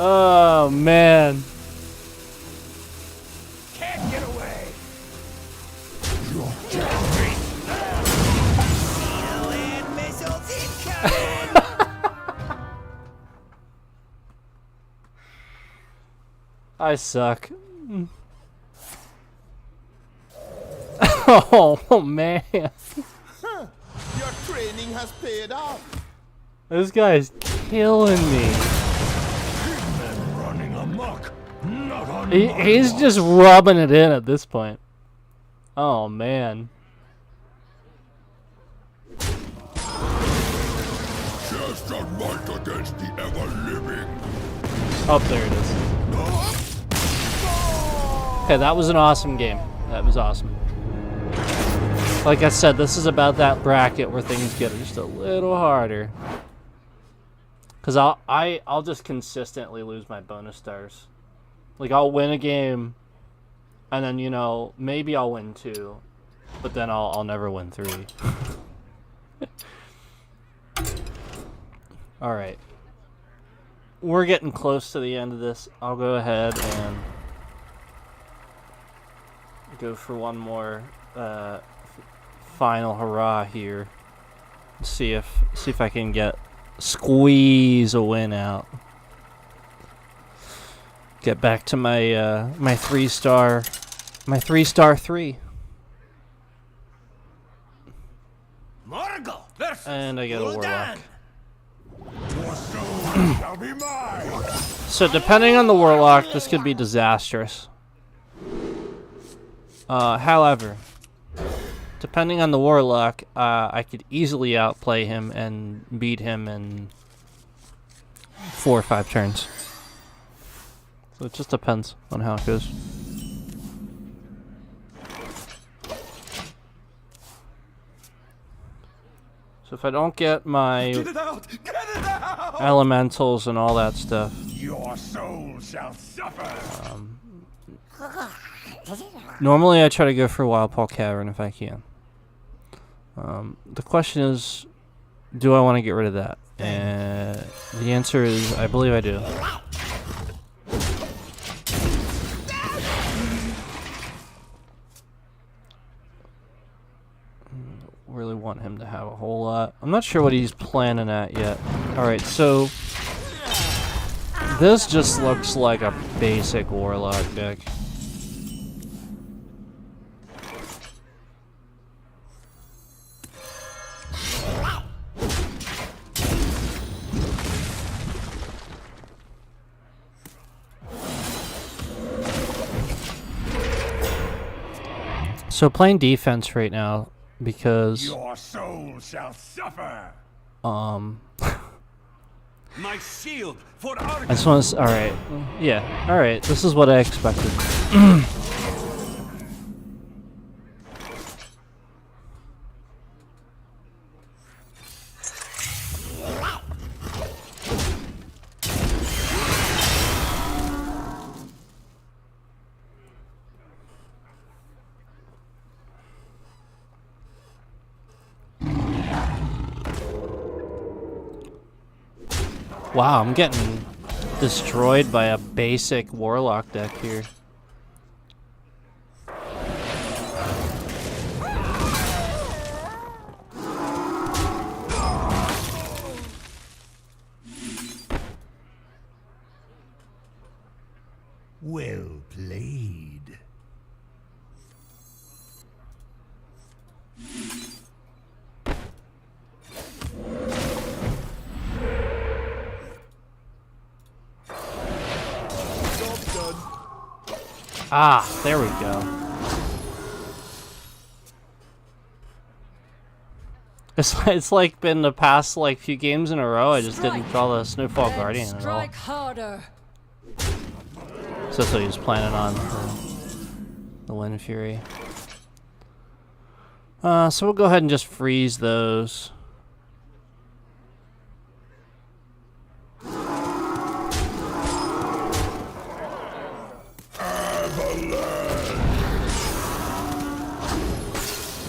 Oh man. Can't get away! And missiles in I suck. Oh man. Huh. Your training has paid off. This guy's killing me. Men running amok. Not on He's just rubbing it in at this point. Oh man. Just a right against the ever-living. Oh, there it is. Okay, that was an awesome game. That was awesome. Like I said, this is about that bracket where things get just a little harder. Cause I'll just consistently lose my bonus stars. Like I'll win a game, and then maybe I'll win 2, but then I'll never win 3. All right, we're getting close to the end of this. I'll go ahead and go for one more final hurrah here. See if I can squeeze a win out. Get back to my my 3-star 3. And I get a warlock. So depending on the warlock, this could be disastrous. However, depending on the warlock, I could easily outplay him and beat him in 4 or 5 turns. So it just depends on how it goes. So if I don't get my elementals and all that stuff, Your soul shall suffer. Normally I try to go for Wild Paw Cavern if I can. The question is, do I want to get rid of that? And the answer is, I believe I do. Really want him to have a whole lot. I'm not sure what he's planning at yet. Alright, so this just looks like a basic warlock deck. So playing defense right now because Your soul shall suffer. My shield for I just want to. All right, yeah, all right. This is what I expected. Wow, I'm getting destroyed by a basic warlock deck here. Well played. Ah, there we go. It's like been the past few games in a row. I just didn't draw the Snowfall Guardian at all. Strike harder. So that's what he was planning on for the Wind Fury. So we'll go ahead and just freeze those.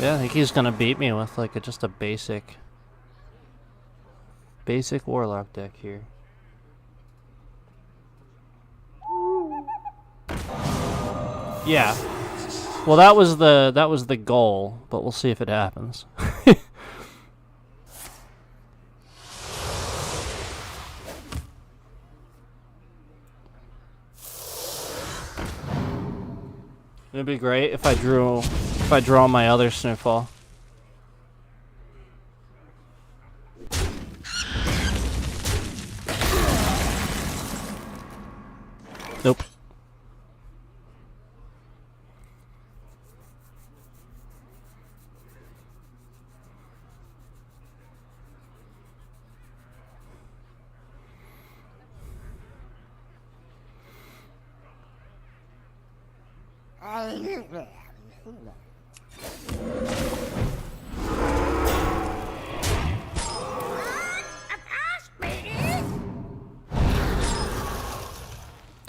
Yeah, I think he's gonna beat me with just a basic warlock deck here. Yeah. Well, that was the goal, but we'll see if it happens. It'd be great if I draw my other Snowfall. Nope.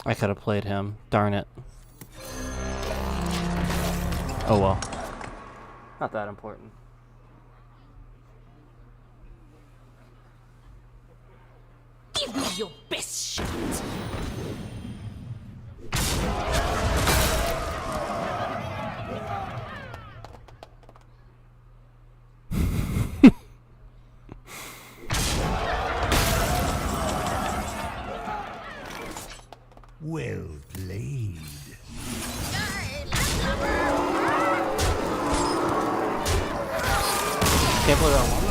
I could have played him. Darn it. Oh well. Not that important. Give me your best shot. Well played. Can't believe I won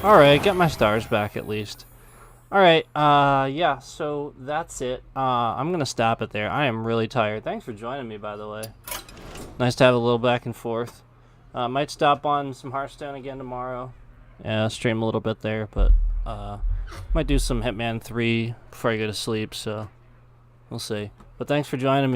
that. Alright, get my stars back at least. Alright, yeah, so that's it. I'm gonna stop it there. I am really tired. Thanks for joining me, by the way. Nice to have a little back and forth. Might stop on some Hearthstone again tomorrow. Yeah, stream a little bit there, but might do some Hitman 3 before I go to sleep, so we'll see. But thanks for joining me.